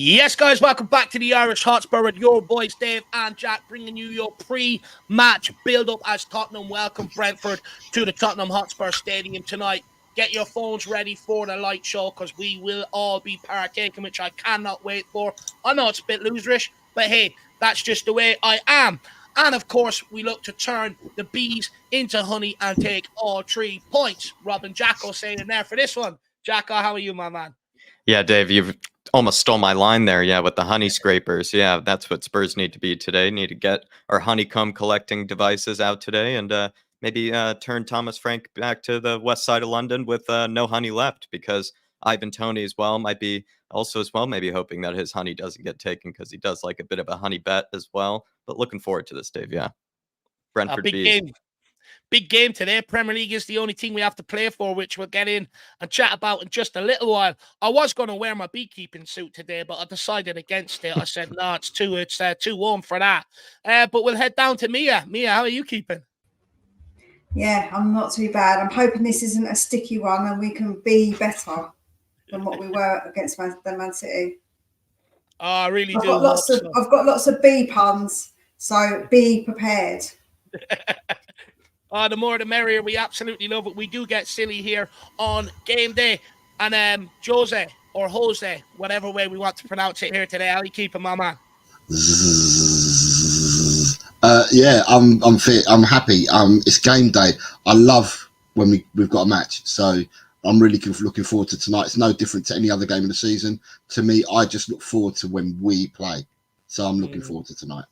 Yes, guys, welcome back to the Irish Hotspur with your boys Dave and Jack, bringing you your pre-match build-up as Tottenham welcome Brentford to the Tottenham Hotspur Stadium tonight. Get your phones ready for the light show because we will all be partaking, which I cannot wait for. I know it's a bit loserish, but hey, that's just the way I am. And of course, we look to turn the bees into honey and take all 3 points. Robin Jacko saying in there for this one. Jacko, how are you, my man? Yeah, Dave, you've almost stole my line there. Yeah, with the honey scrapers. Yeah, that's what Spurs need to be today. Need to get our honeycomb collecting devices out today and maybe turn Thomas Frank back to the west side of London with no honey left, because Ivan Toney as well might be also as well maybe hoping that his honey doesn't get taken, because he does like a bit of a honey bet as well. But looking forward to this, Dave. Yeah. Brentford big Bees. game. Big game today. Premier League is the only team we have to play for, which we'll get in and chat about in just a little while. I was going to wear my beekeeping suit today, but I decided against it. I said, no, it's too warm for that. But we'll head down to Mia. Mia, how are you keeping? Yeah, I'm not too bad. I'm hoping this isn't a sticky one and we can be better than what we were against Man City. Oh, I really I've do. I've got lots of bee puns, so be prepared. The more the merrier. We absolutely love it. We do get silly here on game day. And Jose, or Jose, whatever way we want to pronounce it here today. How are you keeping, my man? Yeah, I'm fit. I'm happy. It's game day. I love when we've got a match. So I'm really looking forward to tonight. It's no different to any other game of the season. To me, I just look forward to when we play. So I'm looking forward to tonight.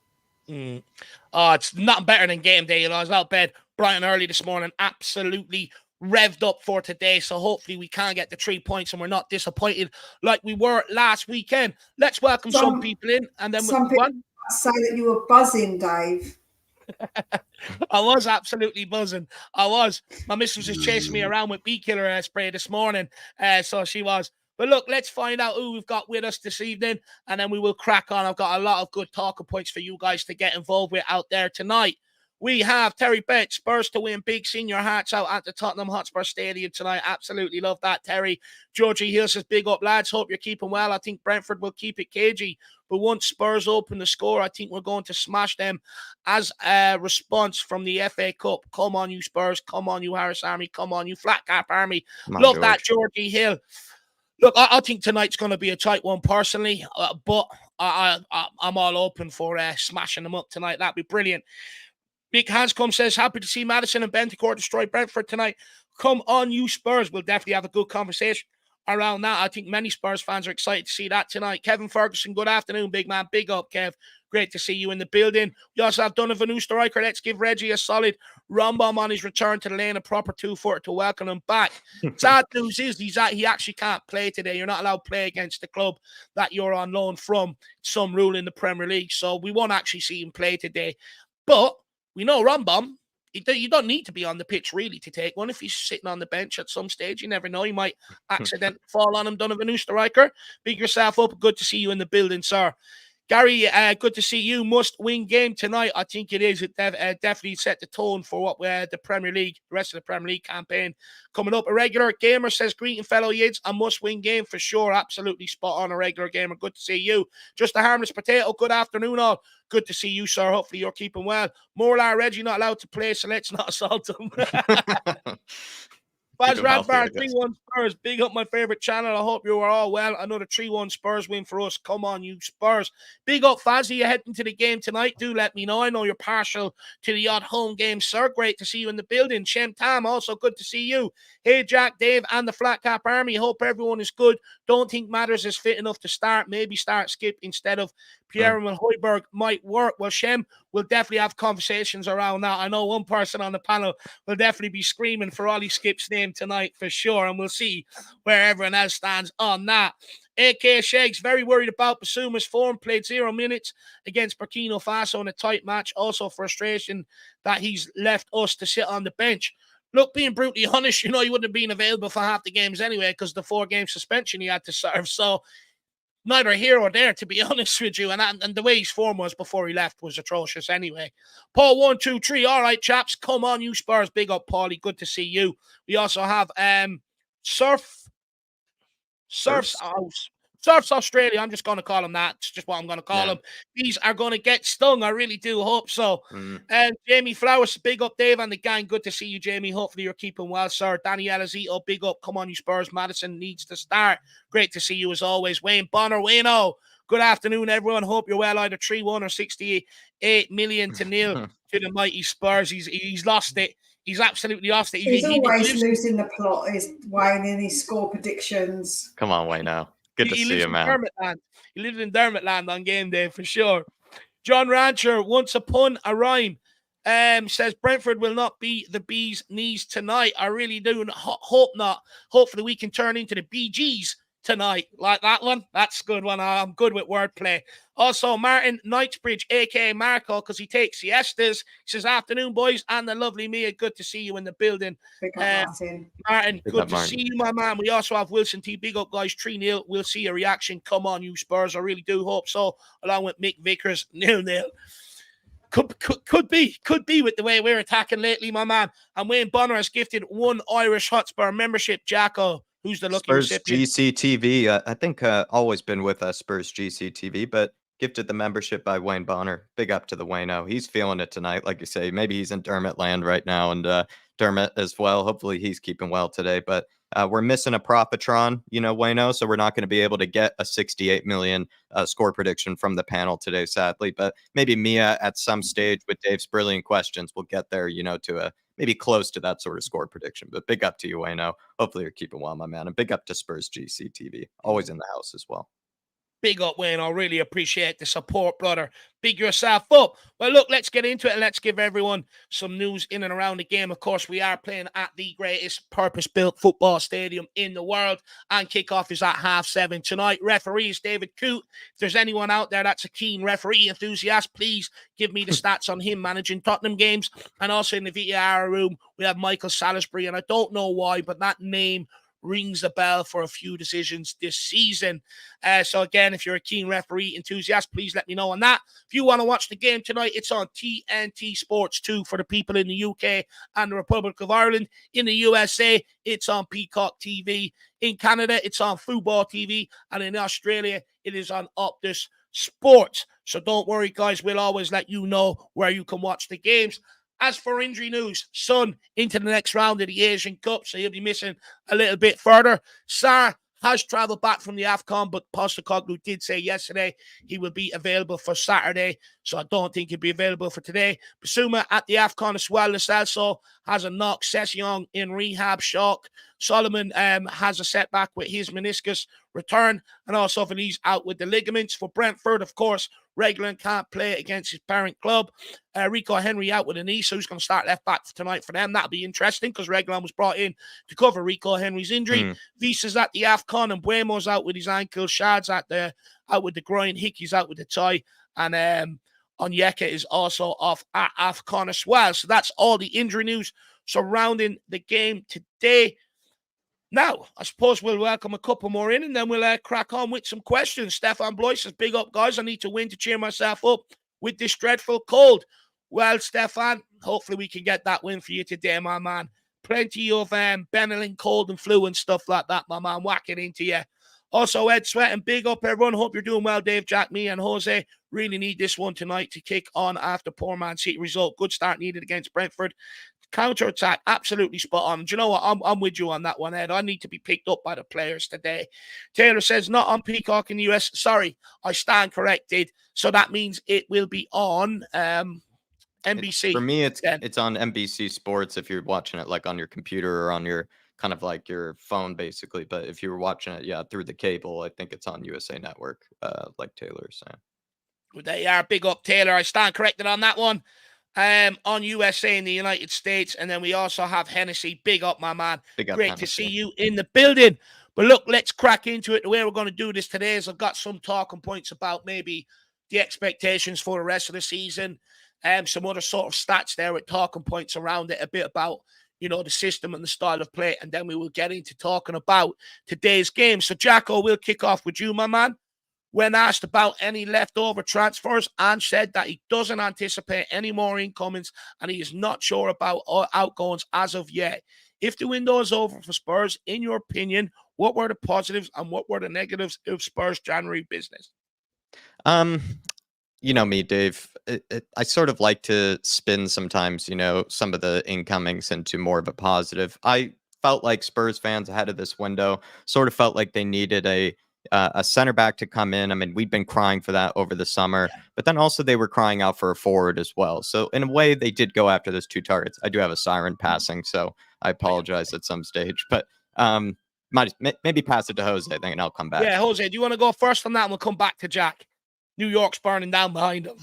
It's nothing better than game day. You know, I was out of bed bright and early this morning, absolutely revved up for today. So hopefully we can get the 3 points and we're not disappointed like we were last weekend. Let's welcome some people in, and then some people say that you were buzzing, Dave. I was absolutely buzzing. I was. My missus was chasing me around with bee killer spray this morning. So she was. But look, let's find out who we've got with us this evening, and then we will crack on. I've got a lot of good talking points for you guys to get involved with out there tonight. We have Terry Bett, Spurs to win big. Senior hearts out at the Tottenham Hotspur Stadium tonight. Absolutely love that, Terry. Georgie Hill says, big up, lads. Hope you're keeping well. I think Brentford will keep it cagey. But once Spurs open the score, I think we're going to smash them as a response from the FA Cup. Come on, you Spurs. Come on, you Harris Army. Come on, you Flat Cap Army. Love that, Georgie Hill. Look, I think tonight's going to be a tight one personally, but I'm all open for smashing them up tonight. That'd be brilliant. Big Hanscom says, happy to see Madison and Bentancur destroy Brentford tonight. Come on, you Spurs. We'll definitely have a good conversation around that. I think many Spurs fans are excited to see that tonight. Kevin Ferguson, good afternoon, big man. Big up, Kev. Great to see you in the building. We also have Donovan Oosterreicher. Let's give Reggie a solid rum-bomb on his return to the lane, a proper 2-footer to welcome him back. Sad news is he actually can't play today. You're not allowed to play against the club that you're on loan from. Some rule in the Premier League. So we won't actually see him play today. But we know Rum-Bomb, you don't need to be on the pitch really to take one. If he's sitting on the bench at some stage, you never know. You might accidentally fall on him, Donovan Oosterreicher. Big yourself up. Good to see you in the building, sir. Gary, good to see you. Must-win game tonight. I think it is. It definitely set the tone for what the Premier League, the rest of the Premier League campaign coming up. A regular gamer says, greeting fellow Yids, a must-win game for sure. Absolutely spot on, a regular gamer. Good to see you. Just a harmless potato. Good afternoon, all. Good to see you, sir. Hopefully you're keeping well. Morlar Reggie not allowed to play, so let's not assault him. Baz Radbar, 3-1 Spurs. Big up my favorite channel. I hope you are all well. Another 3-1 Spurs win for us. Come on, you Spurs. Big up, Fazzy. You're heading to the game tonight. Do let me know. I know you're partial to the odd home game, sir. Great to see you in the building. Shem Tam, also good to see you. Hey, Jack, Dave, and the Flat Cap Army. Hope everyone is good. Don't think Matters is fit enough to start. Maybe start Skip instead of Pierre-Emile Hojbjerg might work. Well, Shem, we'll definitely have conversations around that. I know one person on the panel will definitely be screaming for Ollie Skip's name tonight for sure, and we'll see where everyone else stands on that. AK Shakes, very worried about Basuma's form, played 0 minutes against Burkina Faso in a tight match. Also frustration that he's left us to sit on the bench. Look, being brutally honest, he wouldn't have been available for half the games anyway because the 4-game suspension he had to serve. So neither here or there, to be honest with you. And the way his form was before he left was atrocious anyway. Paul 123. All right, chaps. Come on, you Spurs. Big up, Paulie. Good to see you. We also have Surf's House. Surfs Australia. I'm just going to call them that. It's just what I'm going to call them. These are going to get stung. I really do hope so. And Jamie Flowers, big up, Dave, and the gang. Good to see you, Jamie. Hopefully you're keeping well, sir. Daniel Azito, big up. Come on, you Spurs. Madison needs to start. Great to see you as always. Wayne Bonner, Wayno. Good afternoon, everyone. Hope you're well. Either 3-1 or 68 million to nil to the mighty Spurs. He's lost it. He's absolutely lost it. He's always losing the plot. Is Wayne in his score predictions? Come on, Wayno. Good to see you, man. He lives in Dermot land on game day for sure. John Rancher, once upon a rhyme, says Brentford will not be the bee's knees tonight. I really do hope not. Hopefully we can turn into the BGs tonight. Like that one? That's a good one. I'm good with wordplay. Also, Martin Knightsbridge, a.k.a. Marco, because he takes siestas. He says, afternoon, boys, and the lovely Mia. Good to see you in the building. Martin, good to see you, my man. We also have Wilson T. Big up, guys. 3-0. We'll see a reaction. Come on, you Spurs. I really do hope so. Along with Mick Vickers, 0-0. Could be with the way we're attacking lately, my man. And Wayne Bonner has gifted 1 Irish Hotspur membership. Jacko, who's the lucky Spurs recipient? GCTV. I think always been with us, Spurs GCTV, but gifted the membership by Wayne Bonner. Big up to the Wayno. He's feeling it tonight, like you say. Maybe he's in Dermot land right now, and Dermot as well. Hopefully he's keeping well today. But we're missing a Profitron, Wayno, so we're not going to be able to get a 68 million score prediction from the panel today, sadly. But maybe Mia at some stage with Dave's brilliant questions will get there, to a maybe close to that sort of score prediction. But big up to you, Wayno. Hopefully you're keeping well, my man. And big up to Spurs GCTV. Always in the house as well. Big up, Wayne. I really appreciate the support, brother. Big yourself up. Well, look, let's get into it and let's give everyone some news in and around the game. Of course, we are playing at the greatest purpose-built football stadium in the world, and kickoff is at 7:30 tonight. Referee is David Coote. If there's anyone out there that's a keen referee enthusiast, please give me the stats on him managing Tottenham games. And also in the VAR room, we have Michael Salisbury, and I don't know why, but that name rings a bell for a few decisions this season. So again, if you're a keen referee enthusiast, please let me know on that. If you want to watch the game tonight, it's on TNT Sports 2 for the people in the UK and the Republic of Ireland. In the USA, it's on Peacock TV. In Canada, it's on Football TV. And in Australia, it is on Optus Sports. So don't worry, guys. We'll always let you know where you can watch the games. As for injury news, Son into the next round of the Asian Cup, so he'll be missing a little bit further. Sarr has travelled back from the AFCON, but Postecoglou did say yesterday he will be available for Saturday, so I don't think he'll be available for today. Basuma at the AFCON as well. Lo Celso has a knock. Session in rehab shock. Solomon has a setback with his meniscus return, and also Vinny's out with the ligaments. For Brentford, of course, Reglan can't play against his parent club. Rico Henry out with a knee, so he's going to start left back for tonight for them. That'll be interesting because Reglan was brought in to cover Rico Henry's injury. Visa's at the AFCON, and Buemo's out with his ankle. Shad's out with the groin. Hickey's out with the tie, and Onyeka is also off at AFCON as well. So that's all the injury news surrounding the game today. Now, I suppose we'll welcome a couple more in, and then we'll crack on with some questions. Stefan Blois says, big up, guys. I need to win to cheer myself up with this dreadful cold. Well, Stefan, hopefully we can get that win for you today, my man. Plenty of Benelin cold and flu and stuff like that, my man. Whack it into you. Also, Ed Sweat, and big up, everyone. Hope you're doing well, Dave, Jack, me, and Jose. Really need this one tonight to kick on after poor Man City result. Good start needed against Brentford. Counter-attack, absolutely spot on. Do you know what? I'm with you on that one, Ed. I need to be picked up by the players today. Taylor says, not on Peacock in the US. Sorry, I stand corrected. So that means it will be on NBC. For me, it's on NBC Sports if you're watching it like on your computer or on your kind of like your phone, basically. But if you were watching it, through the cable, I think it's on USA Network, like Taylor is saying. Well, there you are. Big up, Taylor. I stand corrected on that one. On USA in the United States, and then we also have Hennessy. Big up, my man. Big up, Great Hennessy. to see you in the building. But look, let's crack into it. The way we're going to do this today is I've got some talking points about maybe the expectations for the rest of the season, some other sort of stats there with talking points around it, a bit about, the system and the style of play, and then we will get into talking about today's game. So, Jacko, we'll kick off with you, my man. When asked about any leftover transfers, Ange said that he doesn't anticipate any more incomings and he is not sure about outgoings as of yet. If the window is over for Spurs, in your opinion, What were the positives and what were the negatives of Spurs' January business? You know me, Dave. I sort of like to spin sometimes, some of the incomings into more of a positive. I felt like Spurs fans ahead of this window sort of felt like they needed a center back to come in. I mean, we'd been crying for that over the summer, but then also they were crying out for a forward as well. So in a way, they did go after those two targets. I do have a siren passing, so I apologize at some stage, but maybe pass it to Jose, then and I'll come back. Yeah, Jose, do you want to go first on that? And we'll come back to Jack. New York's burning down behind him.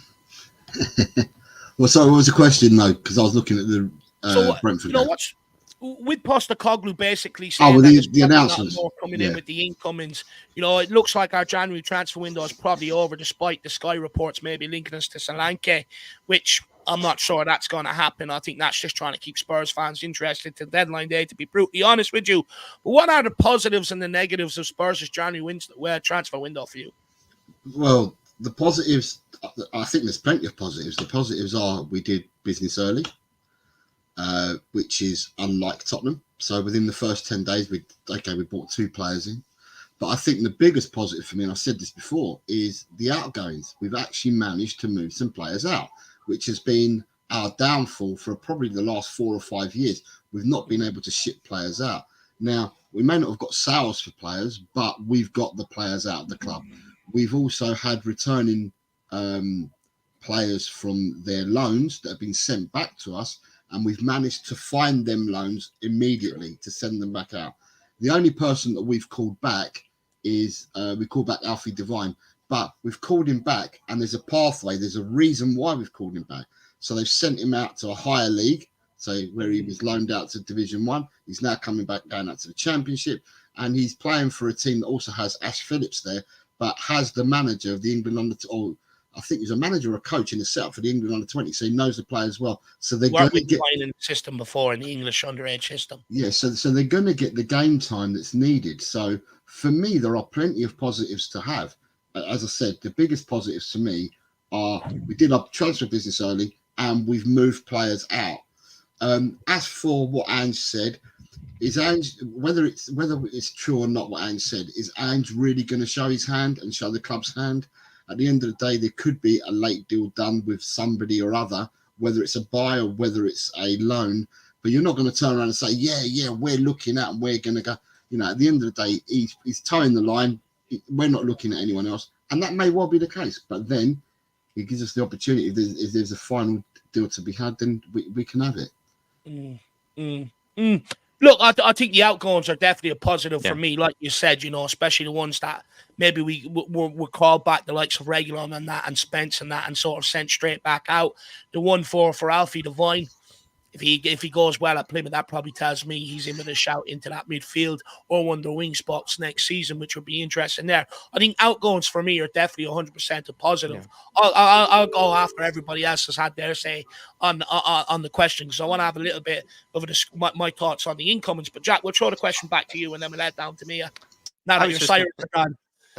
Well, sorry, what was the question though? Because I was looking at the Brentford. What's with Postecoglou basically saying the announcements more coming in with the incomings. It looks like our January transfer window is probably over, despite the Sky reports maybe linking us to Solanke, which I'm not sure that's going to happen. I think that's just trying to keep Spurs fans interested till deadline day, to be brutally honest with you. But what are the positives and the negatives of Spurs' January transfer window for you? Well, the positives, I think there's plenty of positives. The positives are we did business early, which is unlike Tottenham. So within the first 10 days, we brought 2 players in. But I think the biggest positive for me, and I've said this before, is the outgoings. We've actually managed to move some players out, which has been our downfall for probably the last 4 or 5 years. We've not been able to ship players out. Now, we may not have got sales for players, but we've got the players out of the club. We've also had returning players from their loans that have been sent back to us, and we've managed to find them loans immediately to send them back out. The only person that we've called back is we called back Alfie Devine, but we've called him back, and there's a pathway. There's a reason why we've called him back. So they've sent him out to a higher league, so where he was loaned out to Division 1. He's now coming back down out to the Championship, and he's playing for a team that also has Ash Phillips there, but has the manager of the England I think he's a manager or a coach in the setup for the England under-20, so he knows the players well. So they're going to get playing in the system before, in the English underage system. Yeah, so they're going to get the game time that's needed. So for me, there are plenty of positives to have. As I said, the biggest positives for me are we did our transfer business early and we've moved players out. As for what Ange said, whether it's true or not what Ange said, is Ange really going to show his hand and show the club's hand? At the end of the day, there could be a late deal done with somebody or other, whether it's a buy or whether it's a loan. But you're not going to turn around and say, yeah, we're looking at and we're going to go. At the end of the day, he's towing the line. We're not looking at anyone else. And that may well be the case. But then it gives us the opportunity. If there's a final deal to be had, then we can have it. Look, I think the outgoings are definitely a positive for me, like you said, especially the ones that maybe we called back, the likes of Regulon and that, and Spence and that, and sort of sent straight back out. The one for Alfie Devine, if he goes well at Plymouth, that probably tells me he's in with a shout into that midfield or one of the wing spots next season, which would be interesting there. I think outgoings for me are definitely 100% a positive. Yeah. I'll go after everybody else has had their say on the question, because I want to have a little bit of my thoughts on the incomings. But Jack, we'll throw the question back to you and then we'll let down to Mia. Now that your sirens are gone.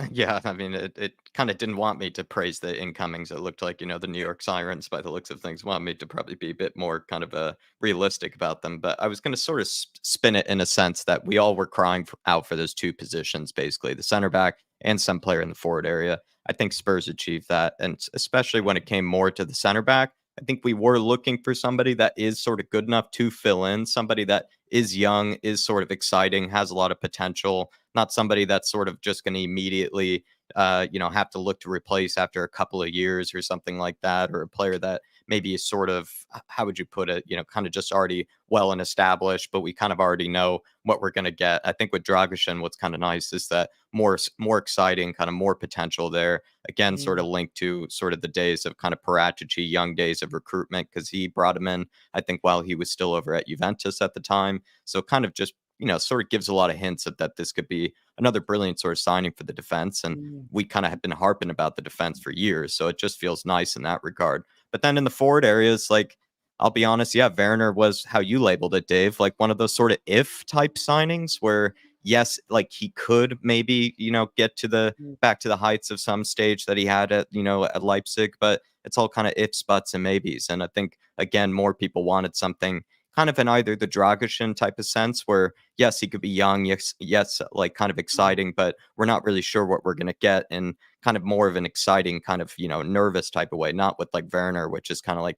Yeah, I mean, it kind of didn't want me to praise the incomings. It looked like, the New York Sirens, by the looks of things, want me to probably be a bit more kind of realistic about them. But I was going to sort of spin it in a sense that we all were crying out for those 2 positions, basically, the center back and some player in the forward area. I think Spurs achieved that. And especially when it came more to the center back, I think we were looking for somebody that is sort of good enough to fill in, somebody that is young, is sort of exciting, has a lot of potential, not somebody that's sort of just going to immediately, have to look to replace after a couple of years or something like that, or a player that maybe is sort of, how would you put it, kind of just already well and established, but we kind of already know what we're going to get. I think with Dragusin, what's kind of nice is that more exciting, kind of more potential there. Again, sort of linked to sort of the days of kind of Paratici, young days of recruitment, because he brought him in, I think, while he was still over at Juventus at the time. So kind of just, sort of gives a lot of hints that this could be another brilliant sort of signing for the defense. And we kind of have been harping about the defense for years. So it just feels nice in that regard. But then in the forward areas, like, I'll be honest, Werner was how you labeled it, Dave, like one of those sort of if type signings where, yes, like he could maybe, get to back to the heights of some stage that he had at Leipzig, but it's all kind of ifs, buts, and maybes. And I think, again, more people wanted something kind of in either the Dragusin type of sense where, yes, he could be young, yes, like kind of exciting, but we're not really sure what we're going to get in kind of more of an exciting kind of, nervous type of way, not with like Werner, which is kind of like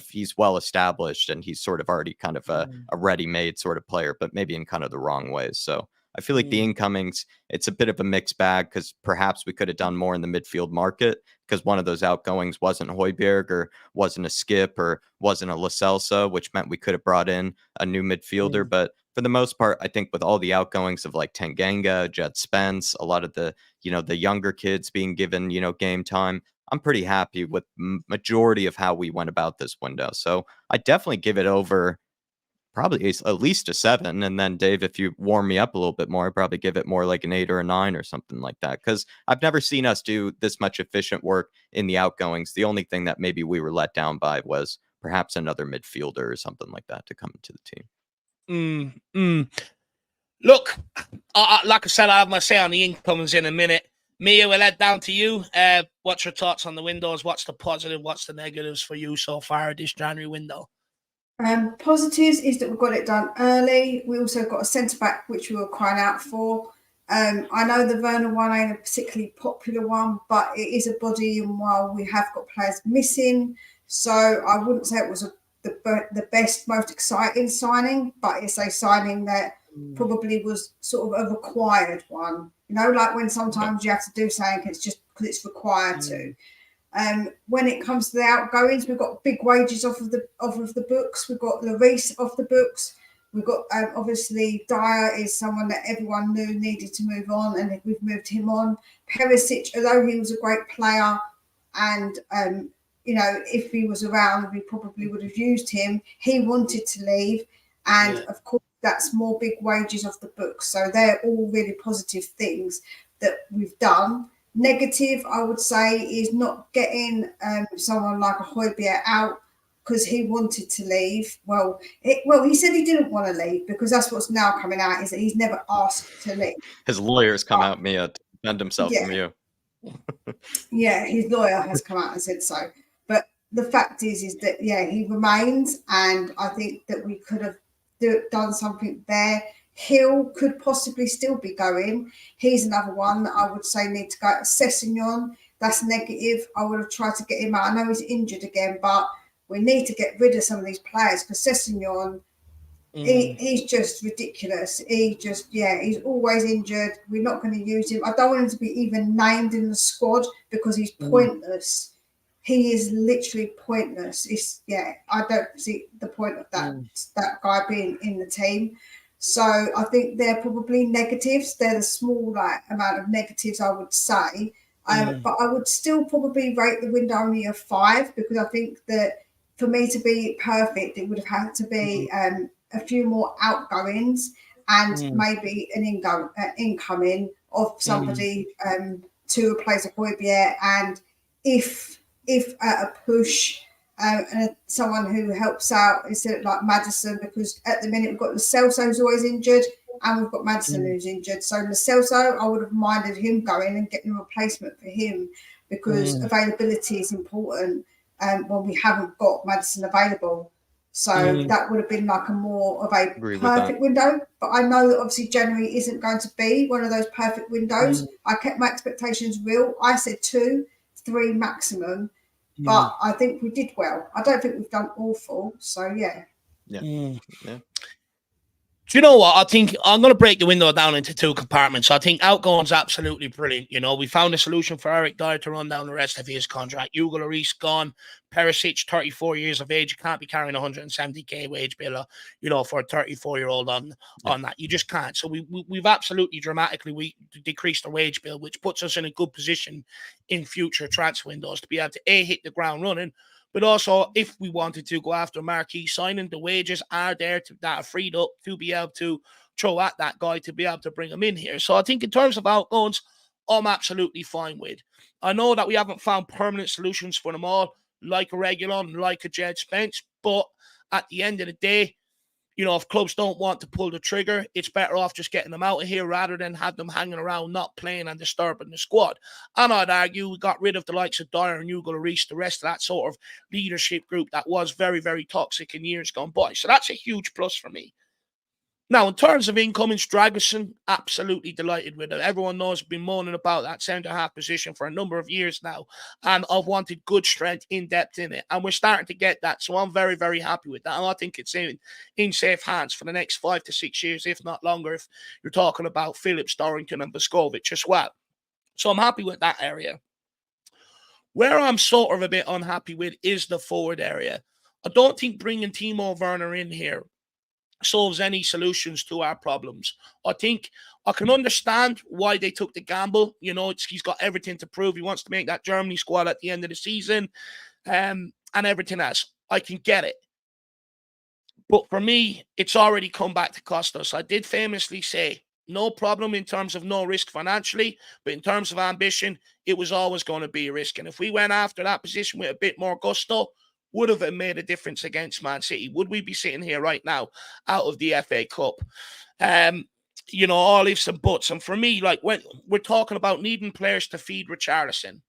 he's well established and he's sort of already kind of a ready-made sort of player, but maybe in kind of the wrong ways. So I feel like the incomings, it's a bit of a mixed bag because perhaps we could have done more in the midfield market because one of those outgoings wasn't Hojbjerg or wasn't a Skip or wasn't a Lo Celso, which meant we could have brought in a new midfielder. But for the most part, I think with all the outgoings of like Tanganga, Jed Spence, a lot of the, the younger kids being given, game time, I'm pretty happy with majority of how we went about this window. So I definitely give it over probably at least a 7. And then, Dave, if you warm me up a little bit more, I'd probably give it more like an 8 or a 9 or something like that. Because I've never seen us do this much efficient work in the outgoings. The only thing that maybe we were let down by was perhaps another midfielder or something like that to come into the team. Look, like I said, I have my say on the incomings in a minute. Mia, we'll head down to you. What's your thoughts on the windows? What's the positive? What's the negatives for you so far this January window? Positives is that we got it done early. We also got a centre back, which we were crying out for. I know the Werner one ain't a particularly popular one, but it is a body, and while we have got players missing, so I wouldn't say it was the best, most exciting signing, but it's a signing that probably was sort of a required one. Like when sometimes you have to do something, it's just because it's required to. When it comes to the outgoings, we've got big wages off of the books. We've got Lloris off the books. We've got obviously Dyer is someone that everyone knew needed to move on, and we've moved him on. Perisic, although he was a great player, and if he was around, we probably would have used him. He wanted to leave, and of course, that's more big wages off the books. So they're all really positive things that we've done. Negative, I would say, is not getting someone like a Hojbjerg out because he wanted to leave. Well, he said he didn't want to leave because that's what's now coming out is that he's never asked to leave. His lawyers come out, Mia, to defend himself from you. Yeah, his lawyer has come out and said so. But the fact is that, he remains, and I think that we could have done something there. Hill could possibly still be going. He's another one that I would say need to go. Sessegnon, that's negative. I would have tried to get him out. I know he's injured again, but we need to get rid of some of these players because Sessegnon, he's just ridiculous. He's always injured. We're not going to use him. I don't want him to be even named in the squad because he's pointless. He is literally pointless. I don't see the point of that guy being in the team. So I think they're probably negatives. They're the small amount of negatives I would say. But I would still probably rate the window only a 5 because I think that for me to be perfect, it would have had to be a few more outgoings and maybe an incoming of somebody to replace a Hojbjerg. And if at a push, and someone who helps out instead of like Maddison, because at the minute we've got Lo Celso who's always injured and we've got Maddison who's injured. So Lo Celso, I would have minded him going and getting a replacement for him because availability is important when we haven't got Maddison available. So that would have been like a more of a perfect window. But I know that obviously January isn't going to be one of those perfect windows. I kept my expectations real. I said 2, 3 maximum. But I think we did well. I don't think we've done awful. So, yeah. Do you know what? I think I'm going to break the window down into 2 compartments. I think outgoing's absolutely brilliant. We found a solution for Eric Dyer to run down the rest of his contract. Hugo Lloris gone. Perisic, 34 years of age. You can't be carrying 170k wage bill, for a 34-year-old on that. You just can't. So we've absolutely dramatically decreased the wage bill, which puts us in a good position in future transfer windows to be able to hit the ground running. But also, if we wanted to go after marquee signing, the wages are there that are freed up to be able to throw at that guy to be able to bring him in here. So I think in terms of outgoings, I'm absolutely fine with. I know that we haven't found permanent solutions for them all, like a Regulon, like a Jed Spence, but at the end of the day, you know, if clubs don't want to pull the trigger, it's better off just getting them out of here rather than have them hanging around, not playing and disturbing the squad. And I'd argue we got rid of the likes of Dyer and Hugo Lloris, the rest of that sort of leadership group that was very, very toxic in years gone by. So that's a huge plus for me. Now, in terms of incoming, Dragosin, absolutely delighted with it. Everyone knows I've been moaning about that centre-half position for a number of years now, and I've wanted good strength, in-depth in it, and we're starting to get that, so I'm very, very happy with that, and I think it's in safe hands for the next 5 to 6 years, if not longer, if you're talking about Phillips, Dorrington, and Boskovic as well. So I'm happy with that area. Where I'm sort of a bit unhappy with is the forward area. I don't think bringing Timo Werner in here solves any solutions to our problems. I think I can understand why they took the gamble. You know, he's got everything to prove. He wants to make that Germany squad at the end of the season, and everything else. I can get it. But for me, it's already come back to cost us. I did famously say, no problem in terms of no risk financially, but in terms of ambition, it was always going to be a risk. And if we went after that position with a bit more gusto, would have made a difference against Man City. Would we be sitting here right now out of the FA Cup? You know, all ifs and buts. And for me, like, when we're talking about needing players to feed Richarlison,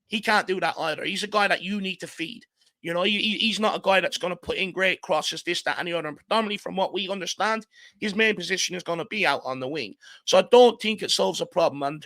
he can't do that either. He's a guy that you need to feed. You know, he's not a guy that's going to put in great crosses, this, that, and the other. And predominantly from what we understand, his main position is going to be out on the wing. So I don't think it solves a problem. And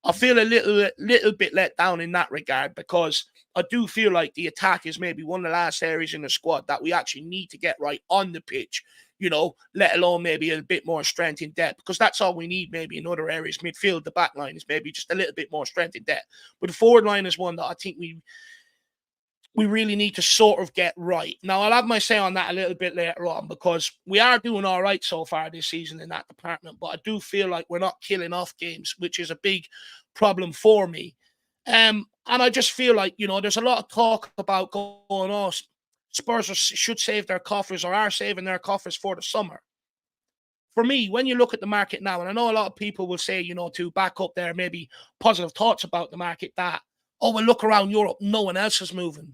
I feel a little bit let down in that regard, because I do feel like the attack is maybe one of the last areas in the squad that we actually need to get right on the pitch, you know, let alone maybe a bit more strength in depth, because that's all we need maybe in other areas. Midfield, the back line is maybe just a little bit more strength in depth. But the forward line is one that I think we really need to sort of get right. Now, I'll have my say on that a little bit later on, because we are doing all right so far this season in that department, but I do feel like we're not killing off games, which is a big problem for me. And I just feel like, you know, there's a lot of talk about going on. Spurs should save their coffers, or are saving their coffers for the summer. For me, when you look at the market now, and I know a lot of people will say, you know, to back up their maybe positive thoughts about the market, that, oh, well, look around Europe, no one else is moving.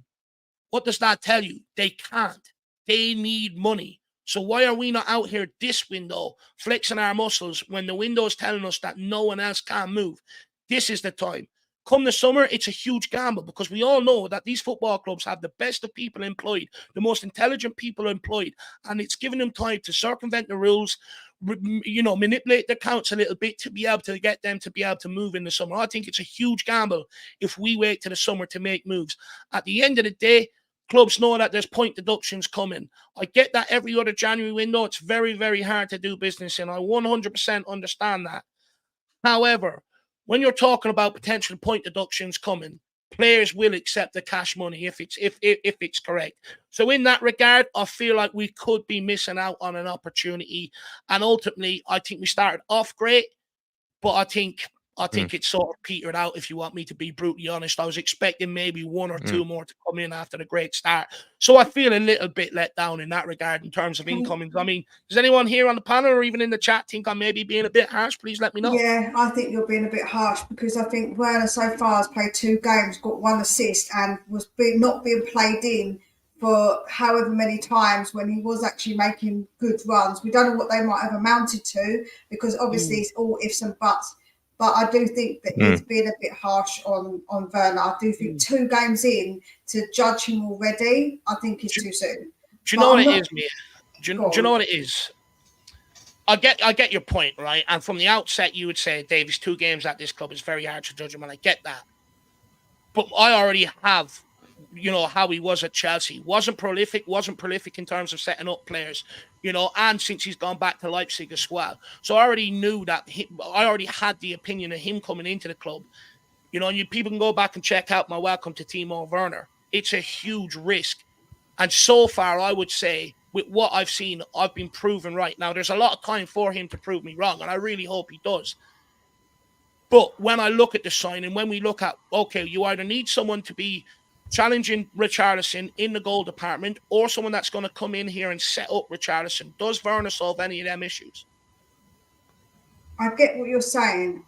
What does that tell you? They can't. They need money. So why are we not out here this window flexing our muscles when the window is telling us that no one else can move? This is the time. Come the summer, it's a huge gamble, because we all know that these football clubs have the best of people employed, the most intelligent people employed, and it's giving them time to circumvent the rules, you know, manipulate the counts a little bit to be able to get them to be able to move in the summer. I think it's a huge gamble if we wait to the summer to make moves. At the end of the day, clubs know that there's point deductions coming. I get that every other January window, it's very, very hard to do business in. I 100% understand that. However, when you're talking about potential point deductions coming, players will accept the cash money if it's correct. So in that regard, I feel like we could be missing out on an opportunity. And ultimately, I think we started off great, but I think it's sort of petered out, if you want me to be brutally honest. I was expecting maybe one or two more to come in after the great start. So I feel a little bit let down in that regard in terms of incomings. I mean, does anyone here on the panel or even in the chat think I'm maybe being a bit harsh? Please let me know. Yeah, I think you're being a bit harsh, because I think Werner so far has played 2 games, got 1 assist, and was not being played in for however many times when he was actually making good runs. We don't know what they might have amounted to, because obviously it's all ifs and buts. But I do think that he's been a bit harsh on Werner. I do think 2 games in to judge him already, I think is too soon. Do you know what it is, Mia? Do you know what it is? I get your point, right? And from the outset, you would say, Davies, 2 games at this club is very hard to judge him, and I get that. But I already have, you know, how he was at Chelsea. Wasn't prolific in terms of setting up players, you know, and since he's gone back to Leipzig as well. So I already knew that I already had the opinion of him coming into the club. You know, and people can go back and check out my welcome to Timo Werner. It's a huge risk. And so far, I would say, with what I've seen, I've been proven right. Now, there's a lot of time for him to prove me wrong, and I really hope he does. But when I look at the signing, when we look at, okay, you either need someone to be challenging Richarlison in the goal department, or someone that's going to come in here and set up Richarlison. Does Werner solve any of them issues? I get what you're saying.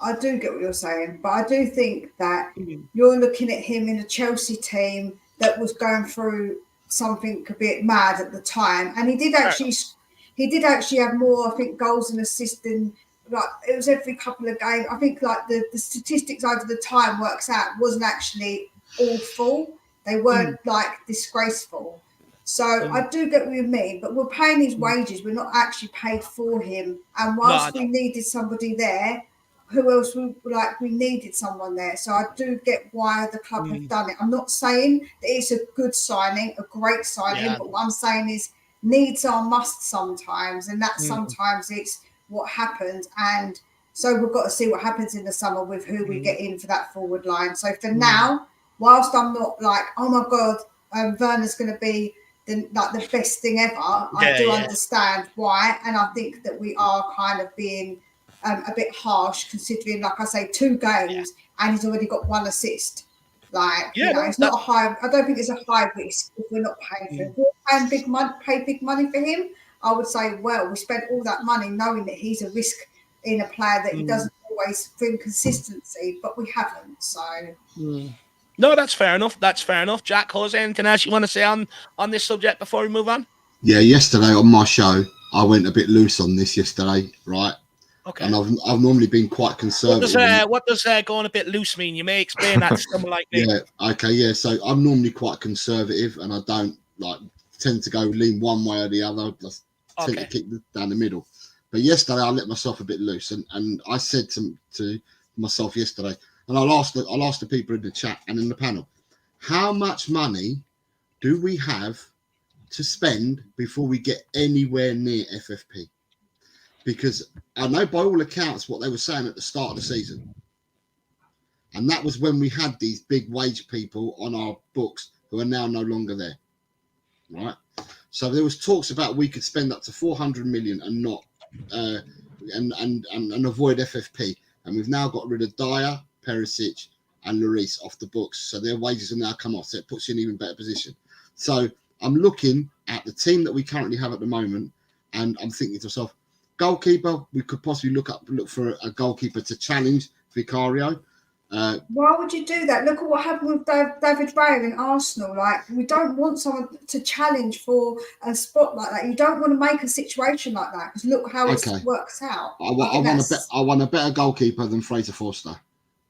I do get what you're saying, but I do think that you're looking at him in a Chelsea team that was going through something a bit mad at the time, and he did actually have more, I think, goals and assists than, like, it was every couple of games. I think like the statistics over the time works out wasn't actually awful. They weren't like disgraceful. So I do get what you mean, but we're paying his wages. We're not actually paid for him. And whilst we needed somebody there, who else we needed someone there. So I do get why the club have done it. I'm not saying that it's a good signing, a great signing, but what I'm saying is needs are must sometimes, and that sometimes it's what happens. And so we've got to see what happens in the summer with who we get in for that forward line. So for now, whilst I'm not like, oh my God, Werner's going to be the best thing ever, I do understand why. And I think that we are kind of being a bit harsh, considering, like I say, 2 games and he's already got 1 assist. Like, it's not a high. I don't think it's a high risk if we're not paying for him. If we're paying big money for him, I would say, well, we spent all that money knowing that he's a risk in a player that he doesn't always bring consistency, but we haven't. So. No, that's fair enough. That's fair enough. Jack, Jose, anything else you want to say on this subject before we move on? Yeah, yesterday on my show, I went a bit loose on this yesterday, right? Okay. And I've normally been quite conservative. What does going a bit loose mean? You may explain that to someone like me. Yeah, okay, yeah. So I'm normally quite conservative, and I don't tend to go lean one way or the other. I tend to keep down the middle. But yesterday I let myself a bit loose, and I said to myself yesterday, and I'll ask the people in the chat and in the panel, how much money do we have to spend before we get anywhere near FFP? Because I know by all accounts what they were saying at the start of the season. And that was when we had these big wage people on our books who are now no longer there. Right? So there was talks about we could spend up to 400 million and not and avoid FFP. And we've now got rid of Dyer, Perisic and Lloris off the books. So their wages have now come off. So it puts you in an even better position. So I'm looking at the team that we currently have at the moment, and I'm thinking to myself, goalkeeper, we could possibly look for a goalkeeper to challenge Vicario. Why would you do that? Look at what happened with David Raya in Arsenal. Like, we don't want someone to challenge for a spot like that. You don't want to make a situation like that, because look how it works out. I want a better goalkeeper than Fraser Forster.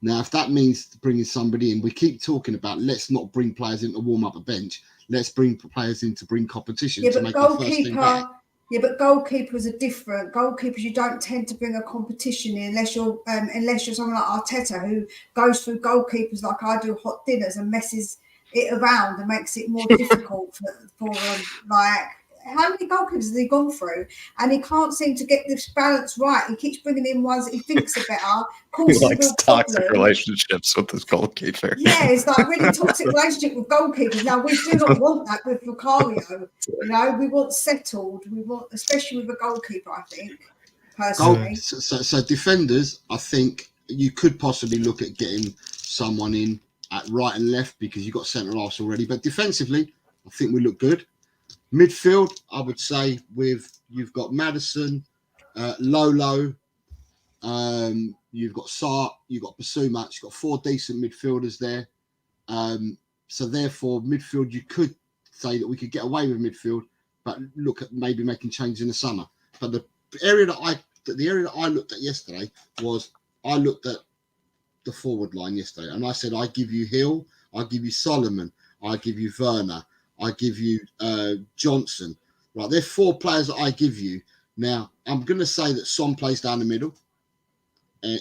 Now, if that means bringing somebody in, we keep talking about let's not bring players in to warm up a bench. Let's bring players in to bring competition to make the first thing back. Yeah, but goalkeepers are different. Goalkeepers, you don't tend to bring a competition in unless you're someone like Arteta, who goes through goalkeepers like I do hot dinners and messes it around and makes it more difficult for them. Like, how many goalkeepers has he gone through? And he can't seem to get this balance right. He keeps bringing in ones that he thinks are better. Causes he likes toxic problem. relationships with his goalkeeper. Yeah, it's like really toxic relationship with goalkeepers. Now, we do not want that with Vicario. You know, we want settled. We want, especially with a goalkeeper, I think, personally. So defenders, I think you could possibly look at getting someone in at right and left because you've got centre-halves already. But defensively, I think we look good. Midfield, I would say, you've got Maddison, Lolo, you've got Sarr, you've got Basuma, you've got 4 decent midfielders there. So therefore, midfield, you could say that we could get away with midfield, but look at maybe making changes in the summer. But the area that I looked at yesterday was I looked at the forward line yesterday, and I said I give you Hill, I give you Solomon, I give you Werner, I give you Johnson. Right, they're 4 players that I give you. Now, I'm going to say that Son plays down the middle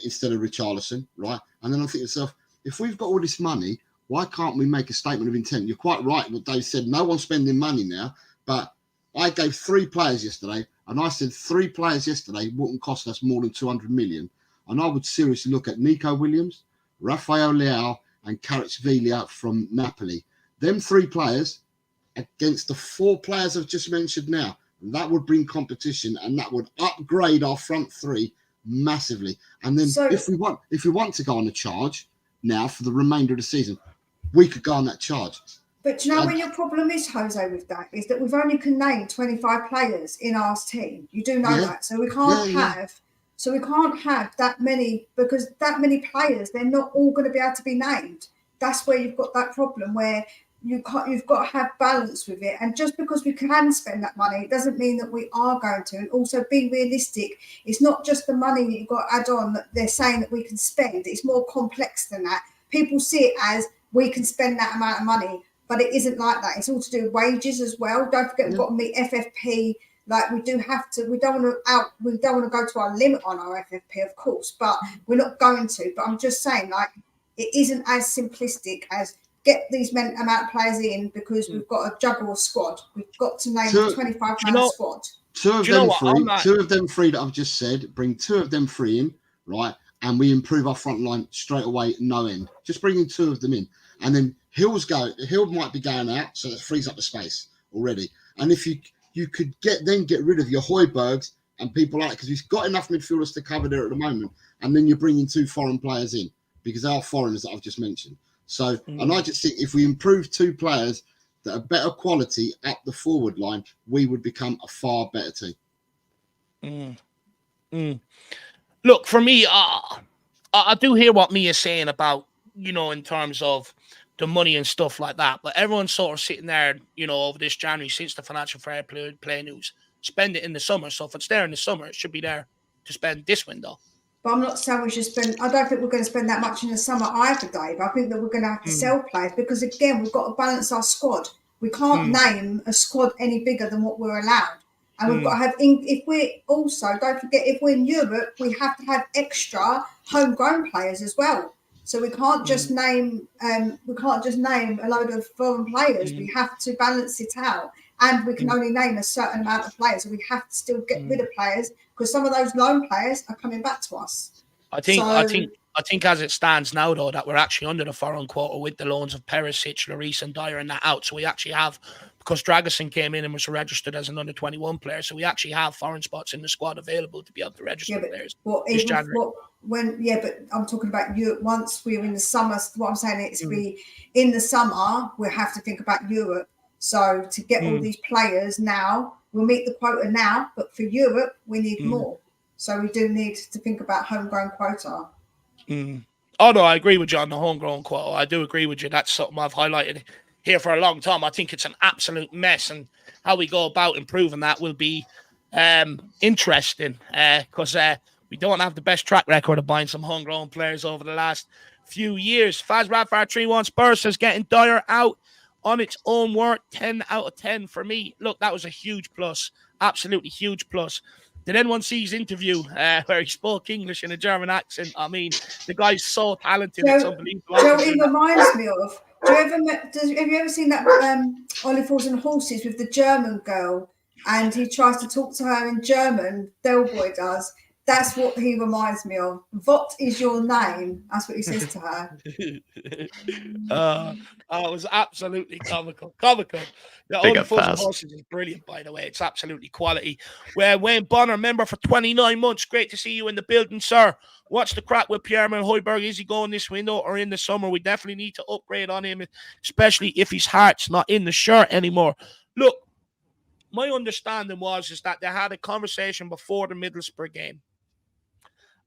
instead of Richarlison, right? And then I'm thinking to myself, if we've got all this money, why can't we make a statement of intent? You're quite right what Dave said. No one's spending money now, but I gave 3 players yesterday, and I said 3 players yesterday wouldn't cost us more than 200 million. And I would seriously look at Nico Williams, Rafael Leao, and Kvaratskhelia from Napoli. Them 3 players against the 4 players I've just mentioned now, and that would bring competition, and that would upgrade our front 3 massively. And then if we want to go on a charge now for the remainder of the season, we could go on that charge. But do you know what your problem is, Jose, with that? Is that we've only can name 25 players in our team. You do know that. So we can't have that many, because that many players, they're not all going to be able to be named. That's where you've got that problem where you've got to have balance with it. And just because we can spend that money, it doesn't mean that we are going to. And also be realistic. It's not just the money that you've got to add on that they're saying that we can spend. It's more complex than that. People see it as we can spend that amount of money, but it isn't like that. It's all to do with wages as well. Don't forget, we've got to meet FFP. Like we do have to. We don't want to go to our limit on our FFP, of course, but we're not going to. But I'm just saying, like, it isn't as simplistic as get these amount of players in because we've got to juggle a squad. We've got to name a 25-man squad. Two of them three that I've just said, bring 2 of them 3 in, right? And we improve our front line straight away, no end. Just bringing 2 of them in. And then Hill might be going out, so that frees up the space already. And if you could get rid of your Hojbjergs and people like, because we've got enough midfielders to cover there at the moment, and then you're bringing 2 foreign players in, because they are foreigners that I've just mentioned. So, and I just think if we improve 2 players that are better quality at the forward line, we would become a far better team. Look, for me, I do hear what Mia's saying about, in terms of the money and stuff like that. But everyone's sort of sitting there, over this January, since the financial fair play news, spend it in the summer. So if it's there in the summer, it should be there to spend this window. But I'm not saying we should spend. I don't think we're going to spend that much in the summer either, Dave. I think that we're going to have to sell players because, again, we've got to balance our squad. We can't name a squad any bigger than what we're allowed. And we've got to have. If we're also, don't forget, if we're in Europe, we have to have extra homegrown players as well. So we can't just name. We can't just name a load of foreign players. We have to balance it out. And we can only name a certain amount of players. And we have to still get rid of players because some of those loan players are coming back to us. I think as it stands now, though, that we're actually under the foreign quota with the loans of Perisic, Lloris and Dyer and that out. So we actually have, because Dragusin came in and was registered as an under-21 player, so we actually have foreign spots in the squad available to be able to register players. But I'm talking about Europe. Once we're in the summer, what I'm saying is in the summer, we'll have to think about Europe. So to get all these players now, we'll meet the quota now, but for Europe, we need more. So we do need to think about homegrown quota. Oh, no, I agree with you on the homegrown quota. I do agree with you. That's something I've highlighted here for a long time. I think it's an absolute mess, and how we go about improving that will be interesting because we don't have the best track record of buying some homegrown players over the last few years. Faz Radfar 3-1 Spurs says getting Dyer out on its own word, 10 out of 10 for me. Look, that was a huge plus. Absolutely huge plus. Did anyone see his interview where he spoke English in a German accent? I mean, the guy's so talented. It's unbelievable. Joe, it reminds me of, have you ever seen that Olive Horse and Horses with the German girl and he tries to talk to her in German? Del Boy does. That's what he reminds me of. What is your name? That's what he says to her. It was absolutely comical. The Olive Horse and Horses is brilliant, by the way. It's absolutely quality. Wayne Bonner, member for 29 months. Great to see you in the building, sir. What's the crack with Pierre-Emile Hojbjerg? Is he going this window or in the summer? We definitely need to upgrade on him, especially if his heart's not in the shirt anymore. Look, my understanding is that they had a conversation before the Middlesbrough game.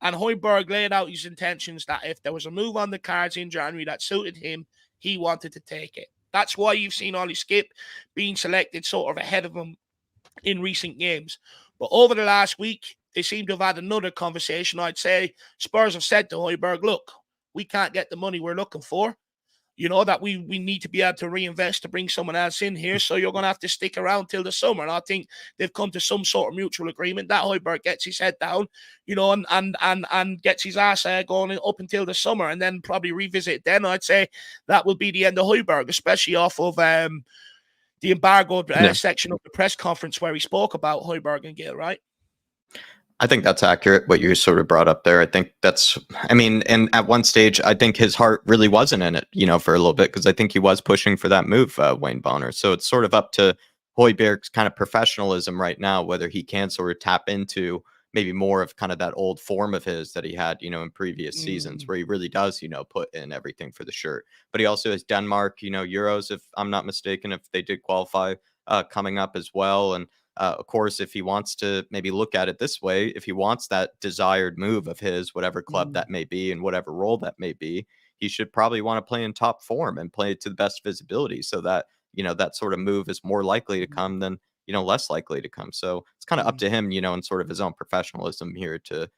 And Hojbjerg laid out his intentions that if there was a move on the cards in January that suited him, he wanted to take it. That's why you've seen Ollie Skip being selected sort of ahead of him in recent games. But over the last week, they seem to have had another conversation. I'd say Spurs have said to Hojbjerg, look, we can't get the money we're looking for. That we need to be able to reinvest to bring someone else in here. So you're going to have to stick around till the summer. And I think they've come to some sort of mutual agreement that Hojbjerg gets his head down, and gets his ass going up until the summer and then probably revisit. Then I'd say that will be the end of Hojbjerg, especially off of the embargoed section of the press conference where he spoke about Hojbjerg and Gill, right? I think that's accurate, what you sort of brought up there. I think and at one stage, I think his heart really wasn't in it, for a little bit, because I think he was pushing for that move, Wayne Bonner. So it's sort of up to Hojbjerg's kind of professionalism right now, whether he can sort of tap into maybe more of kind of that old form of his that he had, in previous seasons, where he really does, put in everything for the shirt. But he also has Denmark, Euros, if I'm not mistaken, if they did qualify, coming up as well. And of course, if he wants to maybe look at it this way, if he wants that desired move of his, whatever club that may be and whatever role that may be, he should probably want to play in top form and play to the best visibility, so that, that sort of move is more likely to come than, less likely to come. So it's kind of up to him, and sort of his own professionalism here to,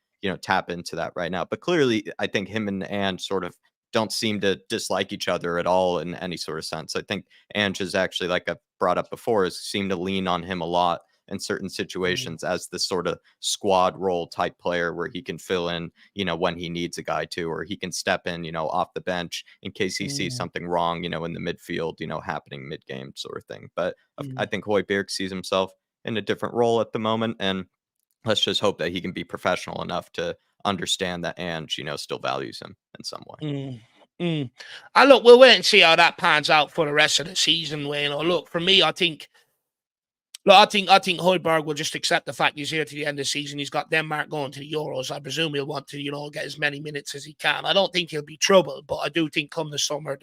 tap into that right now. But clearly, I think him and Ange sort of don't seem to dislike each other at all in any sort of sense. I think Ange is actually, like I've brought up before, has seemed to lean on him a lot in certain situations as this sort of squad role type player where he can fill in, when he needs a guy to, or he can step in, off the bench in case he sees something wrong, in the midfield, happening mid-game sort of thing. But I think Hojbjerg sees himself in a different role at the moment, and let's just hope that he can be professional enough to understand that Ange, still values him in some way. And look, we'll wait and see how that pans out for the rest of the season, Wayne. Or look, for me, I think Hojbjerg will just accept the fact he's here to the end of the season. He's got Denmark going to the Euros. I presume he'll want to, get as many minutes as he can. I don't think he'll be troubled, but I do think come the summer,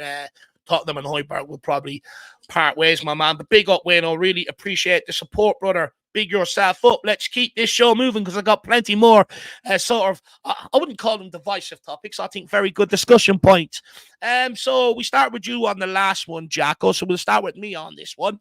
Tottenham and Hojbjerg will probably part ways, my man. But big up, Wayne. I really appreciate the support, brother. Big yourself up. Let's keep this show moving because I got plenty more I wouldn't call them divisive topics. I think very good discussion points. So we start with you on the last one, Jacko. So we'll start with me on this one.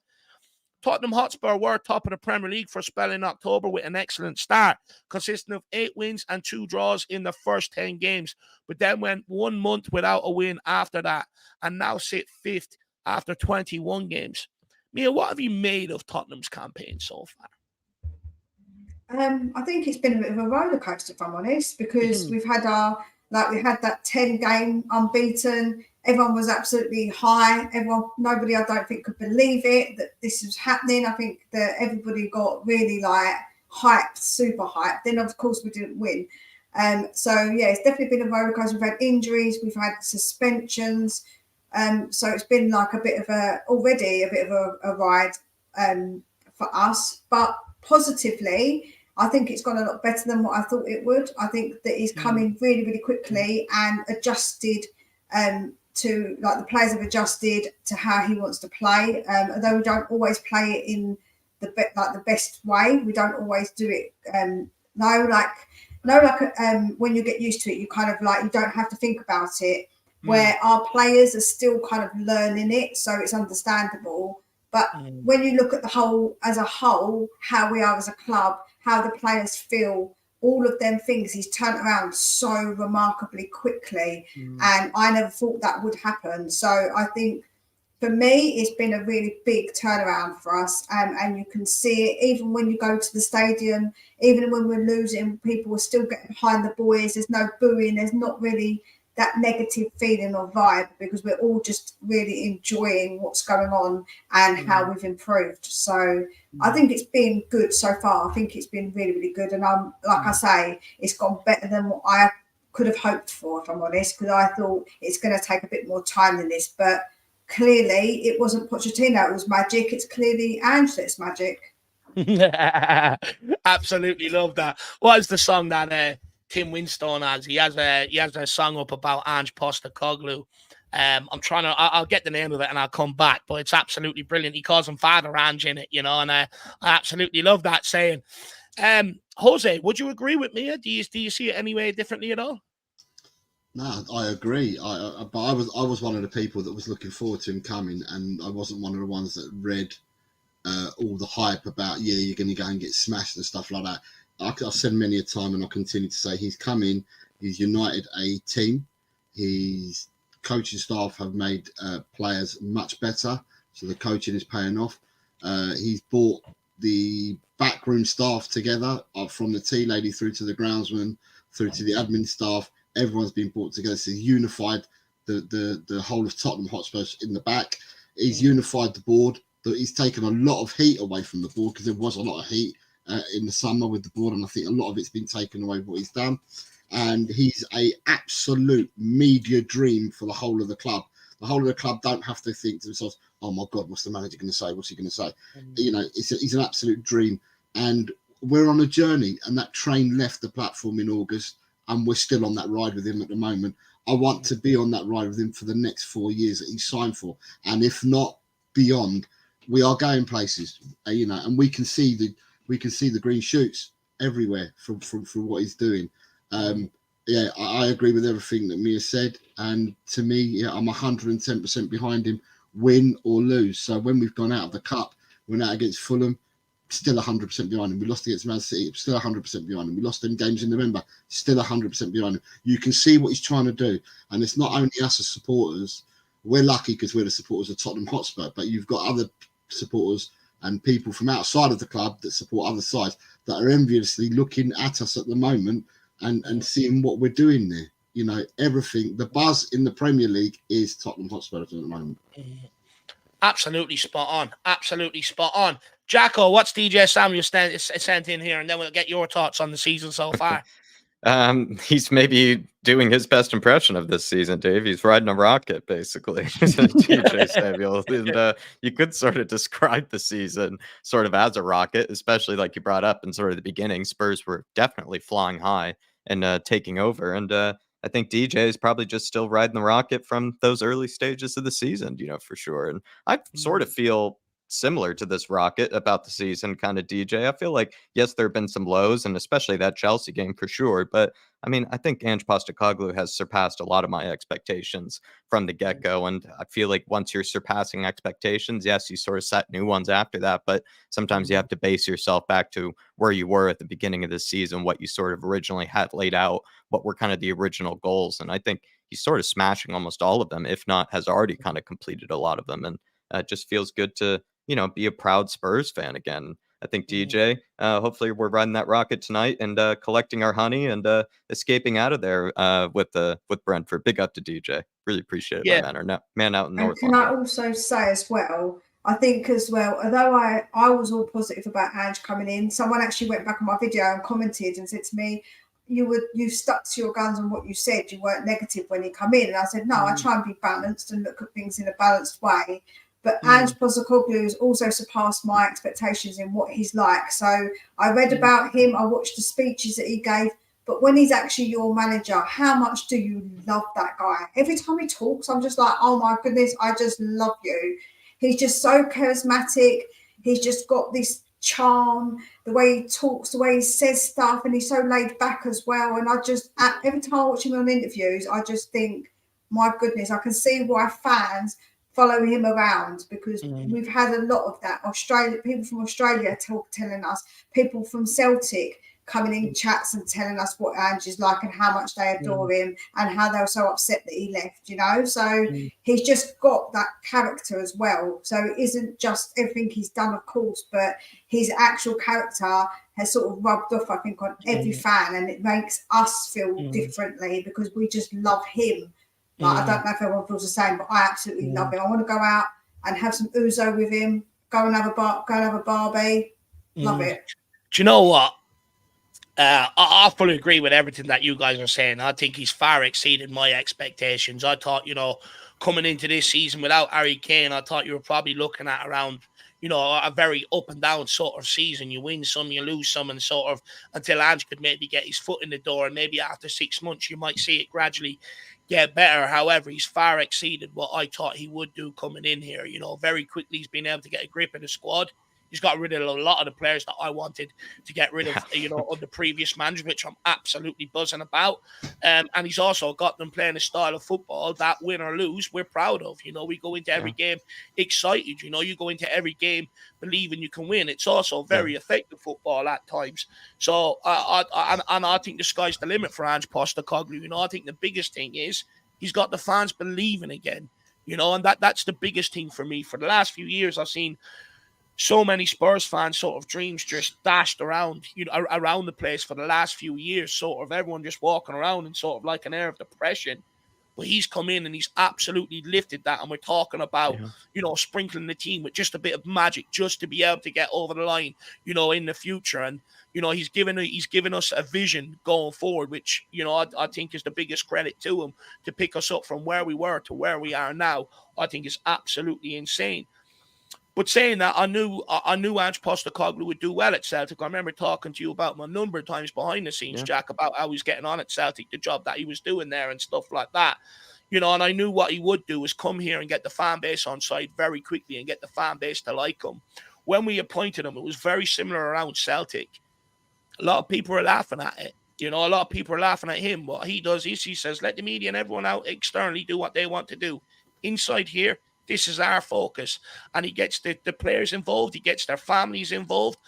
Tottenham Hotspur were top of the Premier League for a spell in October with an excellent start, consisting of 8 wins and 2 draws in the first 10 games, but then went 1 month without a win after that, and now sit 5th after 21 games. Mia, what have you made of Tottenham's campaign so far? I think it's been a bit of a roller coaster, if I'm honest, because we had that 10-game unbeaten. Everyone was absolutely high. Nobody, I don't think, could believe it that this was happening. I think that everybody got really hyped, super hyped. Then, of course, we didn't win. So yeah, it's definitely been a roller coaster. We've had injuries, we've had suspensions. So it's been already a bit of a ride for us. But positively, I think it's gone a lot better than what I thought it would. I think that he's come in really, really quickly and adjusted to, the players have adjusted to how he wants to play. Although we don't always play it in the best way, we don't always do it. When you get used to it, you kind of you don't have to think about it. Where our players are still kind of learning it, so it's understandable. But when you look at as a whole, how we are as a club, how the players feel, all of them things, he's turned around so remarkably quickly. And I never thought that would happen. So I think for me, it's been a really big turnaround for us. And you can see it even when you go to the stadium, even when we're losing, people are still getting behind the boys. There's no booing. There's not really that negative feeling or vibe because we're all just really enjoying what's going on and how we've improved. So I think it's been good so far. I think it's been really, really good. And like I say, it's gone better than what I could have hoped for, if I'm honest, because I thought it's going to take a bit more time than this. But clearly it wasn't Pochettino, it was magic. It's clearly Ange that's magic. Absolutely love that. What is the song that Tim Winstone has? He has a song up about Ange Postecoglou. I'll get the name of it and I'll come back, but it's absolutely brilliant. He calls him Father Ange in it, and I absolutely love that saying. Jose, would you agree with me? Do you see it any way differently at all? No, I agree. But I was one of the people that was looking forward to him coming, and I wasn't one of the ones that read all the hype about you're going to go and get smashed and stuff like that. I've said many a time, and I'll continue to say, he's come in, he's united a team, his coaching staff have made players much better, so the coaching is paying off. He's brought the backroom staff together, from the tea lady through to the groundsman, through to the admin staff. Everyone's been brought together, so he's unified the whole of Tottenham Hotspur in the back. He's unified the board. He's taken a lot of heat away from the board because there was a lot of heat in the summer with the board, and I think a lot of it's been taken away what he's done. And he's a absolute media dream for the whole of the club. The whole of the club don't have to think to themselves, "Oh my God, what's the manager going to say? What's he going to say?" He's an absolute dream, and we're on a journey. And that train left the platform in August, and we're still on that ride with him at the moment. I want to be on that ride with him for the next 4 years that he's signed for, and if not beyond. We are going places, and we can see the green shoots everywhere from what he's doing. yeah, I agree with everything that Mia said. And to me, yeah, I'm 110% behind him, win or lose. So when we've gone out of the cup, we're out against Fulham, still 100% behind him. We lost against Man City, still 100% behind him. We lost them games in November, still 100% behind him. You can see what he's trying to do. And it's not only us as supporters. We're lucky because we're the supporters of Tottenham Hotspur, but you've got other supporters and people from outside of the club that support other sides that are enviously looking at us at the moment and seeing what we're doing there. You know, everything. The buzz in the Premier League is Tottenham Hotspur at the moment. Absolutely spot on. Absolutely spot on. Jacko, what's DJ Samuel sent in here, and then we'll get your thoughts on the season so far. He's maybe doing his best impression of this season, Dave. He's riding a rocket, basically, DJ Samuel. And you could sort of describe the season sort of as a rocket, especially like you brought up in sort of the beginning. Spurs were definitely flying high and taking over. And I think DJ is probably just still riding the rocket from those early stages of the season, for sure. And I sort of feel similar to this rocket about the season, kind of, DJ. I feel like, yes, there have been some lows, and especially that Chelsea game for sure. But I mean, I think Ange Postecoglou has surpassed a lot of my expectations from the get-go. And I feel like once you're surpassing expectations, yes, you sort of set new ones after that. But sometimes you have to base yourself back to where you were at the beginning of the season, what you sort of originally had laid out, what were kind of the original goals. And I think he's sort of smashing almost all of them, if not has already kind of completed a lot of them. And it just feels good to be a proud Spurs fan again. I think, DJ, hopefully we're riding that rocket tonight and collecting our honey and escaping out of there with Brentford. Big up to DJ. Really appreciate it, my man out in North London. London. Can I also say as well, I think as well, although I was all positive about Ange coming in, someone actually went back on my video and commented and said to me, you stuck to your guns on what you said. You weren't negative when he come in. And I said, no, I try and be balanced and look at things in a balanced way. But Ange Postecoglou has also surpassed my expectations in what he's like. So I read about him. I watched the speeches that he gave. But when he's actually your manager, how much do you love that guy? Every time he talks, I'm just like, oh, my goodness, I just love you. He's just so charismatic. He's just got this charm, the way he talks, the way he says stuff, and he's so laid back as well. And I just, every time I watch him on interviews, I just think, my goodness, I can see why fans follow him around, because we've had a lot of that. People from Australia telling us, people from Celtic coming in chats and telling us what Ange is like and how much they adore him and how they were so upset that he left, So he's just got that character as well. So it isn't just everything he's done, of course, but his actual character has sort of rubbed off, I think, on every fan, and it makes us feel differently because we just love him. Like, I don't know if everyone feels the same, but I absolutely love him. I want to go out and have some ouzo with him, go and have a barbie. Love it. Do you know what? I fully agree with everything that you guys are saying. I think he's far exceeded my expectations. I thought, coming into this season without Harry Kane, I thought you were probably looking at around, a very up and down sort of season. You win some, you lose some, and sort of until Ange could maybe get his foot in the door, and maybe after 6 months you might see it gradually get better. However, he's far exceeded what I thought he would do coming in here. Very quickly he's been able to get a grip of the squad. He's got rid of a lot of the players that I wanted to get rid of, of the previous manager, which I'm absolutely buzzing about. And he's also got them playing a style of football that, win or lose, we're proud of. We go into every game excited. You go into every game believing you can win. It's also very effective football at times. So I think the sky's the limit for Ange Postecoglou. I think the biggest thing is he's got the fans believing again. And that's the biggest thing for me. For the last few years, I've seen so many Spurs fans sort of dreams just dashed around, around the place for the last few years, sort of everyone just walking around in sort of like an air of depression. But he's come in and he's absolutely lifted that. And we're talking about, sprinkling the team with just a bit of magic just to be able to get over the line, in the future. And, he's given us a vision going forward, which, I think is the biggest credit to him, to pick us up from where we were to where we are now. I think is absolutely insane. But saying that, I knew Ange Postecoglou would do well at Celtic. I remember talking to you about him a number of times behind the scenes, Jack, about how he's getting on at Celtic, the job that he was doing there and stuff like that. And I knew what he would do is come here and get the fan base on side very quickly and get the fan base to like him. When we appointed him, it was very similar around Celtic. A lot of people were laughing at it. You know, a lot of people are laughing at him. What he does is he says, let the media and everyone out externally do what they want to do. Inside here, this is our focus. And he gets the players involved. He gets their families involved.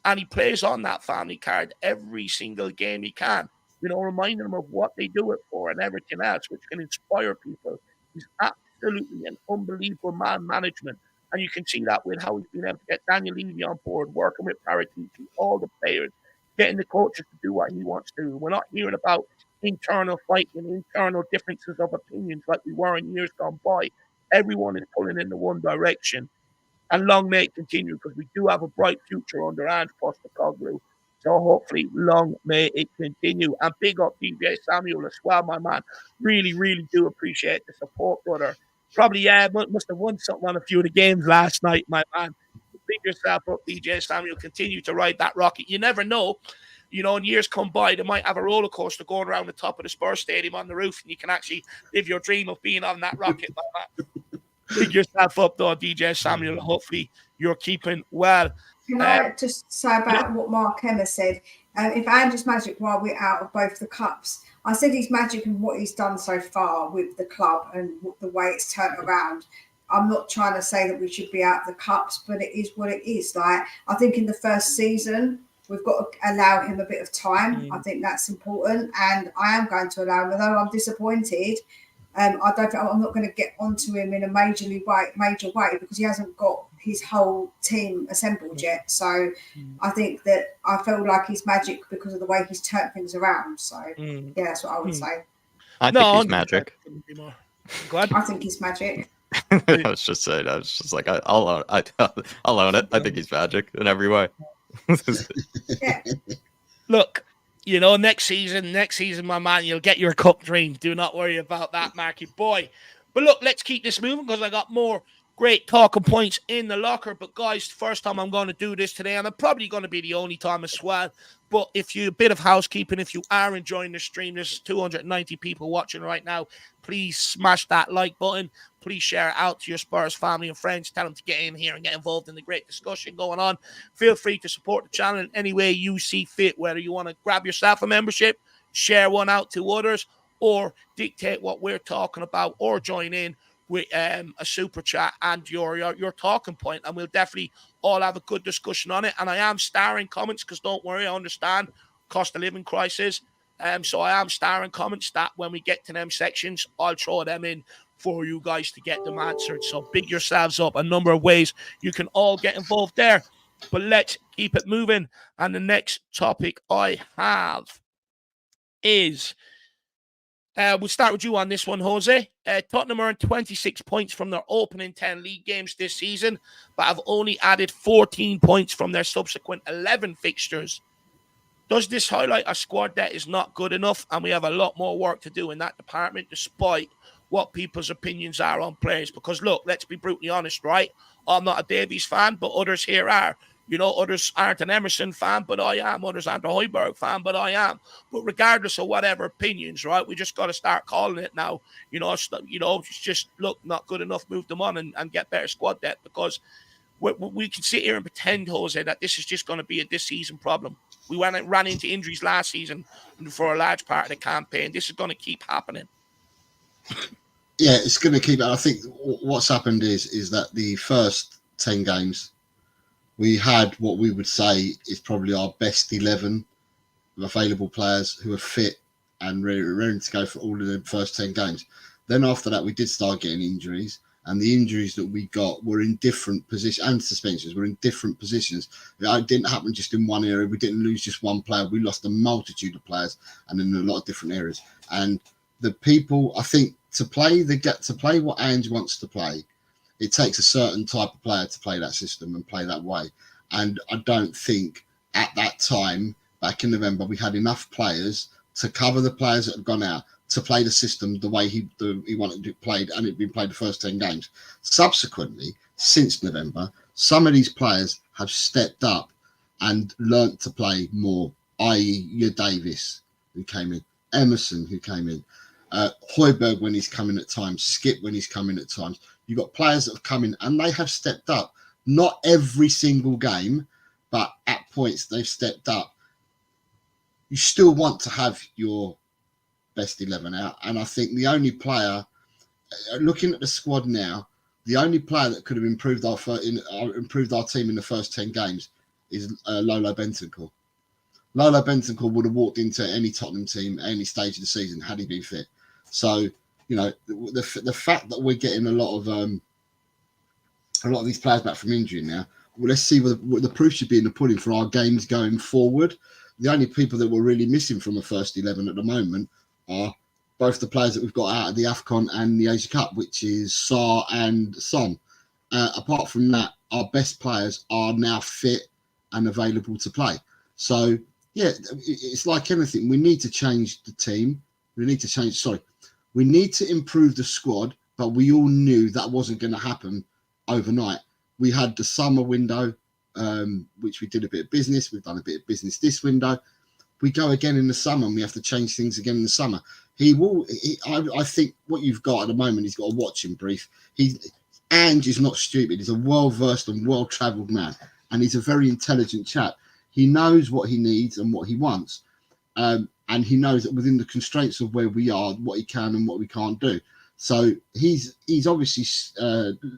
And he plays on that family card every single game he can. You know, reminding them of what they do it for and everything else, which can inspire people. He's absolutely an unbelievable man management. And you can see that with how he's been able to get Daniel Levy on board, working with Paratici, all the players, getting the coaches to do what he wants to do. We're not hearing about internal fighting, internal differences of opinions like we were in years gone by. Everyone is pulling in the one direction. And long may it continue, because we do have a bright future under Ange Postecoglou. So hopefully long may it continue. And big up DJ Samuel as well, my man. Really, really do appreciate the support, brother. Probably, must have won something on a few of the games last night, my man. Big yourself up, DJ Samuel. Continue to ride that rocket. You never know. You know, in years come by, they might have a roller coaster going around the top of the Spurs Stadium on the roof, and you can actually live your dream of being on that rocket, my man. Big yourself up, though, DJ Samuel. Hopefully you're keeping well. Can I just say about what Mark Emma said? If Ange's magic while we're out of both the cups, I said he's magic in what he's done so far with the club and the way it's turned around. I'm not trying to say that we should be out of the cups, but it is what it is. Like, I think in the first season, we've got to allow him a bit of time. I think that's important. And I am going to allow him, although I'm disappointed. I'm not going to get onto him in a major way because he hasn't got his whole team assembled yet. So I think that I feel like he's magic because of the way he's turned things around. So yeah, that's what I would say. I think he's magic. I think he's magic. I was just saying. I was just like, I'll own it. I think he's magic in every way. Yeah. Look, you know, next season, my man, you'll get your cup dream. Do not worry about that, Marky boy. But look, let's keep this moving because I got more great talking points in the locker. But guys, first time I'm going to do this today, and I'm probably going to be the only time as well. But if you, a bit of housekeeping, if you are enjoying the stream, there's 290 people watching right now. Please smash that like button. Please share it out to your Spurs family and friends. Tell them to get in here and get involved in the great discussion going on. Feel free to support the channel in any way you see fit, whether you want to grab yourself a membership, share one out to others, or dictate what we're talking about, or join in with a super chat and your talking point, and we'll definitely all have a good discussion on it. And I am starring comments because don't worry, I understand cost of living crisis. So I am starring comments that when we get to them sections, I'll throw them in for you guys to get them answered. So big yourselves up. A number of ways you can all get involved there. But let's keep it moving. And the next topic I have is we'll start with you on this one, Jose. Tottenham are on 26 points from their opening 10 league games this season, but have only added 14 points from their subsequent 11 fixtures. Does this highlight a squad that is not good enough, and we have a lot more work to do in that department, despite what people's opinions are on players? Because, look, let's be brutally honest, right? I'm not a Davies fan, but others here are. You know, others aren't an Emerson fan, but I am. Others aren't a Hojbjerg fan, but I am. But regardless of whatever opinions, right, we just got to start calling it now. You know, it's just, look, not good enough, move them on and get better squad depth, because we can sit here and pretend, Jose, that this is just going to be a this season problem. We ran into injuries last season for a large part of the campaign. This is going to keep happening. Yeah, it's going to keep. I think what's happened is that the first 10 games, we had what we would say is probably our best 11 available players who are fit and ready to go for all of the first 10 games. Then after that, we did start getting injuries, and the injuries that we got were in different positions, and suspensions were in different positions. It didn't happen just in one area. We didn't lose just one player. We lost a multitude of players, and in a lot of different areas. And the people, I think, to play what Ange wants to play, it takes a certain type of player to play that system and play that way. And I don't think at that time, back in November, we had enough players to cover the players that had gone out to play the system the way he wanted it played, and it'd been played the first 10 games. Subsequently, since November, some of these players have stepped up and learnt to play more, i.e. your Davis, who came in, Emerson, who came in, Hojbjerg when he's coming at times, Skip when he's coming at times. You've got players that have come in and they have stepped up. Not every single game, but at points they've stepped up. you still want to have your best 11 out. And I think the only player, looking at the squad now, the only player that could have improved our team in the first 10 games is Lolo Bentancur. Lolo Bentancur would have walked into any Tottenham team at any stage of the season had he been fit. So, you know, the fact that we're getting a lot of these players back from injury now, well, let's see what the proof should be in the pudding for our games going forward. The only people that we're really missing from the first 11 at the moment are both the players that we've got out of the AFCON and the Asia Cup, which is Sarr and Son. Apart from that, our best players are now fit and available to play. So, yeah, it's like anything. We need to change the team. We need to improve the squad, but we all knew that wasn't going to happen overnight. We had the summer window, which we did a bit of business. We've done a bit of business this window. We go again in the summer and we have to change things again in the summer. I think what you've got at the moment, he's got a watching brief. Ange is not stupid. He's a well-versed and well-travelled man, and he's a very intelligent chap. He knows what he needs and what he wants, and he knows that within the constraints of where we are, what he can and what we can't do. So he's obviously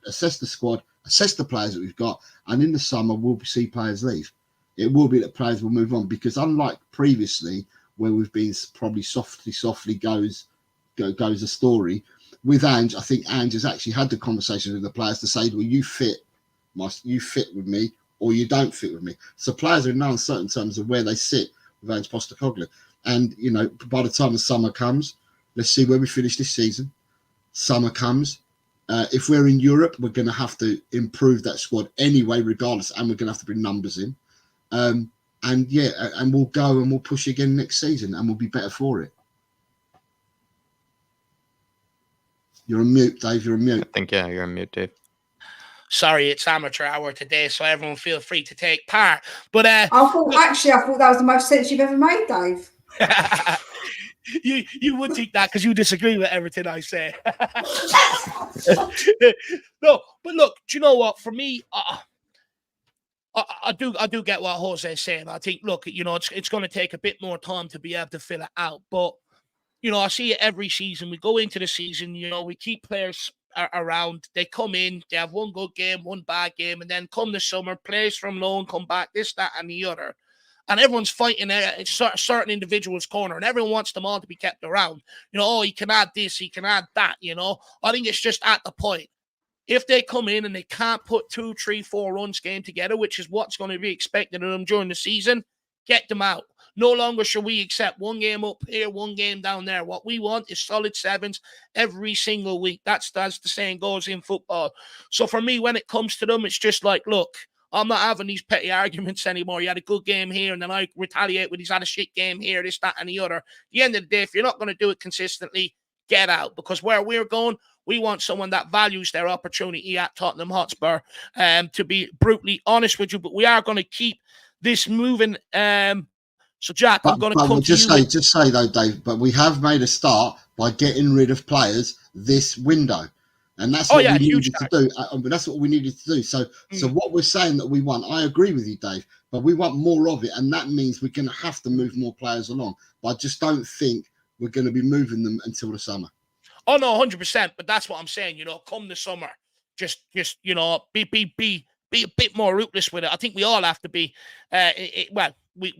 assessed the squad, assessed the players that we've got, and in the summer we'll see players leave. It will be that players will move on, because unlike previously where we've been probably softly goes a story, with Ange, I think Ange has actually had the conversation with the players to say, well, you fit with me or you don't fit with me. So players are in no uncertain terms of where they sit with Ange Postecoglou. And, you know, by the time the summer comes, let's see where we finish this season. Summer comes. If we're in Europe, we're going to have to improve that squad anyway, regardless, and we're going to have to bring numbers in. And we'll go and we'll push again next season, and we'll be better for it. You're on mute, Dave. You're on mute. I think, yeah, you're on mute, Dave. Sorry, it's amateur hour today, so everyone feel free to take part. But I thought that was the most sense you've ever made, Dave. you would think that because you disagree with everything I say. No, but look, do you know what? For me, I do get what Jose is saying. I think, look, you know, it's going to take a bit more time to be able to fill it out. But, you know, I see it every season. We go into the season, you know, we keep players around. They come in, they have one good game, one bad game, and then come the summer, players from loan come back, this, that, and the other. And everyone's fighting a certain individual's corner, and everyone wants them all to be kept around. You know, oh, he can add this, he can add that, you know. I think it's just at the point. If they come in and they can't put 2, 3, 4 runs game together, which is what's going to be expected of them during the season, get them out. No longer should we accept one game up here, one game down there. What we want is solid 7s every single week. That's the saying goes in football. So for me, when it comes to them, it's just like, look, I'm not having these petty arguments anymore. You had a good game here, and then I retaliate with he's had a shit game here, this, that, and the other. At the end of the day, if you're not going to do it consistently, get out. Because where we're going, we want someone that values their opportunity at Tottenham Hotspur. To be brutally honest with you, but we are going to keep this moving. So, Jack, I'm going to come to you. Just say, though, Dave, but we have made a start by getting rid of players this window. And that's what we needed to do. That's what we needed to do. So what we're saying that we want, I agree with you, Dave, but we want more of it. And that means we're going to have to move more players along. But I just don't think we're going to be moving them until the summer. Oh, no, 100%. But that's what I'm saying. You know, come the summer, just you know, be a bit more ruthless with it. I think we all have to be. We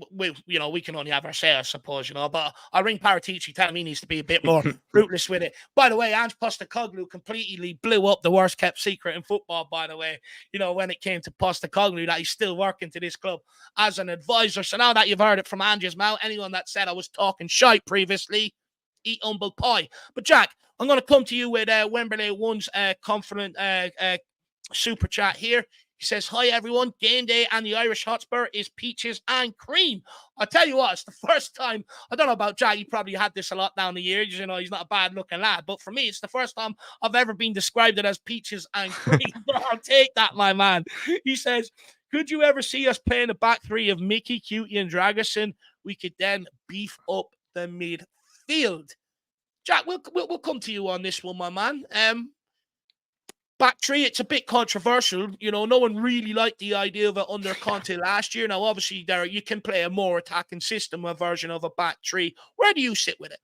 you know, we can only have our say, I suppose, you know. But I ring Paratici, telling me he needs to be a bit more ruthless with it. By the way, Ange Postecoglou completely blew up the worst kept secret in football. By the way, you know, when it came to Postecoglou, that he's still working to this club as an advisor. So now that you've heard it from Ange's mouth, anyone that said I was talking shite previously, eat humble pie. But Jack, I'm going to come to you with Wembley One's confident super chat here. He says, hi, everyone. Game day and the Irish Hotspur is peaches and cream. I tell you what, it's the first time. I don't know about Jack. He probably had this a lot down the years. You know, he's not a bad-looking lad. But for me, it's the first time I've ever been described it as peaches and cream. But I'll take that, my man. He says, could you ever see us playing a back three of Mickey, Cutie, and Dragerson? We could then beef up the midfield. Jack, we'll come to you on this one, my man. back three, it's a bit controversial. You know, no one really liked the idea of it under Conte last year. Now, obviously, Derek, you can play a more attacking system, a version of a back three. Where do you sit with it?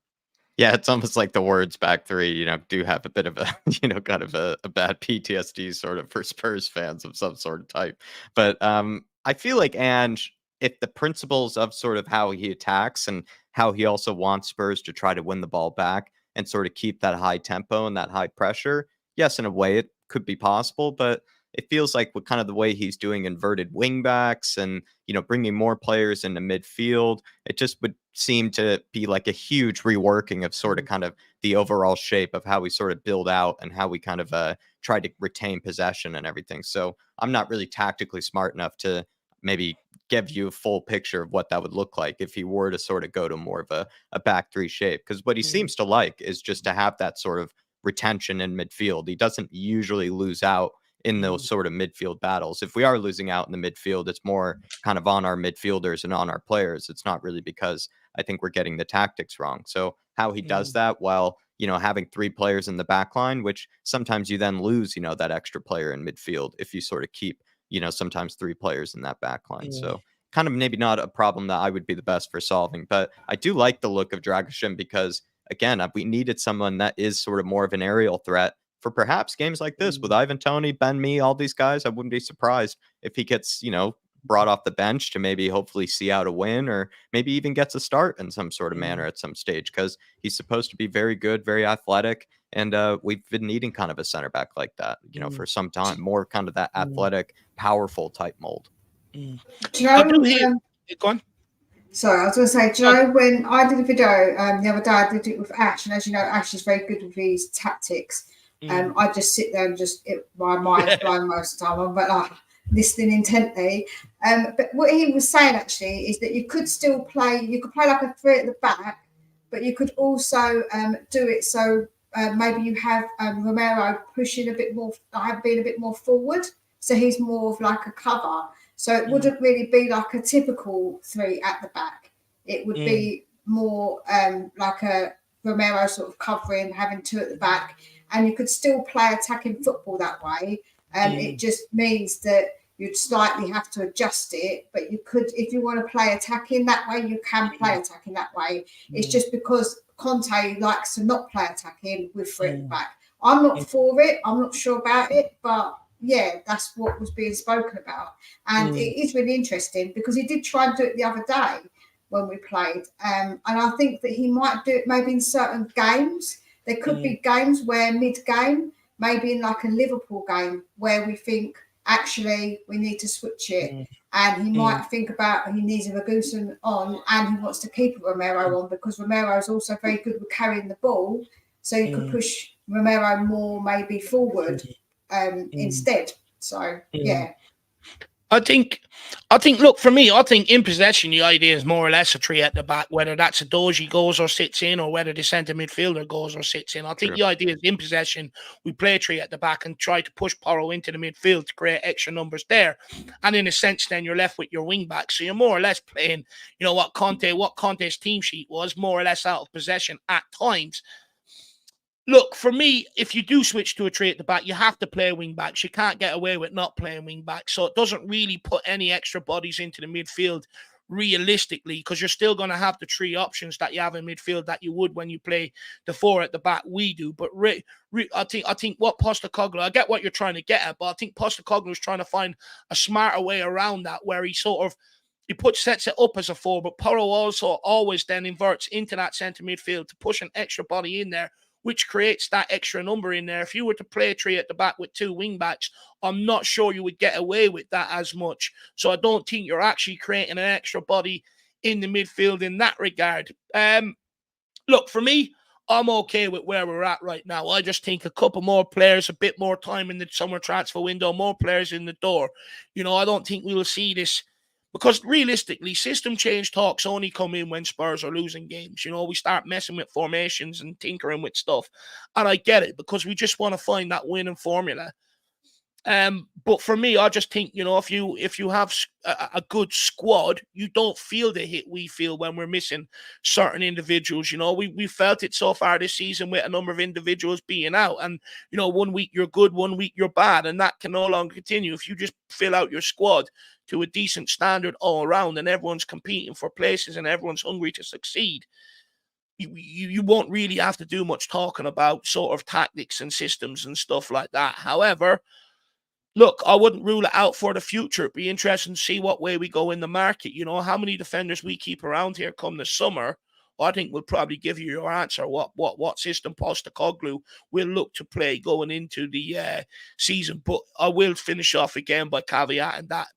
Yeah, it's almost like the words back three, do have a bit of a, kind of a bad PTSD sort of for Spurs fans of some sort of type. But I feel like Ange, if the principles of sort of how he attacks and how he also wants Spurs to try to win the ball back and sort of keep that high tempo and that high pressure, yes, in a way it could be possible, but it feels like with kind of the way he's doing inverted wing backs and, bringing more players into midfield, it just would seem to be like a huge reworking of sort of kind of the overall shape of how we sort of build out and how we kind of try to retain possession and everything. So I'm not really tactically smart enough to maybe give you a full picture of what that would look like if he were to sort of go to more of a back three shape. Because what he seems to like is just to have that sort of retention in midfield. He doesn't usually lose out in those sort of midfield battles. If we are losing out in the midfield, it's more kind of on our midfielders and on our players. It's not really because I think we're getting the tactics wrong. So how he does that while, having three players in the back line, which sometimes you then lose, that extra player in midfield if you sort of keep, sometimes three players in that back line. So kind of maybe not a problem that I would be the best for solving, but I do like the look of Dragusin because again, we needed someone that is sort of more of an aerial threat for perhaps games like this with Ivan Toney, Ben Mee, all these guys. I wouldn't be surprised if he gets, brought off the bench to maybe hopefully see out a win or maybe even gets a start in some sort of manner at some stage because he's supposed to be very good, very athletic. And we've been needing kind of a center back like that, for some time, more kind of that athletic, powerful type mold. Do you know, go on. Sorry, I was going to say, do you know, when I did a video the other day, I did it with Ash, and as you know, Ash is very good with his tactics. I just sit there and my mind's blown most of the time. I'm like listening intently. But what he was saying actually is that you could play like a three at the back, but you could also do it so maybe you have Romero pushing a bit more, being a bit more forward, so he's more of like a cover. So it wouldn't really be like a typical three at the back. It would be more like a Romero sort of covering, having two at the back, and you could still play attacking football that way. It just means that you'd slightly have to adjust it, but you could, if you want to play attacking that way, you can play attacking that way. It's just because Conte likes to not play attacking with three at the back. I'm not for it. I'm not sure about it, but yeah, that's what was being spoken about. And it is really interesting because he did try and do it the other day when we played. And I think that he might do it maybe in certain games. There could be games where mid-game, maybe in like a Liverpool game, where we think, actually, we need to switch it. And he might think about he needs a Ragusan on and he wants to keep Romero on because Romero is also very good with carrying the ball. So you could push Romero more maybe forward instead. So, yeah. I think, look, for me, I think in possession, the idea is more or less a three at the back, whether that's a Doji goes or sits in or whether the centre midfielder goes or sits in. I think the idea is in possession, we play three at the back and try to push Porro into the midfield to create extra numbers there. And in a sense, then you're left with your wing back. So you're more or less playing, what Conte's team sheet was, more or less out of possession at times. Look, for me, if you do switch to a three at the back, you have to play wing backs. You can't get away with not playing wing backs. So it doesn't really put any extra bodies into the midfield realistically because you're still going to have the three options that you have in midfield that you would when you play the four at the back. We do. But I think what Postecoglou, I get what you're trying to get at, but I think Postecoglou is trying to find a smarter way around that where he sets it up as a four, but Porro also always then inverts into that centre midfield to push an extra body in there, which creates that extra number in there. If you were to play a three at the back with two wing backs, I'm not sure you would get away with that as much. So I don't think you're actually creating an extra body in the midfield in that regard. Look, for me, I'm okay with where we're at right now. I just think a couple more players, a bit more time in the summer transfer window, more players in the door. I don't think we will see this. Because realistically, system change talks only come in when Spurs are losing games. We start messing with formations and tinkering with stuff. And I get it because we just want to find that winning formula. But for me, I just think, if you have a good squad, you don't feel the hit we feel when we're missing certain individuals. We felt it so far this season with a number of individuals being out, and 1 week you're good, 1 week you're bad, and that can no longer continue. If you just fill out your squad to a decent standard all around, and everyone's competing for places and everyone's hungry to succeed, you won't really have to do much talking about sort of tactics and systems and stuff like that. However, look, I wouldn't rule it out for the future. It'd be interesting to see what way we go in the market. How many defenders we keep around here come the summer, I think we'll probably give you your answer. What system Postecoglou will look to play going into the season. But I will finish off again by caveating that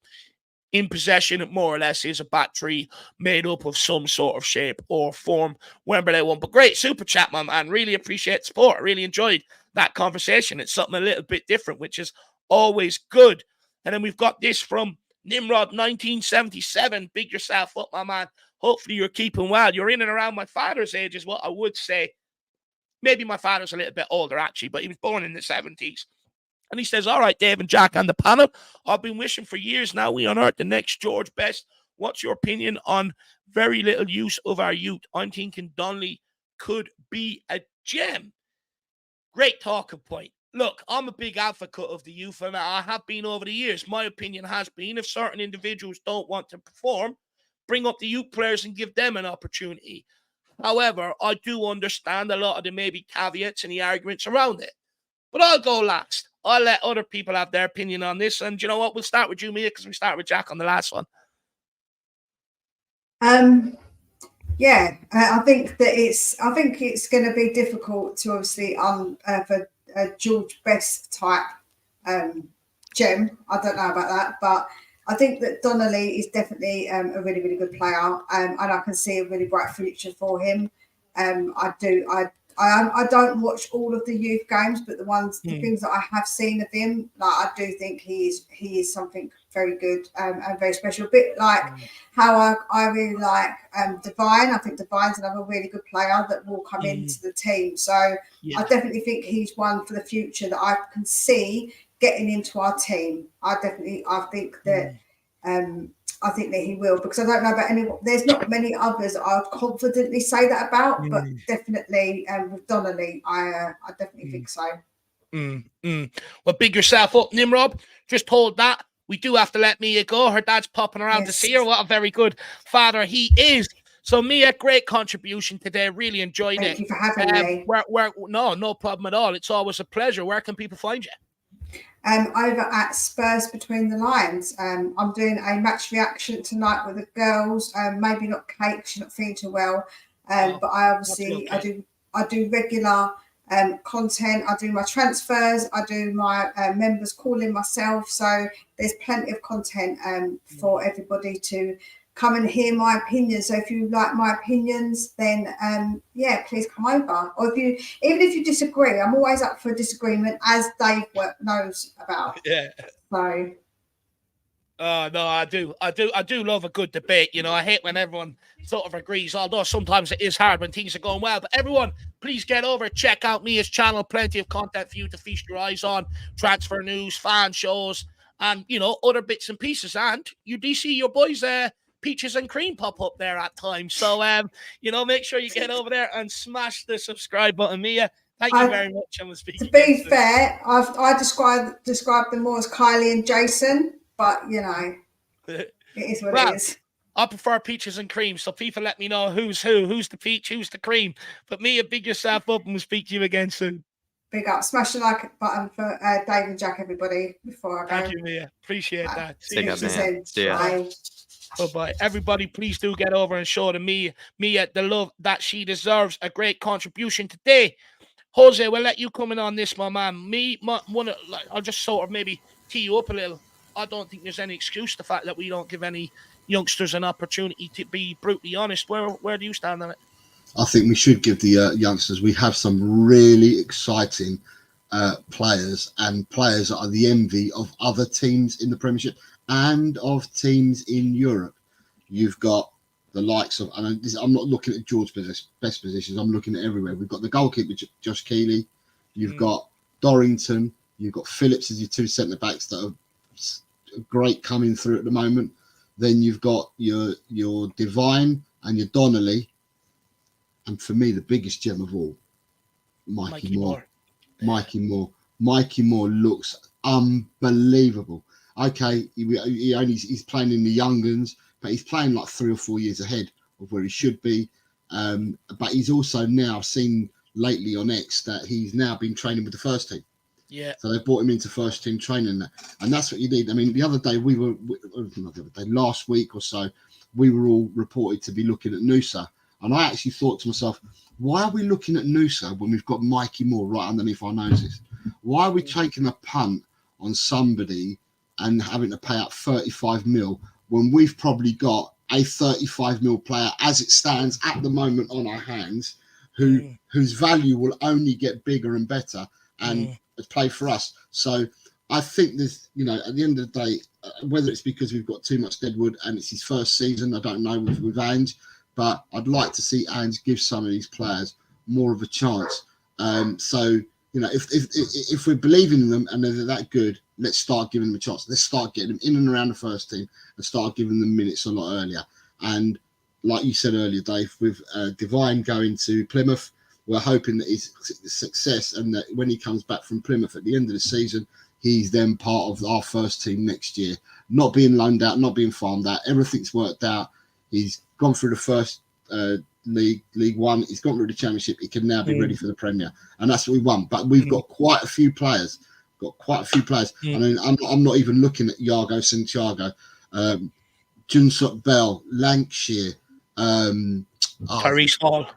in possession, it more or less is a back three made up of some sort of shape or form, wherever they want. But great super chat, my man. Really appreciate the support. I really enjoyed that conversation. It's something a little bit different, which is always good. And then we've got this from Nimrod 1977. Big yourself up, my man. Hopefully you're keeping well. You're in and around my father's age is what I would say. Maybe my father's a little bit older, actually, but he was born in the 70s. And he says, all right, Dave and Jack on the panel, I've been wishing for years now we unearth the next George Best. What's your opinion on very little use of our youth? I'm thinking Donnelly could be a gem. Great talking point. Look, I'm a big advocate of the youth, and I have been over the years. My opinion has been if certain individuals don't want to perform, bring up the youth players and give them an opportunity. However, I do understand a lot of the maybe caveats and the arguments around it. But I'll go last. I'll let other people have their opinion on this. And you know what? We'll start with you, Mia, because we started with Jack on the last one. I think it's going to be difficult to obviously for a George Best type gem. I don't know about that, but I think that Donnelly is definitely a really, really good player, and I can see a really bright future for him. I don't watch all of the youth games, but the things that I have seen of him, I do think he is something very good and very special. A bit like how I really like Divine. I think Divine's another really good player that will come into the team. So I definitely think he's one for the future that I can see getting into our team. I think that he will, because I don't know about anyone. There's not many others I would confidently say that about, but definitely with Donnelly, I definitely think so. Well, big yourself up, Nimrod. Just hold that. We do have to let Mia go. Her dad's popping around to see her. What a very good father he is. So, Mia, great contribution today. Really enjoyed it. Thank you for having me. No problem at all. It's always a pleasure. Where can people find you? Over at Spurs Between the Lines. I'm doing a match reaction tonight with the girls. Maybe not Kate, she's not feeling too well. But I obviously I do regular content. I do my transfers. I do my members calling myself. So there's plenty of content for everybody to come and hear my opinions. So if you like my opinions, then please come over. Or even if you disagree, I'm always up for a disagreement, as Dave knows about. Yeah. So. No, I do love a good debate. I hate when everyone sort of agrees, although sometimes it is hard when things are going well. But everyone, please get over, check out Mia's channel. Plenty of content for you to feast your eyes on. Transfer news, fan shows, and other bits and pieces. And you do see your boys Peaches and Cream pop up there at times. So, make sure you get over there and smash the subscribe button. Mia, thank you very much. And we'll speak. To be fair, I describe them more as Kylie and Jason, but it is what it is. I prefer Peaches and Cream, so people let me know who's who's the peach, who's the cream. But Mia, big yourself up, and we'll speak to you again soon. Big up. Smash the like button for Dave and Jack, everybody, before I go. Thank you, Mia. Appreciate that. See you soon. Bye. Bye-bye. Everybody, please do get over and show Mia the love that she deserves. A great contribution today. Jose, we'll let you come in on this, my man. I'll just sort of maybe tee you up a little. I don't think there's any excuse the fact that we don't give any youngsters an opportunity, to be brutally honest. Where do you stand on it? I think we should give the youngsters. We have some really exciting players, and players that are the envy of other teams in the Premiership and of teams in Europe. You've got the likes of, I'm not looking at George's best positions, I'm looking at everywhere. We've got the goalkeeper, Josh Keeley. You've got Dorrington. You've got Phillips as your two centre backs that are great coming through at the moment. Then you've got your Divine and your Donnelly, and for me the biggest gem of all, Mikey Moore. Mikey Moore looks unbelievable. Okay, he's playing in the young guns, but he's playing like 3 or 4 years ahead of where he should be. But he's also now seen lately on X that he's now been training with the first team. Yeah. So they brought him into first team training, and that's what you need. I mean, the other day last week or so, we were all reported to be looking at Noosa, and I actually thought to myself, why are we looking at Noosa when we've got Mikey Moore right underneath our noses? Why are we taking a punt on somebody and having to pay out 35 mil when we've probably got a 35 mil player as it stands at the moment on our hands, whose value will only get bigger and better and play for us? So I think there's, at the end of the day, whether it's because we've got too much deadwood and it's his first season, I don't know with Ange, but I'd like to see Ange give some of these players more of a chance. So if we're believing in them and they're that good, let's start giving them a chance. Let's start getting them in and around the first team and start giving them minutes a lot earlier. And like you said earlier, Dave, with Divine going to Plymouth, we're hoping that his success and that when he comes back from Plymouth at the end of the season, he's then part of our first team next year. Not being loaned out, not being farmed out. Everything's worked out. He's gone through the first League One. He's gone through the Championship. He can now be ready for the Premier, and that's what we want. But we've got quite a few players. I mean, I'm not even looking at Iago Santiago, Junsot Bell, Lancashire, Tyrese Hall.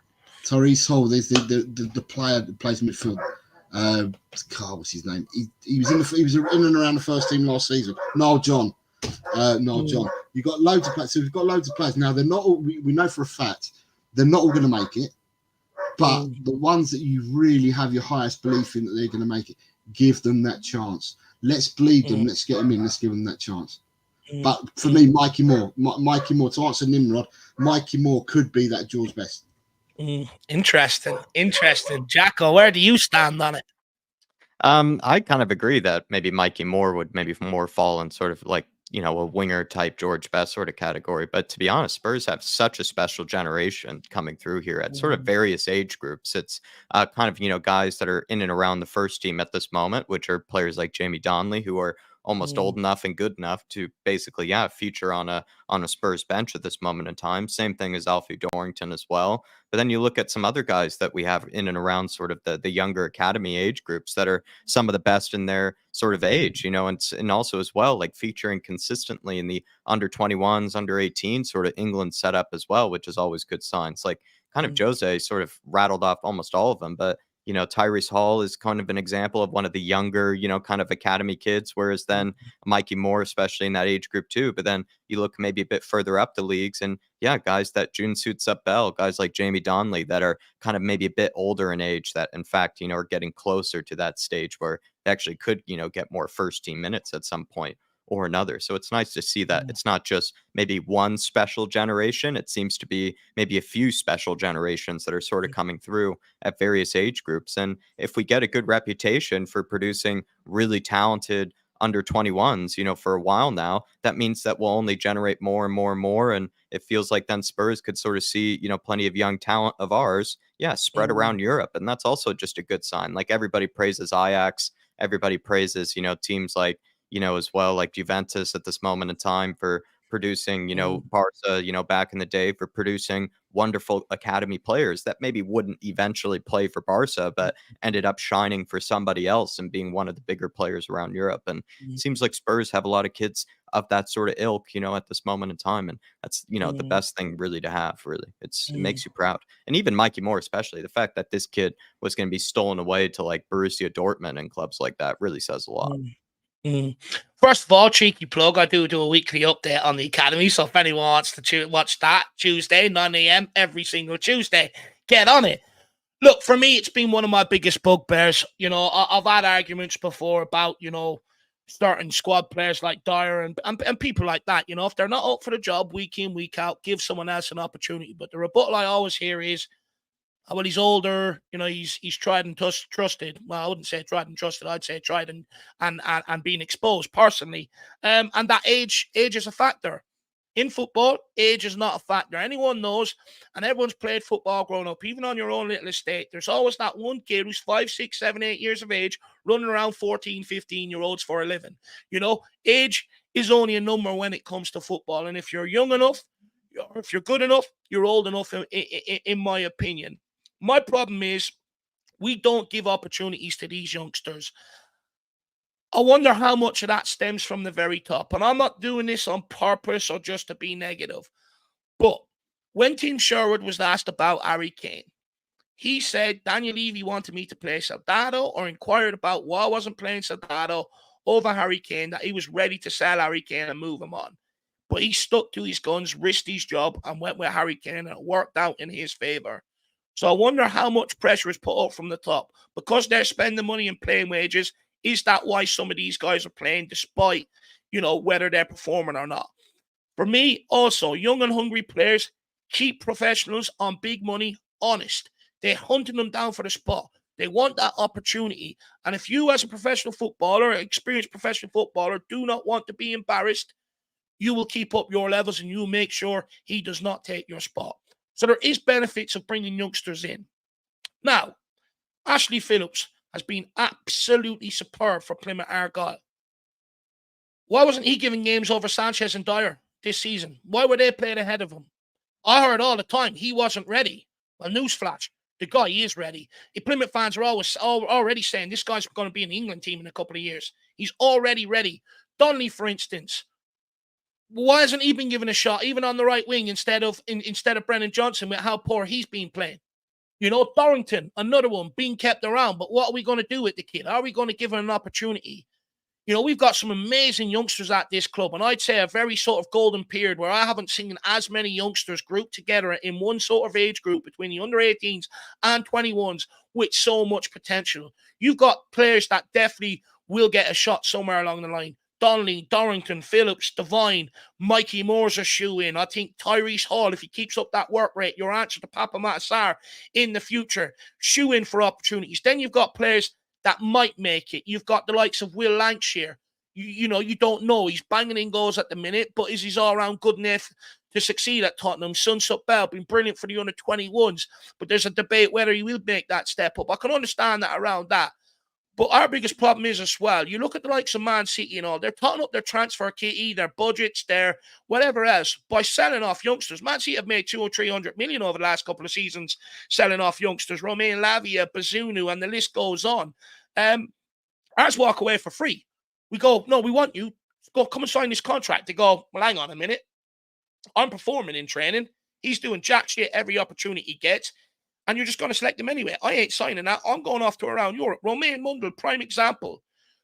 There's the player that plays midfield. What's his name? He was in and around the first team last season. Niall John. You've got loads of players. So we've got loads of players. Now they're not all, we know for a fact they're not all going to make it, but the ones that you really have your highest belief in that they're going to make it, give them that chance. Let's bleed them. Let's get them in. Let's give them that chance. But for me, Mikey Moore, to answer Nimrod, Mikey Moore could be that George Best. Interesting. Jacko, where do you stand on it? I kind of agree that maybe Mikey Moore would maybe more fall in sort of like, a winger type George Best sort of category. But to be honest, Spurs have such a special generation coming through here at sort of various age groups. It's kind of, guys that are in and around the first team at this moment, which are players like Jamie Donnelly, who are almost old enough and good enough to basically, feature on a Spurs bench at this moment in time. Same thing as Alfie Dorrington as well. But then you look at some other guys that we have in and around sort of the younger academy age groups that are some of the best in their sort of age, and also as well, like featuring consistently in the under 21s, under 18 sort of England setup as well, which is always good signs. Like kind of Jose sort of rattled off almost all of them, but Tyrese Hall is kind of an example of one of the younger, kind of academy kids, whereas then Mikey Moore, especially in that age group too. But then you look maybe a bit further up the leagues and guys that June suits up Bell, guys like Jamie Donnelly that are kind of maybe a bit older in age that in fact, are getting closer to that stage where they actually could, get more first team minutes at some point or another. So it's nice to see that it's not just maybe one special generation. It seems to be maybe a few special generations that are sort of coming through at various age groups. And if we get a good reputation for producing really talented under 21s, for a while now, that means that we'll only generate more and more and more. And it feels like then Spurs could sort of see, plenty of young talent of ours, spread around Europe. And that's also just a good sign. Like everybody praises Ajax, everybody praises, teams like, as well, like Juventus at this moment in time for producing, Barca, back in the day for producing wonderful academy players that maybe wouldn't eventually play for Barca, but ended up shining for somebody else and being one of the bigger players around Europe. And it seems like Spurs have a lot of kids of that sort of ilk, at this moment in time. And that's, the best thing really to have, really. It makes you proud. And even Mikey Moore, especially the fact that this kid was going to be stolen away to like Borussia Dortmund and clubs like that really says a lot. First of all, cheeky plug, I do a weekly update on the academy, so if anyone wants to watch that, Tuesday 9 a.m. every single Tuesday, get on it. Look, for me, it's been one of my biggest bugbears. I've had arguments before about starting squad players like Dyer and people like that. If they're not up for the job week in, week out, give someone else an opportunity. But the rebuttal I always hear is Well, he's older. He's tried and trusted. Well, I wouldn't say tried and trusted. I'd say tried and being exposed personally. And that age is a factor. In football, age is not a factor. Anyone knows, and everyone's played football growing up, even on your own little estate. There's always that one kid who's 5, 6, 7, 8 years of age running around 14, 15-year-olds for a living. Age is only a number when it comes to football. And if you're young enough, or if you're good enough, you're old enough, in my opinion. My problem is we don't give opportunities to these youngsters. I wonder how much of that stems from the very top. And I'm not doing this on purpose or just to be negative. But when Tim Sherwood was asked about Harry Kane, he said Daniel Levy wanted me to play Soldado, or inquired about why I wasn't playing Soldado over Harry Kane, that he was ready to sell Harry Kane and move him on. But he stuck to his guns, risked his job, and went with Harry Kane, and it worked out in his favour. So I wonder how much pressure is put up from the top. Because they're spending money in playing wages, is that why some of these guys are playing despite, whether they're performing or not? For me, also, young and hungry players keep professionals on big money honest. They're hunting them down for the spot. They want that opportunity. And if you, as a professional footballer, experienced professional footballer, do not want to be embarrassed, you will keep up your levels and you'll make sure he does not take your spot. So there is benefits of bringing youngsters in. Now, Ashley Phillips has been absolutely superb for Plymouth Argyle. Why wasn't he giving games over Sanchez and Dyer this season? Why were they playing ahead of him? I heard all the time he wasn't ready. Well, newsflash, the guy is ready. The Plymouth fans are already saying this guy's going to be in the England team in a couple of years. He's already ready. Donnelly, for instance, why hasn't he been given a shot, even on the right wing, instead of Brennan Johnson, with how poor he's been playing? Dorrington, another one, being kept around. But what are we going to do with the kid? Are we going to give him an opportunity? We've got some amazing youngsters at this club, and I'd say a very sort of golden period where I haven't seen as many youngsters grouped together in one sort of age group between the under-18s and 21s with so much potential. You've got players that definitely will get a shot somewhere along the line. Donnelly, Dorrington, Phillips, Devine, Mikey Moore's a shoe-in. I think Tyrese Hall, if he keeps up that work rate, your answer to Papa Matasar in the future, shoe-in for opportunities. Then you've got players that might make it. You've got the likes of Will Lancashire. You don't know. He's banging in goals at the minute, but is he all-around good enough to succeed at Tottenham? Sunsup Bell, been brilliant for the under-21s, but there's a debate whether he will make that step up. I can understand that around that. But our biggest problem is as well, you look at the likes of Man City and all, they're totting up their transfer kitty, their budgets, their whatever else, by selling off youngsters. Man City have made 200 or 300 million over the last couple of seasons selling off youngsters. Romain Lavia, Bazunu, and the list goes on. Ours walk away for free. We go, no, we want you. Go, come and sign this contract. They go, well, hang on a minute. I'm performing in training. He's doing jack shit every opportunity he gets. And you're just going to select him anyway. I ain't signing that. I'm going off to around Europe. Romain Mundle, prime example.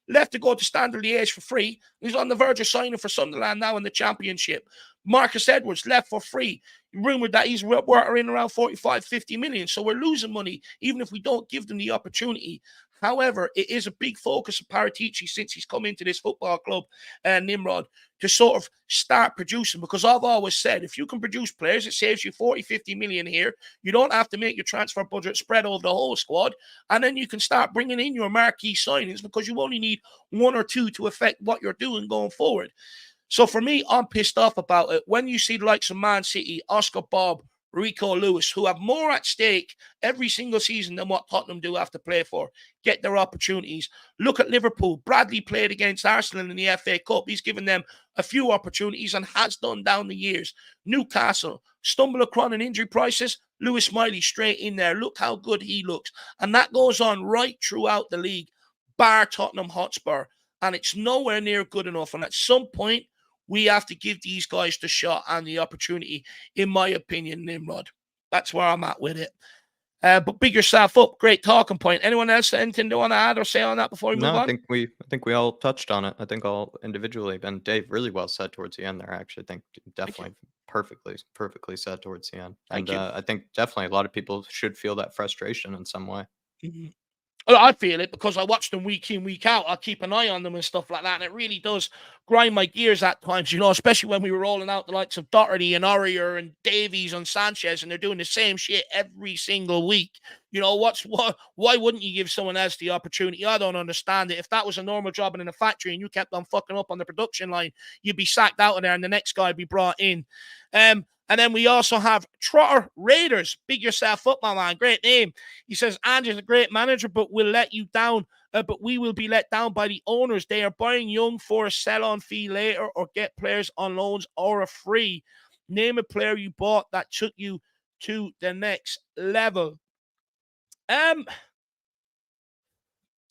Left to go to Standard Liège for free. He's on the verge of signing for Sunderland now in the Championship. Marcus Edwards left for free. Rumored that he's worth around 45, 50 million. So we're losing money even if we don't give them the opportunity. However, it is a big focus of Paratici since he's come into this football club, Nimrod, to sort of start producing. Because I've always said, if you can produce players, it saves you 40, 50 million here. You don't have to make your transfer budget spread over the whole squad. And then you can start bringing in your marquee signings because you only need one or two to affect what you're doing going forward. So for me, I'm pissed off about it. When you see the likes of Man City, Oscar Bob, Rico Lewis, who have more at stake every single season than what Tottenham do have to play for, get their opportunities. Look at Liverpool. Bradley played against Arsenal in the FA Cup. He's given them a few opportunities and has done down the years. Newcastle, stumble across an injury crisis. Lewis Miley straight in there. Look how good he looks. And that goes on right throughout the league, bar Tottenham Hotspur. And it's nowhere near good enough. And at some point, we have to give these guys the shot and the opportunity, in my opinion, Nimrod. That's where I'm at with it. But big yourself up. Great talking point. Anyone else anything to want to add or say on that before we move on? I think we all touched on it. I think all individually. And Dave, really well said towards the end there. Actually, I think definitely perfectly said towards the end. And I think definitely a lot of people should feel that frustration in some way. Mm-hmm. I feel it because I watch them week in, week out. I keep an eye on them and stuff like that. And it really does grind my gears at times, you know, especially when we were rolling out the likes of Doherty and Aurier and Davies and Sanchez, and they're doing the same shit every single week. You know, why wouldn't you give someone else the opportunity? I don't understand it. If that was a normal job in a factory and you kept on fucking up on the production line, you'd be sacked out of there and the next guy would be brought in. And then we also have Trotter Raiders. Big yourself up, my man. Great name. He says, Andrew's a great manager, but will let you down. But we will be let down by the owners. They are buying young for a sell-on fee later or get players on loans or a free. Name a player you bought that took you to the next level. Van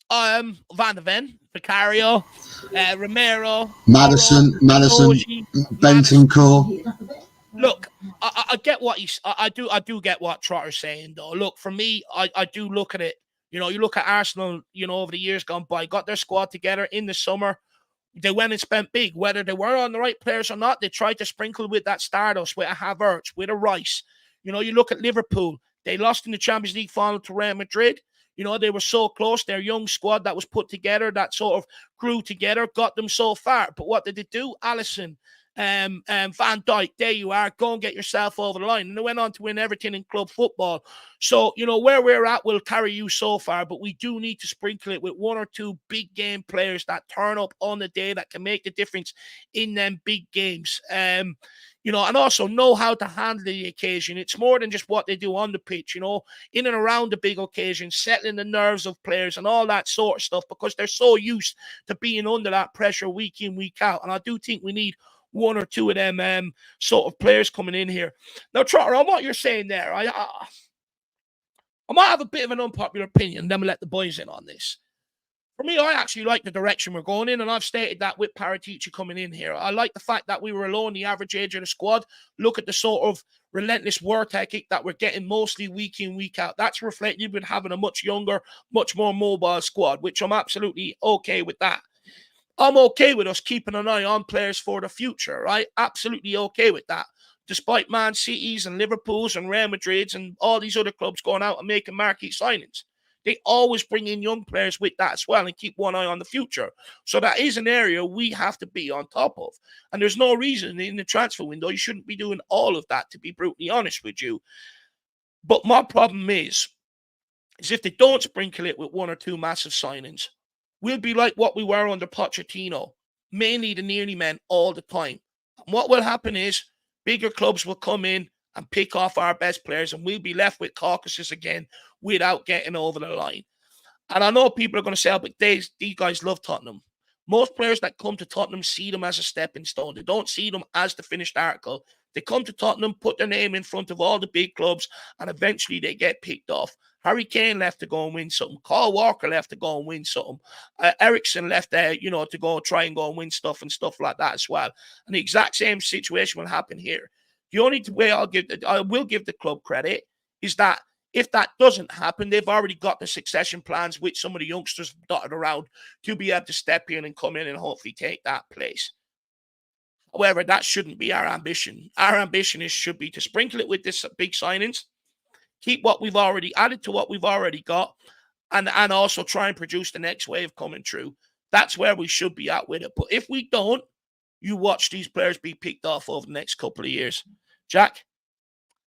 der Ven, Vicario, Romero, Madison, Bentancur. Look, I get what I do get what Trotter's saying though. Look, for me, I do look at it. You know, you look at Arsenal, you know, over the years gone by, got their squad together in the summer. They went and spent big. Whether they were on the right players or not, they tried to sprinkle with that Stardust, with a Havertz, with a Rice. You know, you look at Liverpool. They lost in the Champions League final to Real Madrid. You know, they were so close. Their young squad that was put together, that sort of grew together, got them so far. But what did they do? Alisson, Van Dijk, there you are. Go and get yourself over the line. And they went on to win everything in club football. So, you know, where we're at will carry you so far, but we do need to sprinkle it with one or two big game players that turn up on the day that can make the difference in them big games. You know, and also know how to handle the occasion. It's more than just what they do on the pitch, you know, in and around the big occasion, settling the nerves of players and all that sort of stuff, because they're so used to being under that pressure week in, week out. And I do think we need one or two of them sort of players coming in here. Now, Trotter, on what you're saying there, I might have a bit of an unpopular opinion, then we'll let the boys in on this. For me, I actually like the direction we're going in, and I've stated that with Paratici coming in here. I like the fact that we were alone the average age of the squad. Look at the sort of relentless work ethic that we're getting mostly week in, week out. That's reflected with having a much younger, much more mobile squad, which I'm absolutely okay with that. I'm okay with us keeping an eye on players for the future, right? Absolutely okay with that. Despite Man City's and Liverpool's and Real Madrid's and all these other clubs going out and making marquee signings, they always bring in young players with that as well and keep one eye on the future. So that is an area we have to be on top of. And there's no reason in the transfer window you shouldn't be doing all of that, to be brutally honest with you. But my problem is if they don't sprinkle it with one or two massive signings, we'll be like what we were under Pochettino, mainly the nearly men all the time. And what will happen is bigger clubs will come in and pick off our best players, and we'll be left with Caucasus again without getting over the line. And I know people are going to say, oh, but these guys love Tottenham. Most players that come to Tottenham see them as a stepping stone. They don't see them as the finished article. They come to Tottenham, put their name in front of all the big clubs, and eventually they get picked off. Harry Kane left to go and win something. Kyle Walker left to go and win something. Ericsson left there, you know, to go try and go and win stuff and stuff like that as well. And the exact same situation will happen here. The only way I will give the club credit is that if that doesn't happen, they've already got the succession plans with some of the youngsters dotted around to be able to step in and come in and hopefully take that place. However, that shouldn't be our ambition. Our ambition should be to sprinkle it with this big signings, keep what we've already added to what we've already got, and also try and produce the next wave coming through. That's where we should be at with it. But if we don't, you watch these players be picked off over the next couple of years. Jack?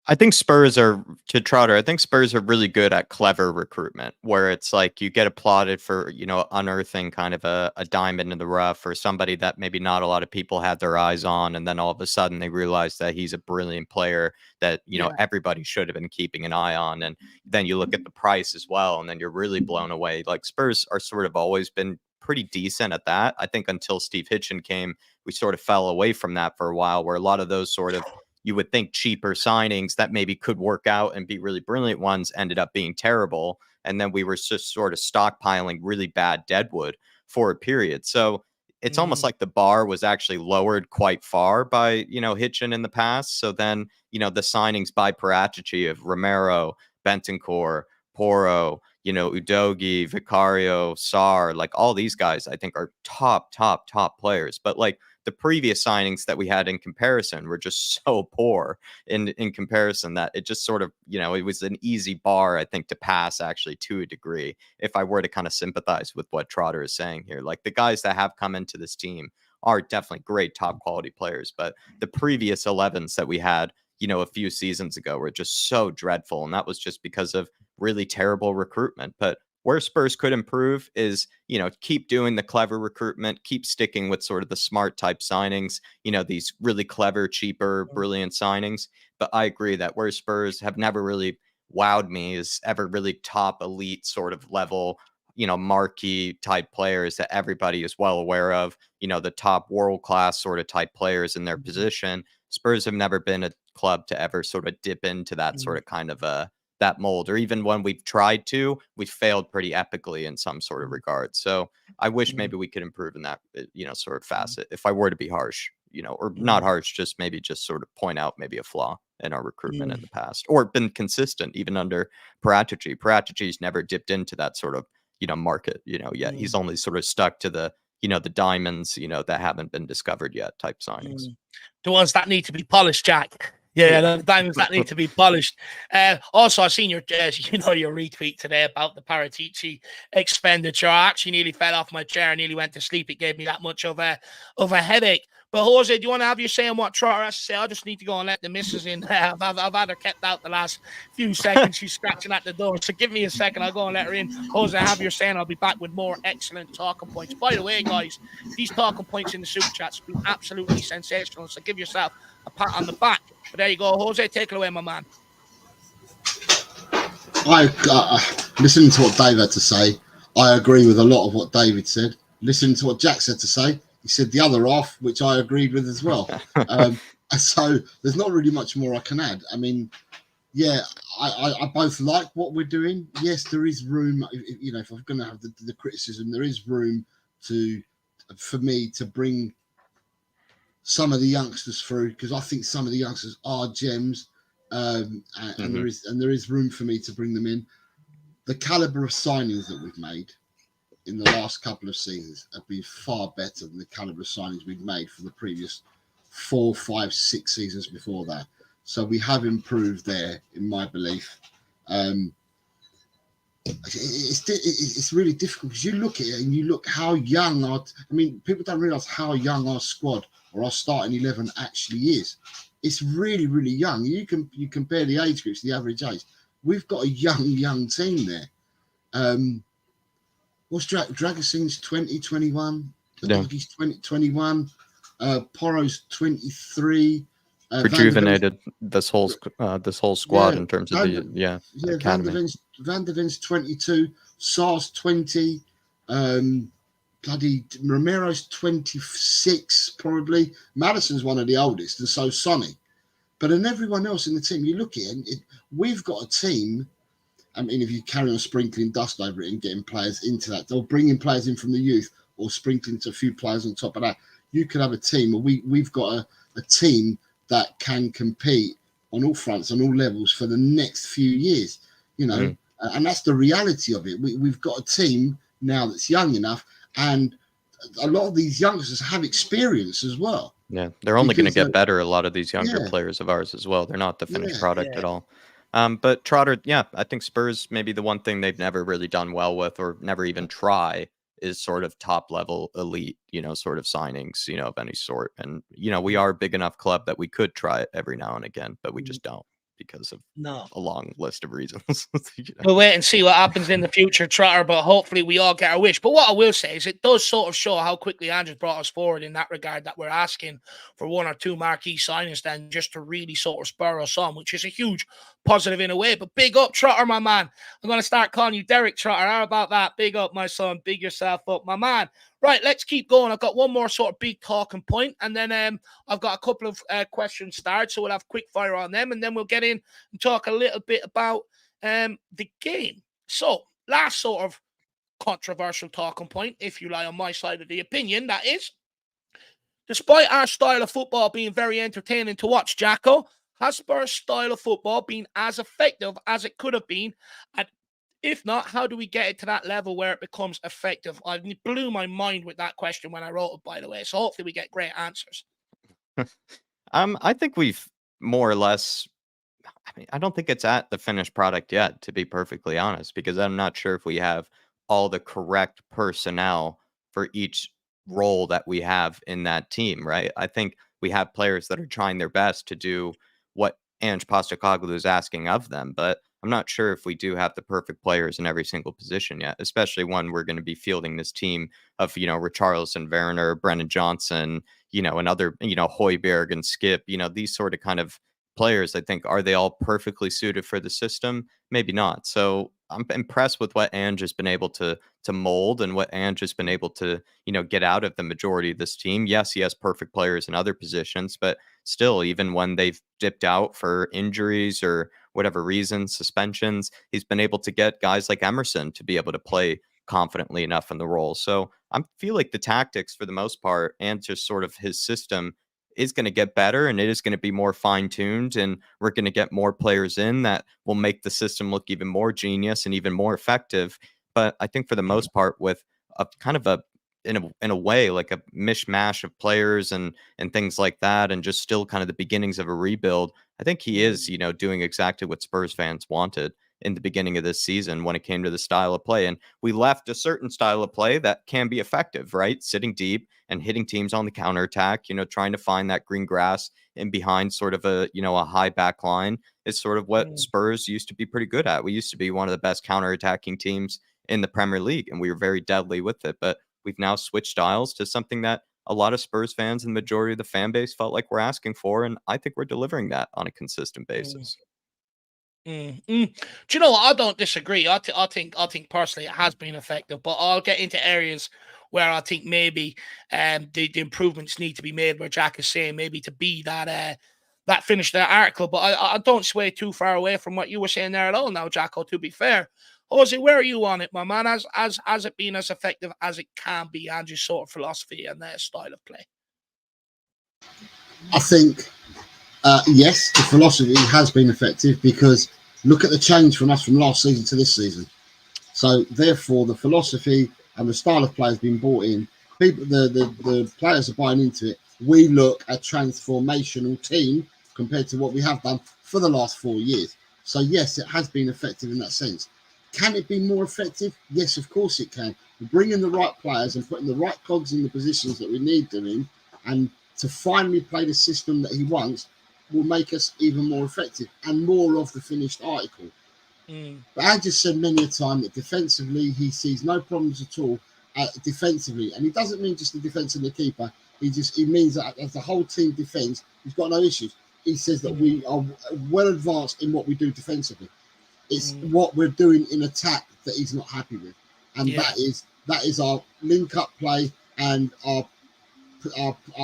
I think Spurs are, to Trotter, I think Spurs are really good at clever recruitment, where it's like you get applauded for, you know, unearthing kind of a diamond in the rough, or somebody that maybe not a lot of people had their eyes on. And then all of a sudden they realize that he's a brilliant player that, you know, everybody should have been keeping an eye on. And then you look at the price as well, and then you're really blown away. Like, Spurs are sort of always been pretty decent at that. I think until Steve Hitchen came, we sort of fell away from that for a while, where a lot of those sort of, you would think, cheaper signings that maybe could work out and be really brilliant ones ended up being terrible. And then we were just sort of stockpiling really bad deadwood for a period. So it's almost like the bar was actually lowered quite far by, you know, Hitchen in the past. So then, you know, the signings by Paratici of Romero, Bentancur, Porro, you know, Udogi, Vicario, Sarr, like all these guys, I think are top players. But like, the previous signings that we had in comparison were just so poor in comparison that it just sort of, it was an easy bar, I think, to pass actually to a degree, if I were to kind of sympathize with what Trotter is saying here. Like, the guys that have come into this team are definitely great top quality players, but the previous 11s that we had, a few seasons ago were just so dreadful. And that was just because of really terrible recruitment. But where Spurs could improve is, keep doing the clever recruitment, keep sticking with sort of the smart type signings, these really clever, cheaper, brilliant signings. But I agree that where Spurs have never really wowed me is ever really top elite sort of level, marquee type players that everybody is well aware of, the top world class sort of type players in their position. Spurs have never been a club to ever sort of dip into that sort of kind of that mold, or even when we've tried to, we've failed pretty epically in some sort of regard. So I wish maybe we could improve in that, sort of facet, if I were to be harsh, or not harsh, just sort of point out maybe a flaw in our recruitment in the past, or been consistent even under Paratici. Paratici's never dipped into that sort of, market, yet. He's only sort of stuck to the, the diamonds, that haven't been discovered yet type signings. The ones that need to be polished, Jack. Yeah, the diamonds that need to be polished. Also, I've seen your your retweet today about the Paratici expenditure. I actually nearly fell off my chair, nearly went to sleep. It gave me that much of a headache. But Jose, do you want to have your say on what Trotter has to say? I just need to go and let the missus in. I've had her kept out the last few seconds. She's scratching at the door. So give me a second. I'll go and let her in. Jose, have your say, and I'll be back with more excellent talking points. By the way, guys, these talking points in the super chats have been absolutely sensational. So give yourself a pat on the back. But there you go. Jose, take it away, my man. Listening to what Dave had to say, I agree with a lot of what David said. Listening to what Jack said to say, he said the other half, which I agreed with as well. So there's not really much more I can add. I mean, yeah, I both like what we're doing. Yes, there is room, if I'm going to have the criticism, there is room for me to bring some of the youngsters through, because I think some of the youngsters are gems, and there is room for me to bring them in. The caliber of signings that we've made in the last couple of seasons have been far better than the caliber of signings we've made for the previous 4, 5, 6 seasons before that. So we have improved there, in my belief. It's really difficult, because you look at it and you look how young people don't realise how young our squad or our starting 11 actually is. It's really, really young. You compare the age groups, the average age. We've got a young team there. What's Dragasing's 20, 21? He's 20, 21. Porro's 23. Rejuvenated this whole squad in terms of the academy. Van der Ven's 22. Sar's 20. Bloody Romero's 26 probably. Madison's one of the oldest, and so Sonny. But in everyone else in the team, you look at it, we've got a team. I mean, if you carry on sprinkling dust over it and getting players into that, or bringing players in from the youth, or sprinkling to a few players on top of that, you could have a team. We've got a team that can compete on all fronts, on all levels for the next few years, and that's the reality of it. We've got a team now that's young enough, and a lot of these youngsters have experience as well. Yeah, they're only going to get better, a lot of these younger players of ours as well. They're not the finished product at all. But Trotter, I think Spurs, maybe the one thing they've never really done well with, or never even try, is sort of top level elite, sort of signings, of any sort. And, we are a big enough club that we could try it every now and again, but we just don't, because of a long list of reasons. We'll wait and see what happens in the future, Trotter, but hopefully we all get our wish. But what I will say is it does sort of show how quickly Andrew's brought us forward in that regard, that we're asking for 1 or 2 marquee signings then just to really sort of spur us on, which is a huge positive in a way. But big up, Trotter, my man. I'm going to start calling you Derek Trotter. How about that? Big up, my son. Big yourself up, my man. Right, let's keep going. I've got one more sort of big talking point, and then I've got a couple of questions started, so we'll have quick fire on them, and then we'll get in and talk a little bit about the game. So, last sort of controversial talking point, if you lie on my side of the opinion, that is, despite our style of football being very entertaining to watch, Jacko, has Spurs' style of football been as effective as it could have been at If not, how do we get it to that level where it becomes effective? It blew my mind with that question when I wrote it, by the way. So hopefully we get great answers. I think we've more or less. I mean, I don't think it's at the finished product yet, to be perfectly honest, because I'm not sure if we have all the correct personnel for each role that we have in that team, right? I think we have players that are trying their best to do what Ange Postecoglou is asking of them, but I'm not sure if we do have the perfect players in every single position yet, especially when we're going to be fielding this team of, Richarlison, Werner, Brennan Johnson, and other, Hojbjerg and Skip, these sort of kind of players. I think, are they all perfectly suited for the system? Maybe not. So I'm impressed with what Ange has been able to mold and what Ange has been able to, get out of the majority of this team. Yes, he has perfect players in other positions, but still, even when they've dipped out for injuries or whatever reasons, suspensions, he's been able to get guys like Emerson to be able to play confidently enough in the role. So I feel like the tactics, for the most part, and just sort of his system is going to get better, and it is going to be more fine-tuned, and we're going to get more players in that will make the system look even more genius and even more effective. But I think for the most part, with a kind of a in a way like a mishmash of players and things like that, and just still kind of the beginnings of a rebuild, I think he is, doing exactly what Spurs fans wanted in the beginning of this season when it came to the style of play. And we left a certain style of play that can be effective, right? Sitting deep and hitting teams on the counterattack, trying to find that green grass in behind sort of a high back line is sort of what Spurs used to be pretty good at. We used to be one of the best counterattacking teams in the Premier League, and we were very deadly with it. But we've now switched styles to something that a lot of Spurs fans and the majority of the fan base felt like we're asking for. And I think we're delivering that on a consistent basis. Do you know what? I don't disagree. I think personally it has been effective, but I'll get into areas where I think maybe the improvements need to be made. Where Jack is saying maybe to be that finished that article, but I don't sway too far away from what you were saying there at all. Now, Jacko, to be fair, Jose, where are you on it, my man? Has it been as effective as it can be, and your sort of philosophy and their style of play? I think yes, the philosophy has been effective, because look at the change from us from last season to this season. So therefore, the philosophy and the style of play has been brought in. People, the players are buying into it. We look a transformational team compared to what we have done for the last 4 years. So yes, it has been effective in that sense. Can it be more effective? Yes, of course it can. Bringing the right players and putting the right cogs in the positions that we need them in, and to finally play the system that he wants, will make us even more effective and more of the finished article. But I just said many a time that defensively he sees no problems at all defensively, and he doesn't mean just the defence and the keeper. He means that as the whole team defends, he's got no issues. He says that we are well advanced in what we do defensively. It's what we're doing in attack that he's not happy with, and that is our link up play and our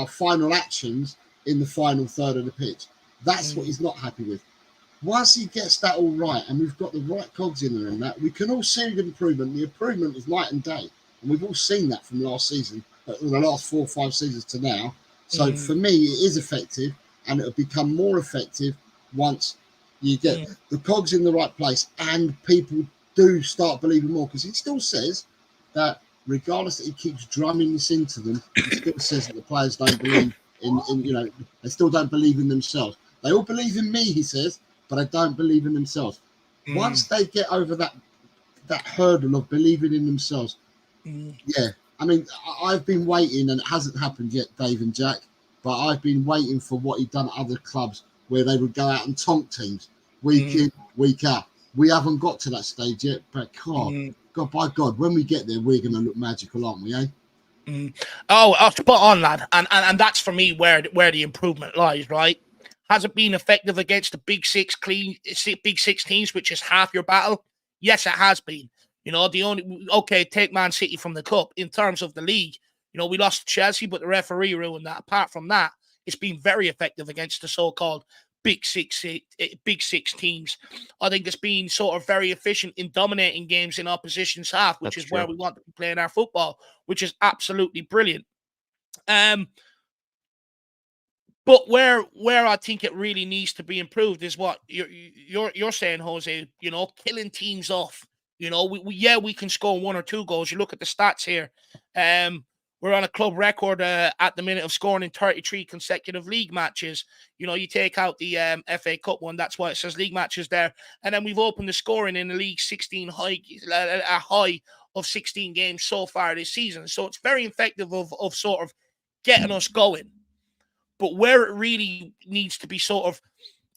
final actions in the final third of the pitch. That's what he's not happy with. Once he gets that all right, and we've got the right cogs in there and that, we can all see the improvement. The improvement is night and day, and we've all seen that from last season, the last 4 or 5 seasons to now. So for me, it is effective, and it'll become more effective once you get the cogs in the right place and people do start believing more. Because he still says that, regardless that he keeps drumming this into them, he still says that the players don't believe in they still don't believe in themselves. They all believe in me, he says, but I don't believe in themselves. Once they get over that hurdle of believing in themselves, I mean, I've been waiting, and it hasn't happened yet, Dave and Jack, but I've been waiting for what he'd done at other clubs where they would go out and tonk teams week in, week out. We haven't got to that stage yet, but God, by God, when we get there, we're going to look magical, aren't we, eh? Oh, spot on, lad. And that's for me where the improvement lies, right? Has it been effective against the big six teams, which is half your battle? Yes, it has been. Take Man City from the cup. In terms of the league, we lost to Chelsea, but the referee ruined that. Apart from that, it's been very effective against the so-called big six teams. I think it's been sort of very efficient in dominating games in opposition's half, which is where we want to be playing our football, which is absolutely brilliant. But where I think it really needs to be improved is what you're saying, Jose. Killing teams off You know, we can score 1 or 2 goals. You look at the stats here. We're on a club record at the minute of scoring in 33 consecutive league matches. You know, you take out the FA Cup one, that's why it says league matches there. And then we've opened the scoring in the league 16 a high of 16 games so far this season. So it's very effective of sort of getting us going. But where it really needs to be sort of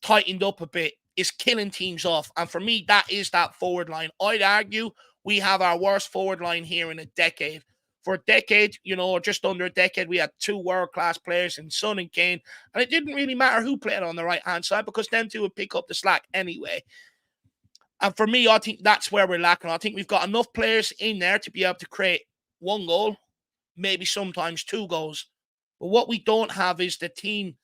tightened up a bit is killing teams off. And for me, that is that forward line. I'd argue we have our worst forward line here in a decade. For a decade, you know, or just under a decade, we had 2 world-class players in Son and Kane. And it didn't really matter who played on the right-hand side because them two would pick up the slack anyway. And for me, I think that's where we're lacking. I think we've got enough players in there to be able to create 1 goal, maybe sometimes 2 goals. But what we don't have is the team,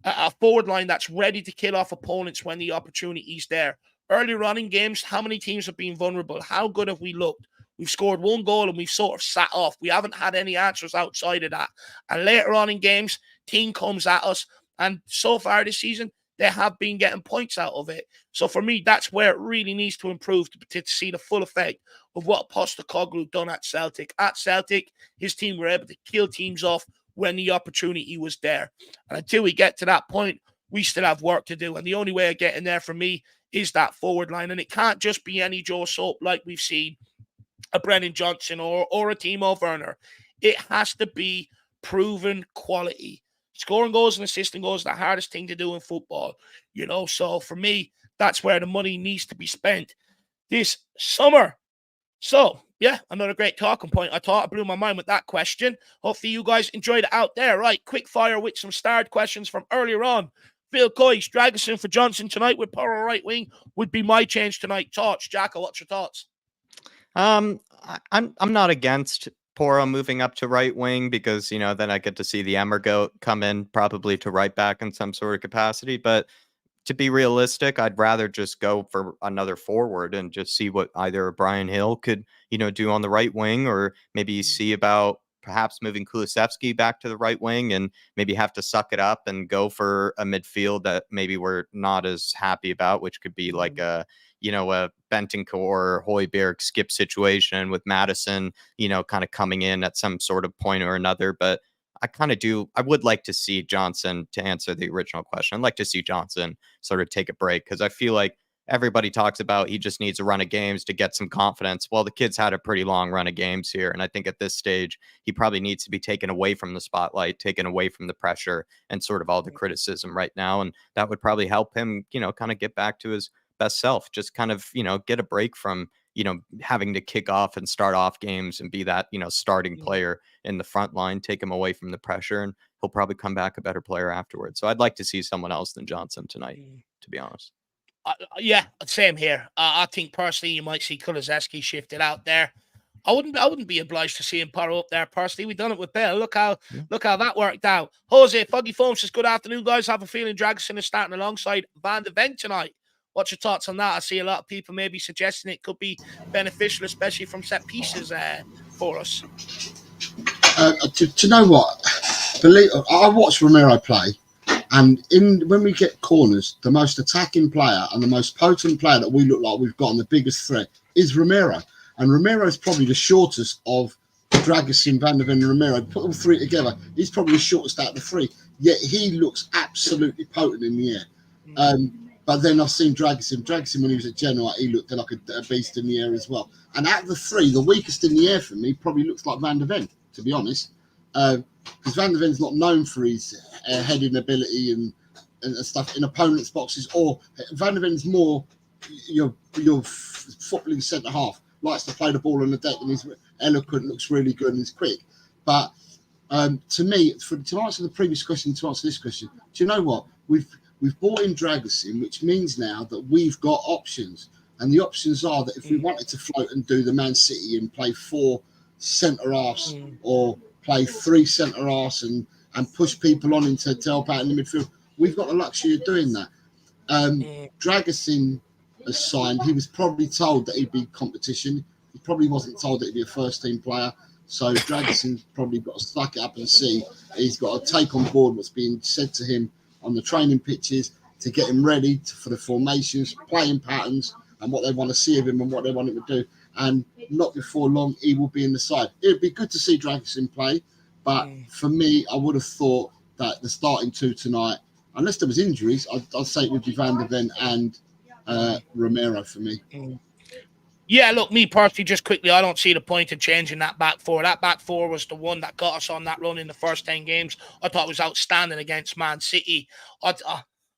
a forward line that's ready to kill off opponents when the opportunity is there. Earlier on in games, how many teams have been vulnerable? How good have we looked? We've scored 1 goal and we've sort of sat off. We haven't had any answers outside of that. And later on in games, team comes at us. And so far this season, they have been getting points out of it. So for me, that's where it really needs to improve to see the full effect of what Postecoglou done at Celtic. At Celtic, his team were able to kill teams off when the opportunity was there. And until we get to that point, we still have work to do. And the only way of getting there for me is that forward line. And it can't just be any Joe Soap like we've seen a Brennan Johnson or a Timo Werner. It has to be proven quality. Scoring goals and assisting goals is the hardest thing to do in football, you know. So for me, that's where the money needs to be spent this summer. So, yeah, another great talking point. I thought I blew my mind with that question. Hopefully you guys enjoyed it out there. Right, quick fire with some starred questions from earlier on. Phil Coyce, Dragosin for Johnson tonight with Poro right wing would be my change tonight. Thoughts, Jacko? What's your thoughts? I'm not against Poro moving up to right wing because, you know, then I get to see the Emergoat come in probably to right back in some sort of capacity. But to be realistic, I'd rather just go for another forward and just see what either Brian Hill could, you know, do on the right wing, or maybe see about perhaps moving Kulusevski back to the right wing and maybe have to suck it up and go for a midfield that maybe we're not as happy about, which could be like a Bentancur or Hojbjerg skip situation with Madison, you know, kind of coming in at some sort of point or another. But I would like to see Johnson, to answer the original question, I'd like to see Johnson sort of take a break, because I feel like everybody talks about he just needs a run of games to get some confidence. Well, the kid's had a pretty long run of games here, and I think at this stage, he probably needs to be taken away from the spotlight, taken away from the pressure and sort of all the criticism right now. And that would probably help him, you know, kind of get back to his best self, just kind of, you know, get a break from, you know, having to kick off and start off games and be that, you know, starting player in the front line, take him away from the pressure, and he'll probably come back a better player afterwards. So I'd like to see someone else than Johnson tonight, to be honest. Yeah, same here. I think personally you might see Kulusevski shifted out there. I wouldn't be obliged to see him Poro up there personally. We've done it with Bell. Look how that worked out. Jose Foggy Foam says, good afternoon, guys. I have a feeling Dragosin is starting alongside Van de Ven tonight. What's your thoughts on that? I see a lot of people maybe suggesting it could be beneficial, especially from set pieces for us. Do you know what? I watched Romero play, and when we get corners, the most attacking player and the most potent player that we look like we've got on the biggest threat is Romero. And Romero is probably the shortest of Dragosin, Van de Ven, and Romero. Put all 3 together, he's probably the shortest out of the 3. Yet he looks absolutely potent in the air. But then I've seen Dragosin when he was at Genoa, he looked like a beast in the air as well. And out of the 3, the weakest in the air for me probably looks like Van de Ven, to be honest. Because Van de Ven's not known for his heading ability and stuff in opponents' boxes. Or Van de Ven's more your footballing centre half, likes to play the ball on the deck, and he's eloquent, looks really good, and he's quick. But to me, to answer the previous question, to answer this question, do you know what? We've bought in Dragosin, which means now that we've got options. And the options are that if we wanted to float and do the Man City and play 4 centre-halves or play 3 centre-halves and push people on into to help out in the midfield, we've got the luxury of doing that. Dragosin has signed. He was probably told that he'd be competition. He probably wasn't told that he'd be a first-team player. So Dragosin's probably got to suck it up and see. He's got to take on board what's being said to him on the training pitches to get him ready for the formations, playing patterns, and what they want to see of him and what they want him to do. And not before long, he will be in the side. It would be good to see Dragusin play, but for me, I would have thought that the starting two tonight, unless there was injuries, I'd say it would be Van der Ven and Romero for me. Yeah, look, me personally, just quickly, I don't see the point in changing that back four. That back four was the one that got us on that run in the first 10 games. I thought it was outstanding against Man City.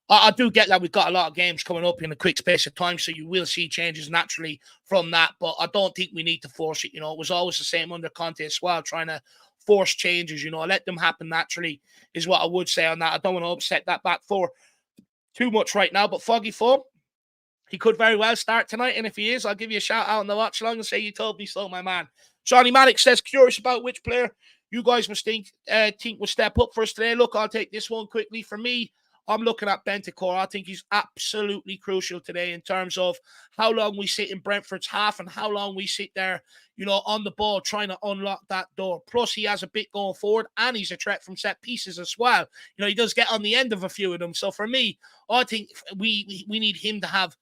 I do get that we've got a lot of games coming up in a quick space of time, so you will see changes naturally from that, but I don't think we need to force it. It was always the same under Conte as well, trying to force changes, let them happen naturally is what I would say on that. I don't want to upset that back four too much right now, but Foggy 4, he could very well start tonight, and if he is, I'll give you a shout out on the watch along and say you told me so, my man. Johnny Maddox says, curious about which player you guys must think will step up for us today. Look, I'll take this one quickly. For me, I'm looking at Bentancur. I think he's absolutely crucial today in terms of how long we sit in Brentford's half and how long we sit there, on the ball trying to unlock that door. Plus, he has a bit going forward and he's a threat from set pieces as well. He does get on the end of a few of them. So for me, I think we need him to have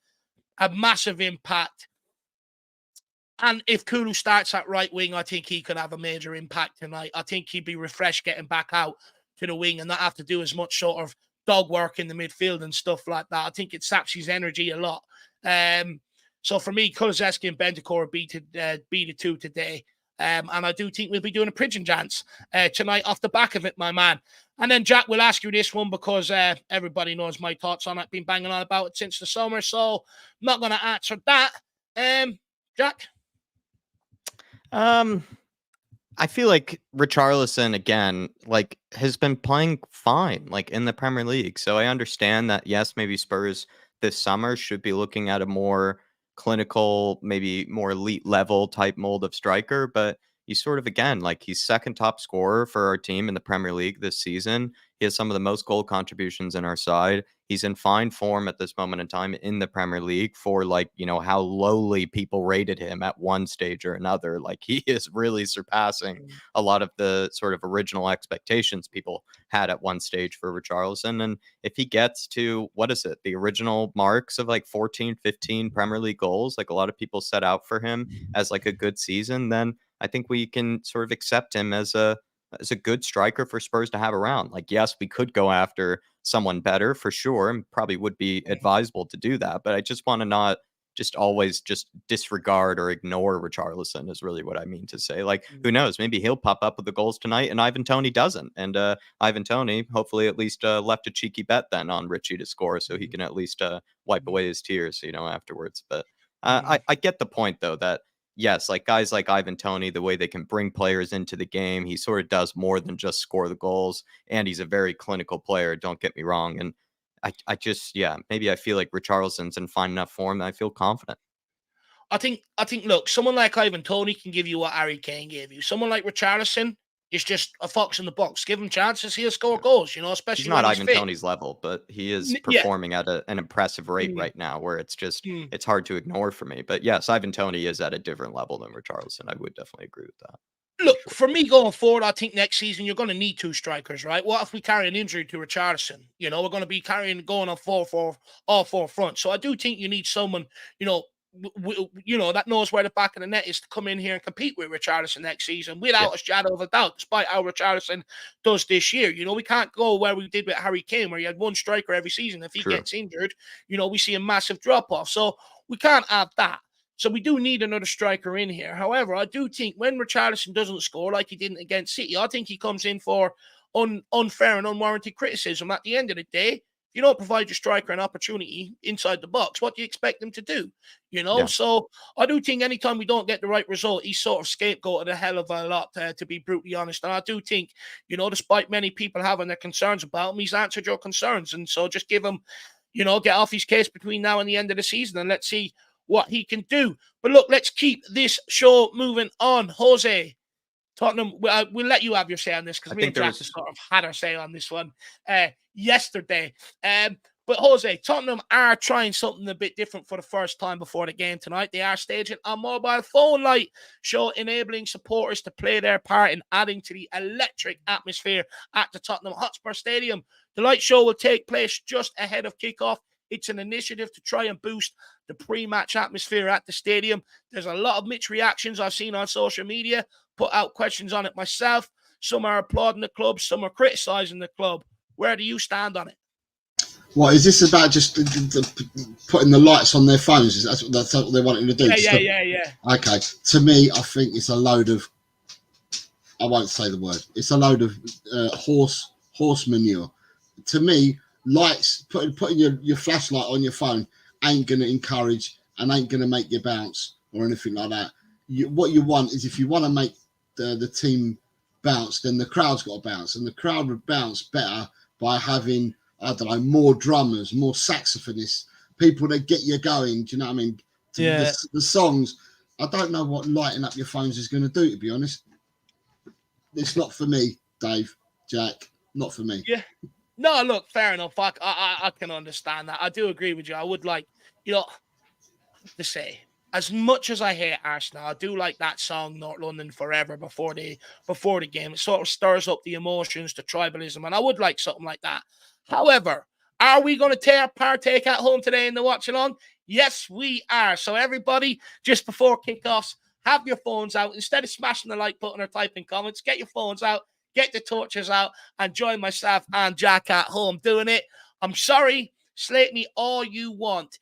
a massive impact. And if Kulu starts at right wing, I think he could have a major impact tonight. I think he'd be refreshed getting back out to the wing and not have to do as much sort of dog work in the midfield and stuff like that. I think it saps his energy a lot. So for me, Kulusevski and Bentancur be the two today. And I do think we'll be doing a pigeon dance tonight off the back of it, my man. And then, Jack, we'll ask you this one because everybody knows my thoughts on it. Been banging on about it since the summer, so I'm not going to answer that. Jack? I feel like Richarlison, again, has been playing fine, in the Premier League. So I understand that, yes, maybe Spurs this summer should be looking at a more clinical, maybe more elite level type mold of striker, but he's sort of, again, he's second top scorer for our team in the Premier League this season. He has some of the most goal contributions in our side. He's in fine form at this moment in time in the Premier League for how lowly people rated him at one stage or another. He is really surpassing a lot of the sort of original expectations people had at one stage for Richarlison. And if he gets to, the original marks of 14, 15 Premier League goals, a lot of people set out for him as a good season, then I think we can sort of accept him as a good striker for Spurs to have around. Yes, we could go after someone better for sure, and probably would be advisable to do that. But I just want to not just always just disregard or ignore Richarlison is really what I mean to say. Who knows? Maybe he'll pop up with the goals tonight and Ivan Toney doesn't. And Ivan Toney hopefully at least left a cheeky bet then on Richie to score so he can at least wipe away his tears, afterwards. But I get the point, though, that yes, guys like Ivan Toney, the way they can bring players into the game, he sort of does more than just score the goals. And he's a very clinical player, don't get me wrong. And I just, maybe I feel like Richarlison's in fine enough form that I feel confident. I think, look, someone like Ivan Toney can give you what Harry Kane gave you. Someone like Richarlison is just a fox in the box. Give him chances, he'll score goals, especially he's not when Ivan fit. Toney's level, but he is performing at an impressive rate right now where it's just, it's hard to ignore for me. But yes, Ivan Toney is at a different level than Richarlison. I would definitely agree with that. Look, for me going forward, I think next season you're going to need two strikers, right? What if we carry an injury to Richarlison? We're going to be going on all four fronts. So I do think you need someone, that knows where the back of the net is to come in here and compete with Richarlison next season without a shadow of a doubt, despite how Richarlison does this year. We can't go where we did with Harry Kane, where you had one striker every season. If he gets injured, we see a massive drop-off. So we can't have that. So we do need another striker in here. However, I do think when Richarlison doesn't score like he didn't against City, I think he comes in for unfair and unwarranted criticism. At the end of the day, if you don't provide your striker an opportunity inside the box, what do you expect them to do? So I do think anytime we don't get the right result, he's sort of scapegoated a hell of a lot, to be brutally honest. And I do think, despite many people having their concerns about him, he's answered your concerns. And so just give him, get off his case between now and the end of the season and let's see what he can do. But look, let's keep this show moving on. Jose, Tottenham, we'll let you have your say on this because me and Jack sort of had our say on this one yesterday. But Jose, Tottenham are trying something a bit different for the first time before the game tonight. They are staging a mobile phone light show enabling supporters to play their part in adding to the electric atmosphere at the Tottenham Hotspur Stadium. The light show will take place just ahead of kickoff It's an initiative to try and boost the pre-match atmosphere at the stadium. There's a lot of mixed reactions I've seen on social media, put out questions on it myself. Some are applauding the club, some are criticising the club. Where do you stand on it? What is this about? Just putting the lights on their phones? That's what they wanted to do? Yeah. Okay. To me, I think it's a load of. I won't say the word. It's a load of horse manure. To me, lights putting your flashlight on your phone ain't going to encourage and ain't going to make you bounce or anything like that. What you want is, if you want to make the team bounce, then the crowd's got to bounce, and the crowd would bounce better by having, I don't know, more drummers, more saxophonists, people that get you going. Do you know what I mean? Yeah. The songs. I don't know what lighting up your phones is going to do, to be honest. It's not for me, Dave, Jack. Not for me. Yeah. No, look, fair enough. I can understand that. I do agree with you. I would like, to say, as much as I hate Arsenal, I do like that song "North London Forever" before the game. It sort of stirs up the emotions, the tribalism, and I would like something like that. However, are we going to partake at home today in the watch along? Yes, we are. So everybody, just before kickoffs, have your phones out. Instead of smashing the like button or typing comments, get your phones out, get the torches out, and join myself and Jack at home doing it. I'm sorry, slate me all you want.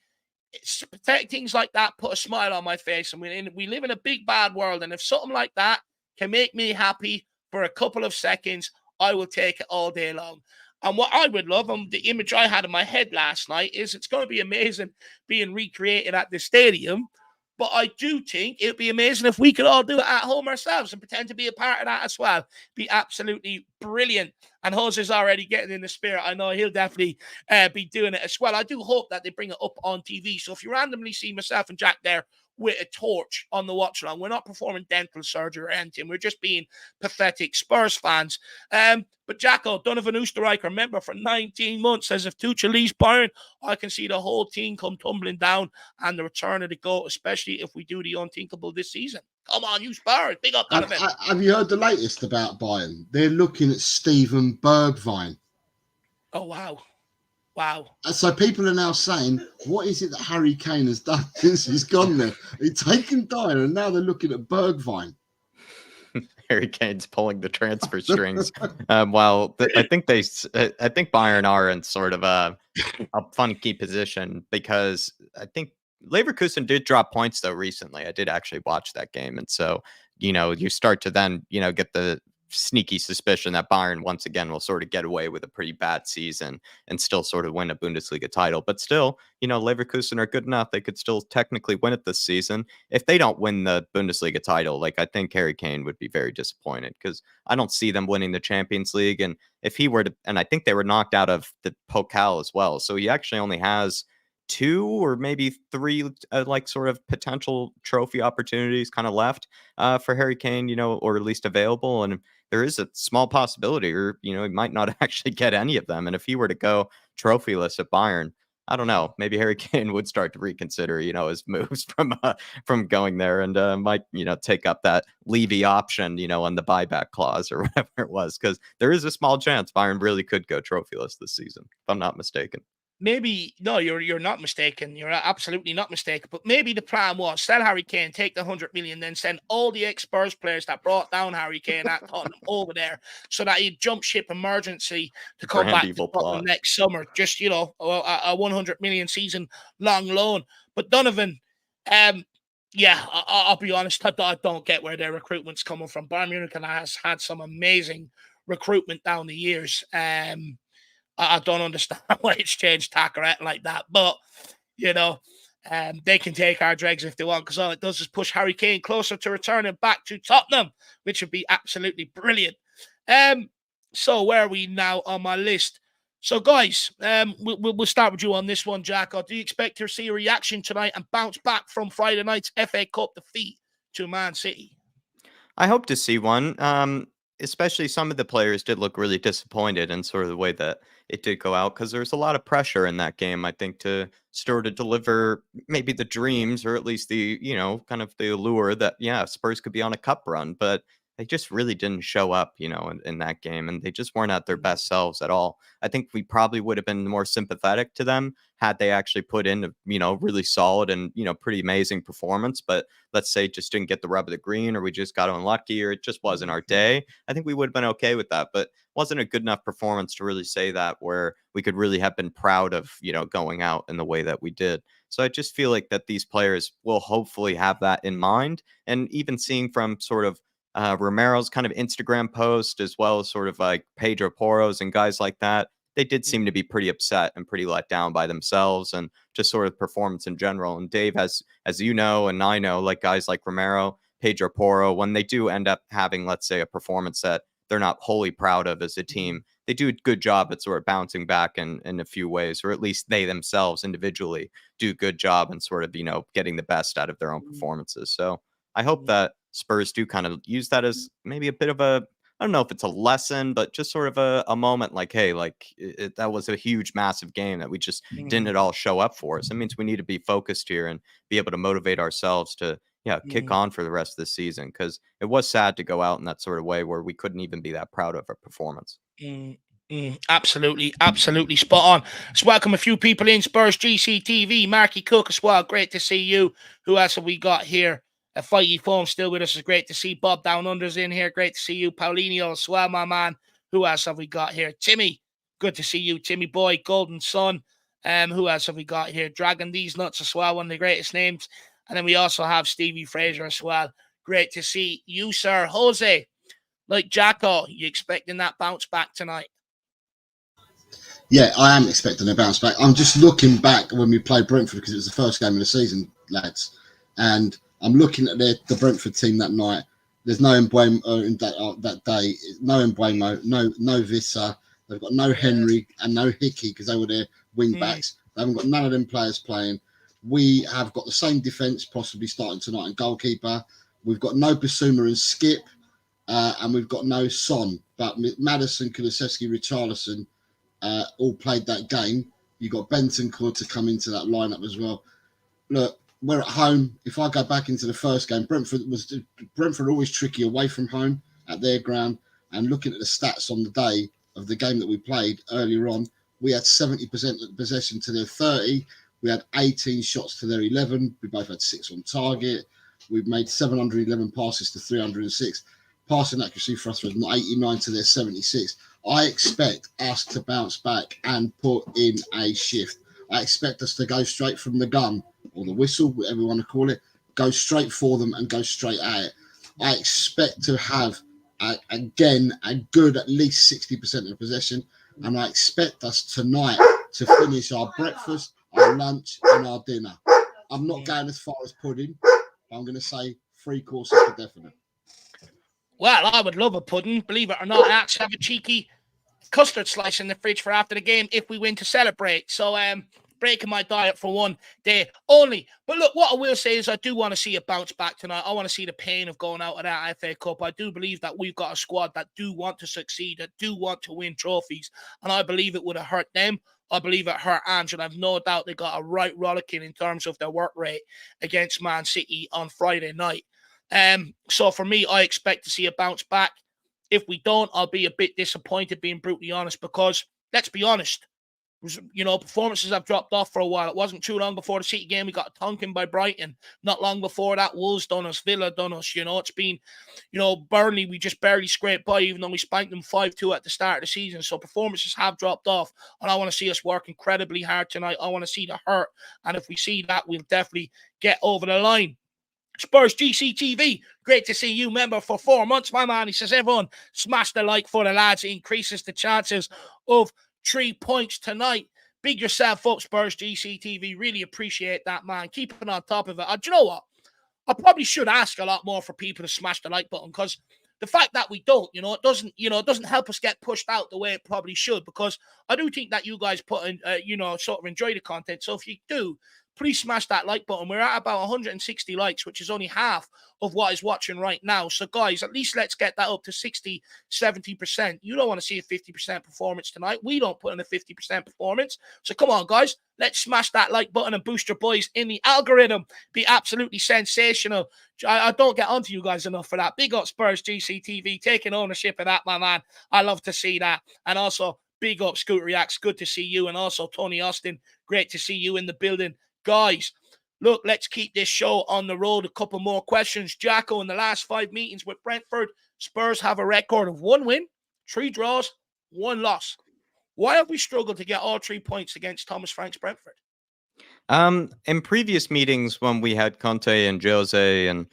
Things like that put a smile on my face, and we live in a big bad world, and if something like that can make me happy for a couple of seconds, I will take it all day long. And what I would love, and the image I had in my head last night, is it's going to be amazing being recreated at the stadium. But I do think it would be amazing if we could all do it at home ourselves and pretend to be a part of that as well. Be absolutely brilliant. And Jose is already getting in the spirit. I know he'll definitely be doing it as well. I do hope that they bring it up on TV. So if you randomly see myself and Jack there with a torch on the watch along, we're not performing dental surgery or anything. We're just being pathetic Spurs fans. But Jacko, Donovan Oosterreicher, member for 19 months, says if Tuchel leaves Bayern, I can see the whole team come tumbling down and the return of the GOAT, especially if we do the unthinkable this season. Come on, you Spurs. Big up, Donovan. Have you heard the latest about Bayern? They're looking at Steven Bergwijn. Oh, wow. Wow. So people are now saying, what is it that Harry Kane has done since he's gone there? He's taken Dyer, and now they're looking at Bergwijn. Harry Kane's pulling the transfer strings. I think Bayern are in sort of a funky position, because I think Leverkusen did drop points though recently. I did actually watch that game, and so you start to then get the sneaky suspicion that Bayern once again will sort of get away with a pretty bad season and still sort of win a Bundesliga title. But still, Leverkusen are good enough. They could still technically win it this season. If they don't win the Bundesliga title, I think Harry Kane would be very disappointed, because I don't see them winning the Champions League. And if he were to, and I think they were knocked out of the Pokal as well. So he actually only has 2 or maybe 3 sort of potential trophy opportunities kind of left for Harry Kane, or at least available. And there is a small possibility, or he might not actually get any of them. And if he were to go trophyless at Bayern, I don't know, maybe Harry Kane would start to reconsider his moves from going there, and might take up that Levy option on the buyback clause or whatever it was, because there is a small chance Bayern really could go trophyless this season, if I'm not mistaken. Maybe, no, you're not mistaken. You're absolutely not mistaken. But maybe the plan was sell Harry Kane, take the 100 million, then send all the ex-Spurs players that brought down Harry Kane at Tottenham over there, so that he'd jump ship emergency to come back to Tottenham next summer. Just, a 100 million season long loan. But Donovan, I'll be honest, I don't get where their recruitment's coming from. Bayern Munich has had some amazing recruitment down the years. I don't understand why it's changed tack or anything like that. But, they can take our dregs if they want, because all it does is push Harry Kane closer to returning back to Tottenham, which would be absolutely brilliant. So where are we now on my list? So, guys, we'll start with you on this one, Jack. Or do you expect to see a reaction tonight and bounce back from Friday night's FA Cup defeat to Man City? I hope to see one. Especially some of the players did look really disappointed in sort of the way that it did go out, because there's a lot of pressure in that game, I think, to sort of deliver maybe the dreams, or at least the, kind of the allure that, Spurs could be on a cup run. But they just really didn't show up, in that game, and they just weren't at their best selves at all. I think we probably would have been more sympathetic to them had they actually put in a, really solid and, pretty amazing performance. But let's say just didn't get the rub of the green, or we just got unlucky, or it just wasn't our day. I think we would have been okay with that, but wasn't a good enough performance to really say that, where we could really have been proud of, going out in the way that we did. So I just feel like that these players will hopefully have that in mind. And even seeing from sort of Romero's kind of Instagram post, as well as sort of like Pedro Porro's and guys like that, they did seem to be pretty upset and pretty let down by themselves and just sort of performance in general. And Dave, as you know, and I know, like guys like Romero, Pedro Porro, when they do end up having, let's say, a performance that they're not wholly proud of as a team, they do a good job at sort of bouncing back in a few ways, or at least they themselves individually do a good job and sort of, getting the best out of their own performances. So I hope that Spurs do kind of use that as maybe a bit of a, I don't know if it's a lesson, but just sort of a moment like, hey, like that was a huge, massive game that we just didn't at all show up for us. It means we need to be focused here and be able to motivate ourselves to, kick on for the rest of the season, because it was sad to go out in that sort of way where we couldn't even be that proud of our performance. Absolutely, absolutely spot on. Let's welcome a few people in. Spurs GCTV, Marky Cook as well. Great to see you. Who else have we got here? Fighty Foam still with us. It's great to see Bob Down Under's in here. Great to see you. Paulinho as well, my man. Who else have we got here? Timmy. Good to see you, Timmy boy. Golden Sun. Who else have we got here? Dragon These Nuts as well. One of the greatest names. And then we also have Stevie Fraser as well. Great to see you, sir. Jose, like Jacko, you expecting that bounce back tonight? Yeah, I am expecting a bounce back. I'm just looking back when we played Brentford, because it was the first game of the season, lads. And I'm looking at the Brentford team that night. There's no Mbeumo that day. No Mbeumo, no Vissa. They've got no Henry and no Hickey, because they were their wing backs. They haven't got none of them players playing. We have got the same defence possibly starting tonight and goalkeeper. We've got no Basuma and Skip, and we've got no Son. But Maddison, Kulusevski, Richarlison all played that game. You got Bentancur to come into that lineup as well. Look, we're at home. If I go back into the first game, Brentford always tricky away from home at their ground. And looking at the stats on the day of the game that we played earlier on, we had 70% possession to their 30. We had 18 shots to their 11. We both had 6 on target. We've made 711 passes to 306. Passing accuracy for us was 89 to their 76. I expect us to bounce back and put in a shift. I expect us to go straight from the gun, or the whistle, whatever you want to call it, go straight for them and go straight at it. I expect to have, again, a good at least 60% of possession, and I expect us tonight to finish our breakfast, our lunch, and our dinner. I'm not going as far as pudding, but I'm going to say 3 courses for definite. Well, I would love a pudding. Believe it or not, I actually have a cheeky custard slice in the fridge for after the game if we win to celebrate. So, breaking my diet for one day only. But look, what I will say is I do want to see a bounce back tonight. I want to see the pain of going out of that FA Cup. I do believe that we've got a squad that do want to succeed, that do want to win trophies. And I believe it would have hurt them. I believe it hurt Ange, and I've no doubt they got a right rollicking in terms of their work rate against Man City on Friday night. So for me, I expect to see a bounce back. If we don't, I'll be a bit disappointed, being brutally honest, because let's be honest, performances have dropped off for a while. It wasn't too long before the City game. We got tonking by Brighton. Not long before that, Wolves done us, Villa done us. It's been, Burnley, we just barely scraped by, even though we spanked them 5-2 at the start of the season. So performances have dropped off, and I want to see us work incredibly hard tonight. I want to see the hurt, and if we see that, we'll definitely get over the line. Spurs GCTV, great to see you, member for 4 months, my man. He says, everyone, smash the like for the lads. It increases the chances of 3 points tonight. Big yourself up, Spurs GCTV. Really appreciate that, man. Keeping on top of it. Do you know what? I probably should ask a lot more for people to smash the like button, because the fact that we don't, it doesn't help us get pushed out the way it probably should, because I do think that you guys put in, sort of enjoy the content. So if you do, please smash that like button. We're at about 160 likes, which is only half of what is watching right now. So, guys, at least let's get that up to 60, 70%. You don't want to see a 50% performance tonight. We don't put in a 50% performance. So, come on, guys. Let's smash that like button and boost your boys in the algorithm. Be absolutely sensational. I don't get onto you guys enough for that. Big up Spurs GCTV, taking ownership of that, my man. I love to see that. And also, big up Scoot Reacts. Good to see you. And also, Tony Austin, great to see you in the building. Guys, look, let's keep this show on the road. A couple more questions. Jacko, in the last 5 meetings with Brentford, Spurs have a record of 1 win, 3 draws, 1 loss. Why have we struggled to get all 3 points against Thomas Frank's Brentford? In previous meetings when we had Conte and Jose and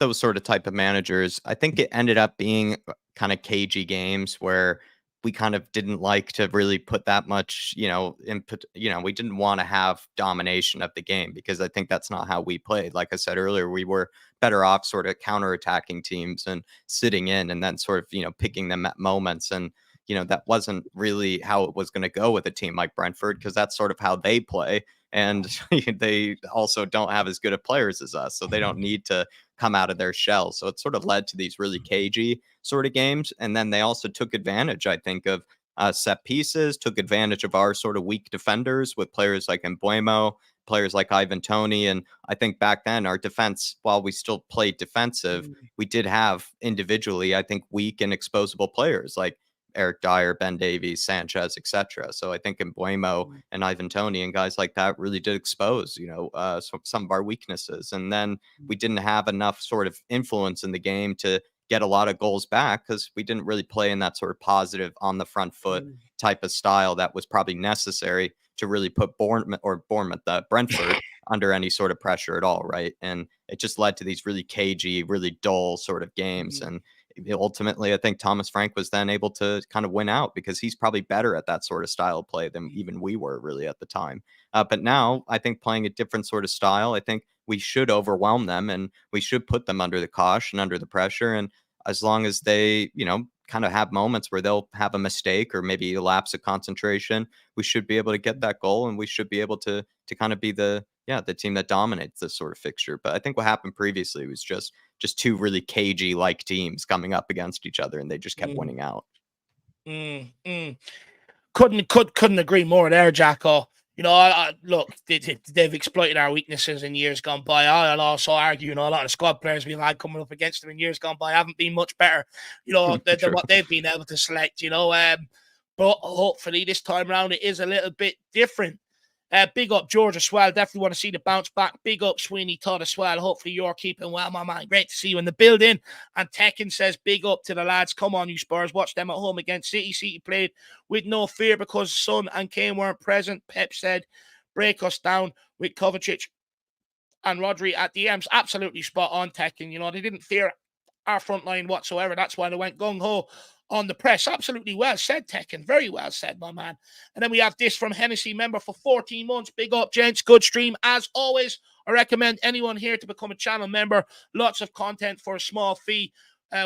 those sort of type of managers, I think it ended up being kind of cagey games where we kind of didn't like to really put that much, input. We didn't want to have domination of the game because I think that's not how we played. Like I said earlier, we were better off sort of counterattacking teams and sitting in and then sort of, picking them at moments. And that wasn't really how it was going to go with a team like Brentford because that's sort of how they play. And they also don't have as good of players as us. So they don't need to come out of their shell. So it sort of led to these really cagey sort of games. And then they also took advantage, I think, of set pieces, took advantage of our sort of weak defenders with players like Mbuemo, players like Ivan Toney. And I think back then our defense, while we still played defensive, we did have individually, I think, weak and exposable players like Eric Dyer, Ben Davies, Sanchez, etc. So I think Mbuemo and Ivan Toney and guys like that really did expose, some of our weaknesses. And then we didn't have enough sort of influence in the game to get a lot of goals back because we didn't really play in that sort of positive on the front foot type of style that was probably necessary to really put Brentford under any sort of pressure at all, right? And it just led to these really cagey, really dull sort of games. And ultimately, I think Thomas Frank was then able to kind of win out because he's probably better at that sort of style of play than even we were really at the time. But now I think playing a different sort of style, I think we should overwhelm them and we should put them under the cosh and under the pressure. And as long as they, kind of have moments where they'll have a mistake or maybe a lapse of concentration, we should be able to get that goal and we should be able to kind of be the team that dominates this sort of fixture. But I think what happened previously was just 2 really cagey like teams coming up against each other and they just kept winning out. Couldn't agree more there, Jacko. Look, they've exploited our weaknesses in years gone by. I'll also argue, a lot of the squad players we've had coming up against them in years gone by haven't been much better, than what they've been able to select, but hopefully this time around it is a little bit different. Big up George as well. Definitely want to see the bounce back. Big up Sweeney Todd as well. Hopefully you're keeping well, my man. Great to see you in the building. And Tekken says, big up to the lads. Come on, you Spurs. Watch them at home against City. City played with no fear because Son and Kane weren't present. Pep said, break us down with Kovacic and Rodri at the M's. Absolutely spot on, Tekken. They didn't fear our front line whatsoever. That's why they went gung-ho on the press. Absolutely well said, Tekken. Very well said, my man. And then we have this from Hennessy, member for 14 months. Big up, gents. Good stream. As always, I recommend anyone here to become a channel member. Lots of content for a small fee.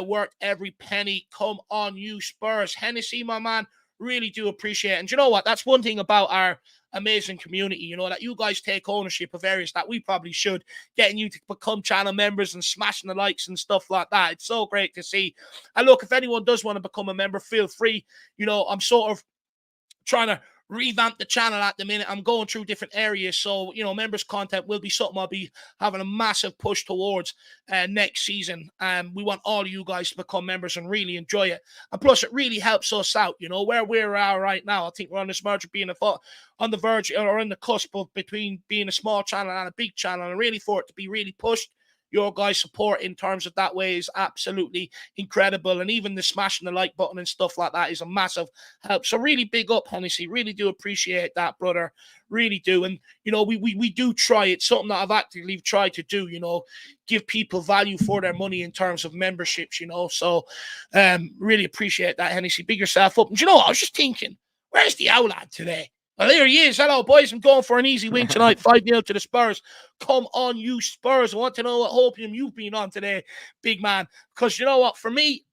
Worth every penny. Come on, you Spurs. Hennessy, my man. Really do appreciate it. And you know what? That's one thing about our amazing community, that you guys take ownership of areas that we probably should, getting you to become channel members and smashing the likes and stuff like that. It's so great to see. And look, if anyone does want to become a member, feel free. I'm sort of trying to revamp the channel at the minute. I'm going through different areas, so members content will be something I'll be having a massive push towards next season. We want all of you guys to become members and really enjoy it. And plus it really helps us out, where we're at right now. I think we're on this merge of being on the verge or on the cusp of between being a small channel and a big channel, and really for it to be really pushed. Your guys' support in terms of that way is absolutely incredible. And even the smashing the like button and stuff like that is a massive help. So really big up, Hennessy. Really do appreciate that, brother. Really do. And, we do try. It's something that I've actively tried to do, give people value for their money in terms of memberships, So really appreciate that, Hennessy. Big yourself up. And I was just thinking, where's the owl lad today? Well, there he is. Hello, boys. I'm going for an easy win tonight. 5-0 to the Spurs. Come on, you Spurs. I want to know what opium you've been on today, big man. Because you know what? For me,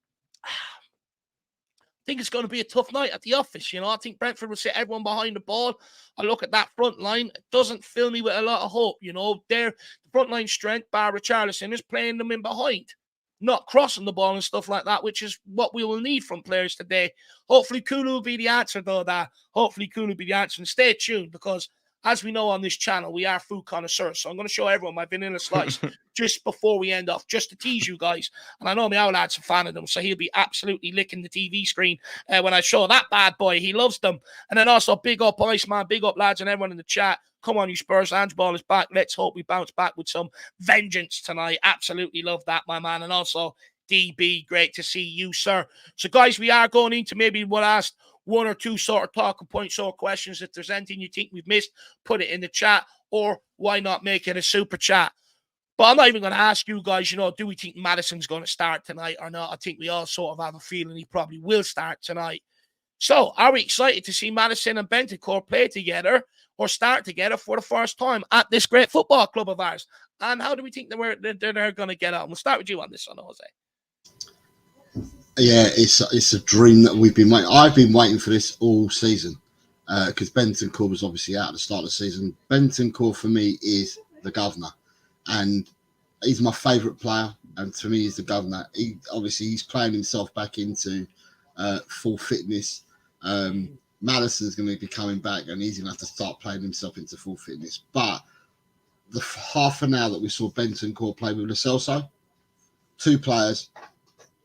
think it's going to be a tough night at the office. You know, I think Brentford will sit everyone behind the ball. I look at that front line. It doesn't fill me with a lot of hope. You know, the front line strength, bar Richarlison, is playing them in behind, not crossing the ball and stuff like that, which is what we will need from players today. Hopefully Kulu will be the answer, though. Hopefully Kulu will be the answer. And stay tuned, because as we know on this channel, we are food connoisseurs. So I'm going to show everyone my vanilla slice just before we end off, just to tease you guys. And I know my old lad's a fan of them, so he'll be absolutely licking the TV screen when I show that bad boy. He loves them. And then also, big up Iceman, big up lads and everyone in the chat. Come on, you Spurs. Handball is back. Let's hope we bounce back with some vengeance tonight. Absolutely love that, my man. And also, DB, great to see you, sir. So, guys, we are going into maybe we'll ask one or two sort of talking points or questions. If there's anything you think we've missed, put it in the chat, or why not make it a super chat? But I'm not even going to ask you guys, you know, do we think Maddison's going to start tonight or not? I think we all sort of have a feeling he probably will start tonight. So, are we excited to see Maddison and Bentancur play together or start together for the first time at this great football club of ours? And how do we think they're going to get on? We'll start with you on this one, Jose. Yeah, it's a dream that we've been waiting. I've been waiting for this all season because Bentancur was obviously out at the start of the season. Bentancur for me is the governor, and he's my favourite player. And to me, he's the governor. He's playing himself back into full fitness. Maddison's going to be coming back, and he's going to have to start playing himself into full fitness. But the half an hour that we saw Bentancur play with Lo Celso, two players.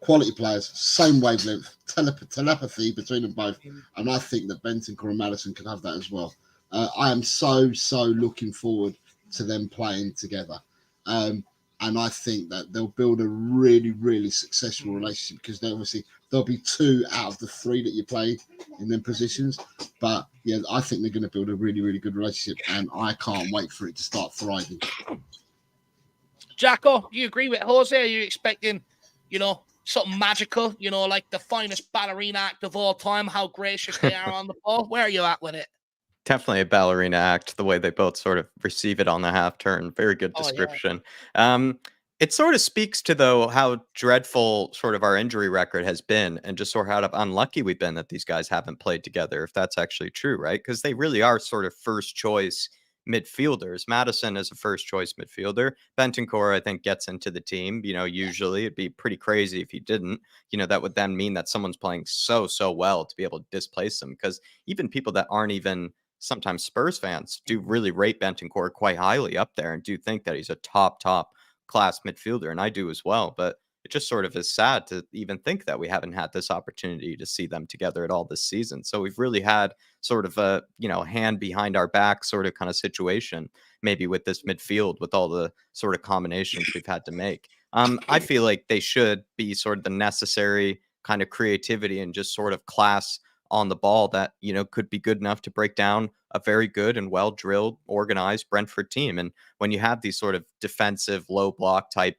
Quality players, same wavelength, telepathy between them both. And I think that Bentancur and Maddison could have that as well. I am so looking forward to them playing together. And I think that they'll build a really successful relationship, because there'll be two out of the three that you play in them positions. But yeah, I think they're going to build a really good relationship, and I can't wait for it to start thriving. Jacko, do you agree with Jose? Are you expecting, you know, something magical, you know, like the finest ballerina act of all time, how gracious they are on the ball? Where are you at with it? Definitely a ballerina act, the way they both sort of receive it on the half turn. Very good description. Yeah. It sort of speaks to, though, how dreadful sort of our injury record has been, and just sort of how unlucky we've been that these guys haven't played together, if that's actually true, right? Because they really are sort of first choice midfielders. Maddison is a first choice midfielder. Bentancur, I think, gets into the team. You know, usually it'd be pretty crazy if he didn't. You know, that would then mean that someone's playing so well to be able to displace them. Because even people that aren't even sometimes Spurs fans do really rate Bentancur quite highly up there, and do think that he's a top class midfielder, and I do as well. But it just sort of is sad to even think that we haven't had this opportunity to see them together at all this season. So we've really had sort of a, you know, hand behind our back sort of kind of situation, maybe with this midfield, with all the sort of combinations we've had to make. I feel like they should be sort of the necessary kind of creativity and just sort of class on the ball that, you know, could be good enough to break down a very good and well-drilled, organized Brentford team. And when you have these sort of defensive, low block type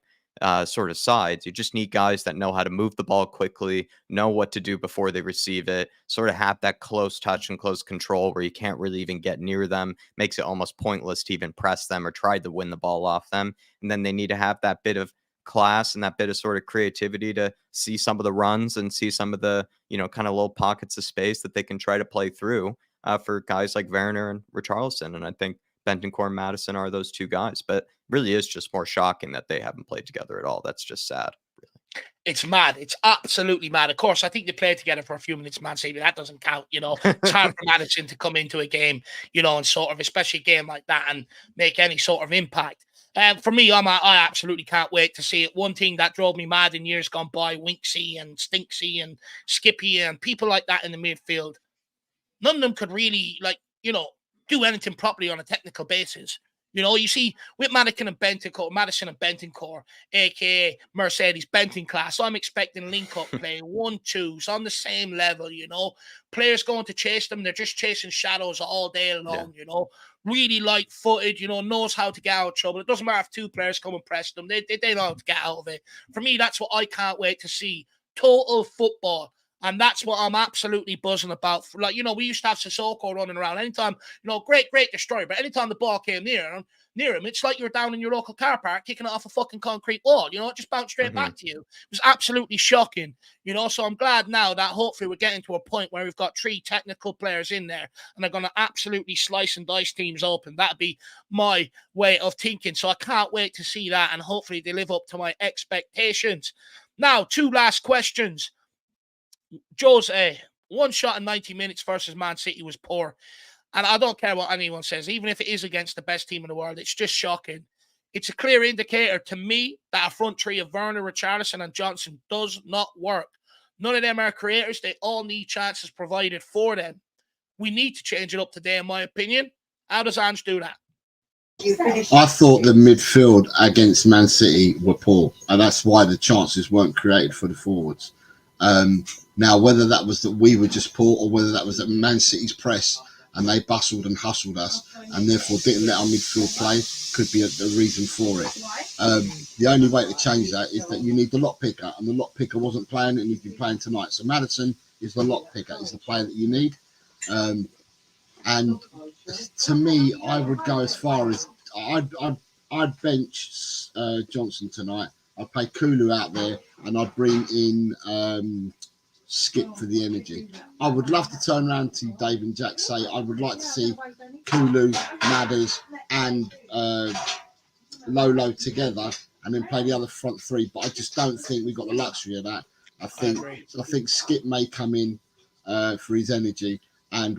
sort of sides, you just need guys that know how to move the ball quickly, know what to do before they receive it, sort of have that close touch and close control where you can't really even get near them, makes it almost pointless to even press them or try to win the ball off them. And then they need to have that bit of class and that bit of sort of creativity to see some of the runs and see some of the, you know, kind of little pockets of space that they can try to play through for guys like Werner and Richarlison. And I think Bentancur and Maddison are those two guys, but really is just more shocking that they haven't played together at all. That's just sad. Really. It's mad. It's absolutely mad. Of course, I think they played together for a few minutes, man. Say that doesn't count, you know. It's hard for Maddison to come into a game, you know, and sort of, especially a game like that, and make any sort of impact. For me, I absolutely can't wait to see it. One thing that drove me mad in years gone by, Winksy and Stinksy and Skippy and people like that in the midfield, none of them could really, like, you know, do anything properly on a technical basis. You know, you see with Maddison and Bentancur, aka Mercedes Benton class, I'm expecting link-up play, 1-2s on the same level, you know. Players going to chase them, they're just chasing shadows all day long, you know. Really light-footed, you know, knows how to get out of trouble. It doesn't matter if two players come and press them, they know how to get out of it. For me, that's what I can't wait to see. Total football And that's what I'm absolutely buzzing about. Like, you know, we used to have Sissoko running around anytime, you know, great destroyer, but anytime the ball came near him, it's like you were down in your local car park kicking it off a fucking concrete wall. You know, it just bounced straight back to you. It was absolutely shocking, you know. So I'm glad now that hopefully we're getting to a point where we've got 3 technical players in there and they're going to absolutely slice and dice teams open. That'd be my way of thinking. So I can't wait to see that, and hopefully they live up to my expectations. Now, 2 last questions. Jose, one shot in 90 minutes versus Man City was poor. And I don't care what anyone says, even if it is against the best team in the world, it's just shocking. It's a clear indicator to me that a front three of Werner, Richarlison, and Johnson does not work. None of them are creators. They all need chances provided for them. We need to change it up today, in my opinion. How does Ange do that? I thought the midfield against Man City were poor, and that's why the chances weren't created for the forwards. Now, whether that was that we were just poor or whether that was that Man City's press and they bustled and hustled us and therefore didn't let our midfield play could be a reason for it. The only way to change that is that you need the lock picker, and the lock picker wasn't playing and he's been playing tonight. So Maddison is the lock picker, is the player that you need. And to me, I would go as far as I'd bench Johnson tonight. I'd play Kulu out there and I'd bring in Skip for the energy. I would love to turn around to Dave and Jack say I would like to see Kulu, Madders and Lolo together and then play the other front 3, but I just don't think we've got the luxury of that. I think Skip may come in for his energy, and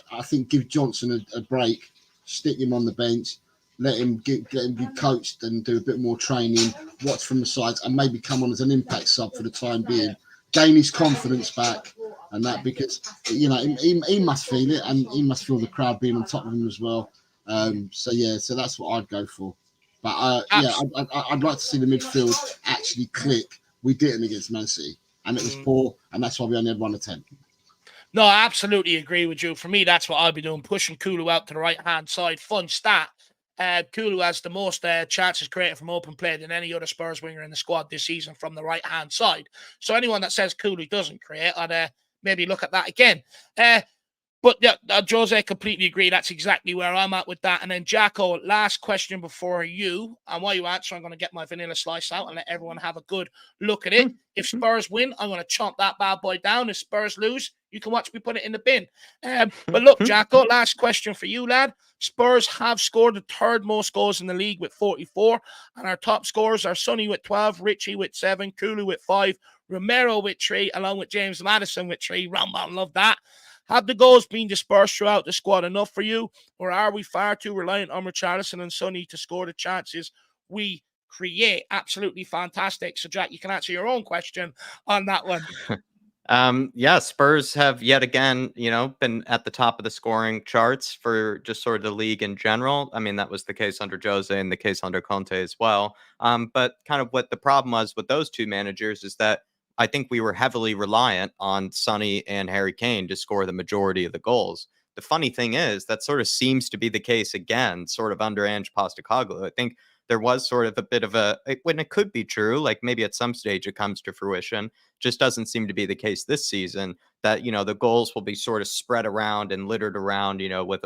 I think give Johnson a break, stick him on the bench, let him be coached and do a bit more training, watch from the sides, and maybe come on as an impact sub for the time being, gain his confidence back, and that, because you know he must feel it, and he must feel the crowd being on top of him as well. So that's what I'd go for. But I'd like to see the midfield actually click. We didn't against Man City, and it was poor, and that's why we only had 1 attempt. No, I absolutely agree with you. For me, that's what I'll be doing, pushing Kulu out to the right-hand side. Fun stat. Kulu has the most chances created from open play than any other Spurs winger in the squad this season from the right-hand side. So anyone that says Kulu doesn't create, I'd maybe look at that again. But yeah, Jose, completely agree. That's exactly where I'm at with that. And then Jacko, last question before you. And while you answer, I'm going to get my vanilla slice out and let everyone have a good look at it. If Spurs win, I'm going to chomp that bad boy down. If Spurs lose, you can watch me put it in the bin. But look, Jacko, last question for you, lad. Spurs have scored the 3rd most goals in the league with 44. And our top scorers are Sonny with 12, Richie with 7, Kulu with 5, Romero with 3, along with James Maddison with 3. Ramban, love that. Have the goals been dispersed throughout the squad enough for you, or are we far too reliant on Richarlison and Sonny to score the chances we create? Absolutely fantastic. So, Jack, you can answer your own question on that one. Spurs have yet again, been at the top of the scoring charts for just sort of the league in general. I mean, that was the case under Jose and the case under Conte as well. But kind of what the problem was with those 2 managers is that I think we were heavily reliant on Sonny and Harry Kane to score the majority of the goals. The funny thing is that sort of seems to be the case again, sort of under Ange Postecoglou. I think there was sort of a bit of when it could be true, like maybe at some stage it comes to fruition, just doesn't seem to be the case this season, that, the goals will be sort of spread around and littered around, with,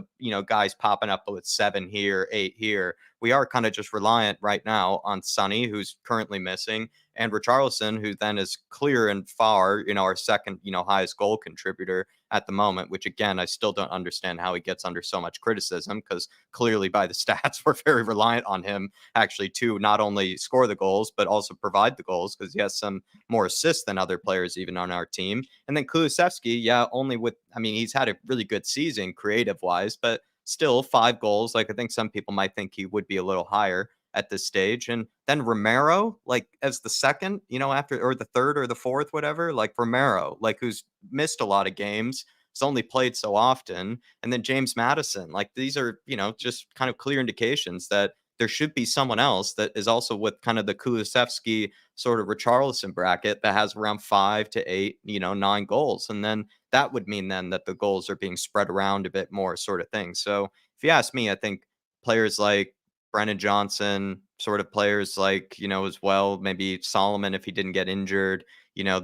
guys popping up with 7 here, 8 here. We are kind of just reliant right now on Sonny, who's currently missing, and Richarlison, who then is clear and far, our second, highest goal contributor at the moment, which again, I still don't understand how he gets under so much criticism, because clearly by the stats, we're very reliant on him actually to not only score the goals, but also provide the goals, because he has some more assists than other players even on our team. And then Kulusevski, he's had a really good season creative wise, but still 5 goals. Like, I think some people might think he would be a little higher at this stage. And then Romero, like as the second, after, or the third or the fourth, whatever, like Romero, like who's missed a lot of games, has only played so often. And then James Maddison, like these are, just kind of clear indications that there should be someone else that is also with kind of the Kulusevski sort of Richarlison bracket that has around 5 to 8, 9 goals. And then that would mean then that the goals are being spread around a bit more, sort of thing. So if you ask me, I think players like Brennan Johnson, sort of players like, as well, maybe Solomon if he didn't get injured,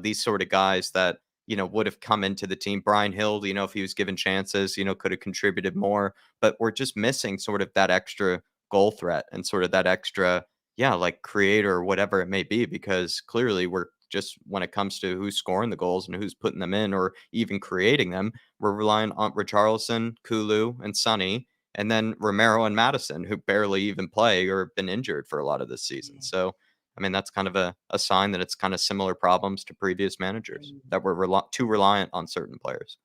these sort of guys that would have come into the team. Brian Hill, if he was given chances, could have contributed more. But we're just missing sort of that extra goal threat and sort of that extra, like creator or whatever it may be, because clearly we're just, when it comes to who's scoring the goals and who's putting them in or even creating them, we're relying on Richarlison, Kulu, and Sonny, and then Romero and Madison, who barely even play or have been injured for a lot of this season. So, I mean, that's kind of a sign that it's kind of similar problems to previous managers, that we're too reliant on certain players.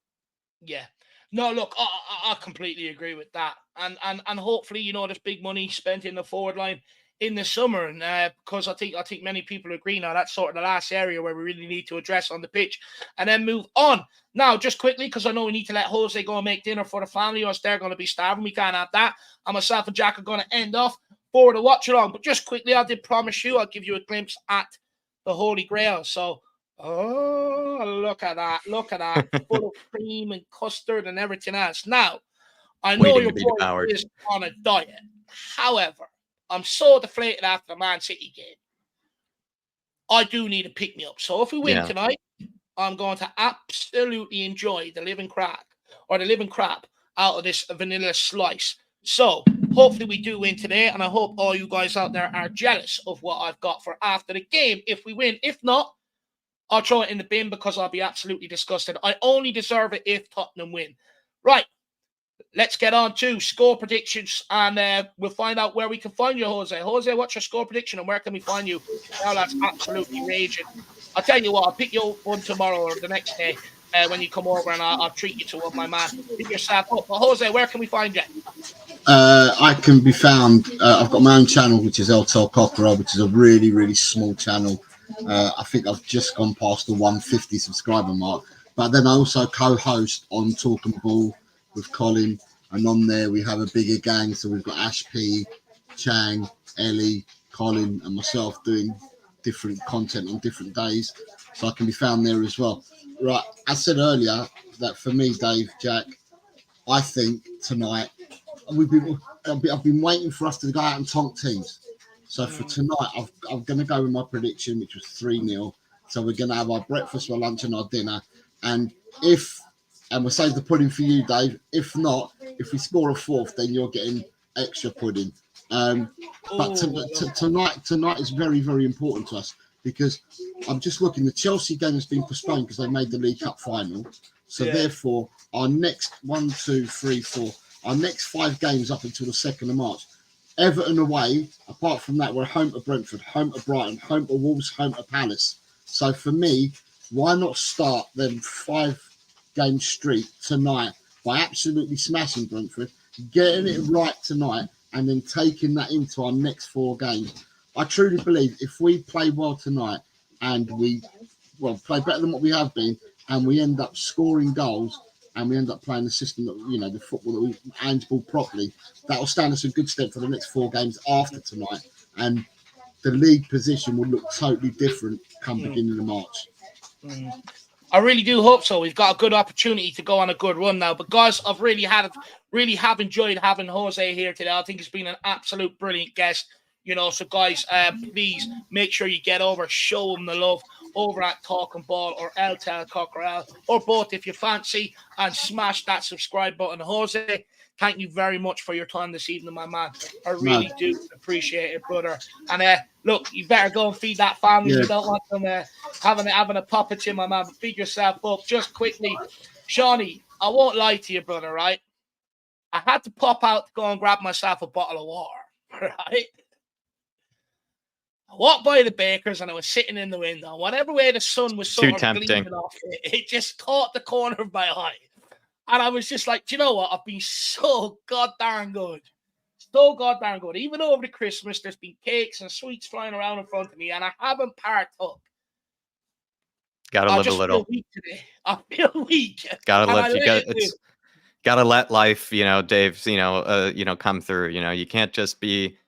Yeah. No, look, I completely agree with that. And hopefully, there's big money spent in the forward line in the summer. And because I think many people agree now that's sort of the last area where we really need to address on the pitch and then move on. Now, just quickly, because I know we need to let Jose go and make dinner for the family, or else they're going to be starving. We can't have that. And myself and Jack are going to end off for the watch along. But just quickly, I did promise you I'll give you a glimpse at the Holy Grail. So, oh, look at that. Look at that. Full of cream and custard and everything else. Now, I know your boy is on a diet. However, I'm so deflated after the Man City game. I do need a pick-me-up. So if we win tonight, I'm going to absolutely enjoy the living crap out of this vanilla slice. So hopefully we do win today, and I hope all you guys out there are jealous of what I've got for after the game if we win. If not, I'll throw it in the bin because I'll be absolutely disgusted. I only deserve it if Tottenham win. Right. Let's get on to score predictions, and we'll find out where we can find you, Jose. Jose, what's your score prediction, and where can we find you? Now that's absolutely raging. I'll tell you what, I'll pick you up one tomorrow or the next day when you come over, and I'll treat you to one, my man. Pick yourself up. But Jose, where can we find you? I can be found. I've got my own channel, which is El Tel Cockerel, which is a really, really small channel. I think I've just gone past the 150 subscriber mark. But then I also co-host on Talking Ball with Colin, and on there we have a bigger gang. So we've got Ash P, Chang, Ellie, Colin, and myself doing different content on different days. So I can be found there as well. Right, I said earlier that for me, Dave, Jack, I think tonight I've been waiting for us to go out and tonk teams. So for tonight, I'm going to go with my prediction, which was 3-0. So we're going to have our breakfast, our lunch, and our dinner. And we'll save the pudding for you, Dave. If not, if we score a fourth, then you're getting extra pudding. But tonight is very, very important to us, because I'm just looking. The Chelsea game has been postponed because they made the League Cup final. So therefore, our next 5 games up until the 2nd of March, Everton away. Apart from that, we're home to Brentford, home to Brighton, home to Wolves, home to Palace. So for me, why not start them 5-game streak tonight by absolutely smashing Brentford, getting it right tonight, and then taking that into our next 4 games. I truly believe if we play well tonight and we play better than what we have been, and we end up scoring goals, and we end up playing the system that, the football that we handball properly, that will stand us in good stead for the next 4 games after tonight. And the league position will look totally different come beginning of March. I really do hope so. We've got a good opportunity to go on a good run now. But guys, I've really have enjoyed having Jose here today. I think he's been an absolute brilliant guest. So guys, please make sure you get over, show him the love over at Talking Ball or El Tel Cockerel, or both if you fancy, and smash that subscribe button. Jose, thank you very much for your time this evening, my man. I really do appreciate it, brother. And look, you better go and feed that family. You don't want them having a pop at you, my man. But feed yourself up. Just quickly, Shawnee, I won't lie to you, brother, right? I had to pop out to go and grab myself a bottle of water, right? I walked by the bakers and I was sitting in the window. Whatever way the sun was sort of gleaming off it just caught the corner of my eye. And I was just like, do you know what? I've been so goddamn good. So goddamn good. Even over the Christmas, there's been cakes and sweets flying around in front of me, and I haven't partook. Gotta live a little. I feel weak. Gotta live. Gotta let life, Dave, come through. You can't just be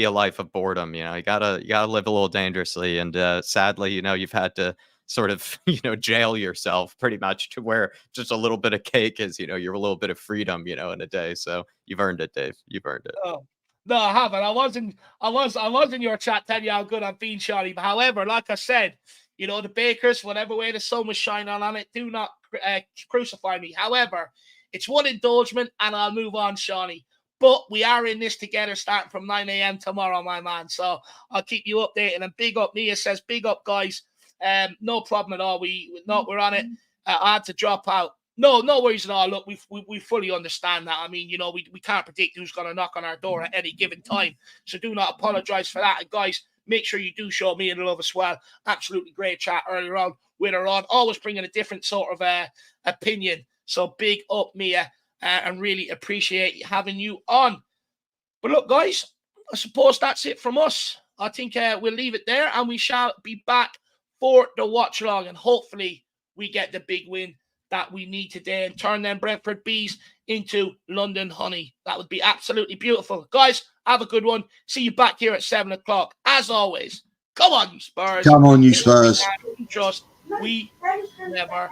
a life of boredom. You gotta live a little dangerously. And sadly, you've had to sort of, jail yourself pretty much to where just a little bit of cake is, you're a little bit of freedom, in a day. So you've earned it, Dave. You've earned it. Oh, no, I haven't. I was in your chat telling you how good I've been, Charlie. But however, like I said, You know, the bakers, whatever way the sun was shining on it, do not crucify me. However, it's one indulgement, and I'll move on, Shawnee. But we are in this together starting from 9 a.m. tomorrow, my man. So I'll keep you updated. And big up, Mia says, big up, guys. No problem at all. We're on it. I had to drop out. No worries at all. Look, we fully understand that. I mean, you know, we can't predict who's going to knock on our door at any given time. So do not apologize for that. And guys, make sure you do show me and love as well. Absolutely great chat earlier on with her on. Always bringing a different sort of opinion. So big up, Mia, and really appreciate having you on. But look, guys, I suppose that's it from us. I think we'll leave it there, and we shall be back for the watch along, and hopefully we get the big win that we need today and turn them Brentford bees into London honey. That would be absolutely beautiful. Guys, have a good one. See you back here at 7 o'clock. As always, come on, you Spurs. Come on, you Spurs. Trust. We never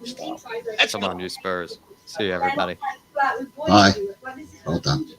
stop. Come on, you Spurs. See you, everybody. Bye. Well done.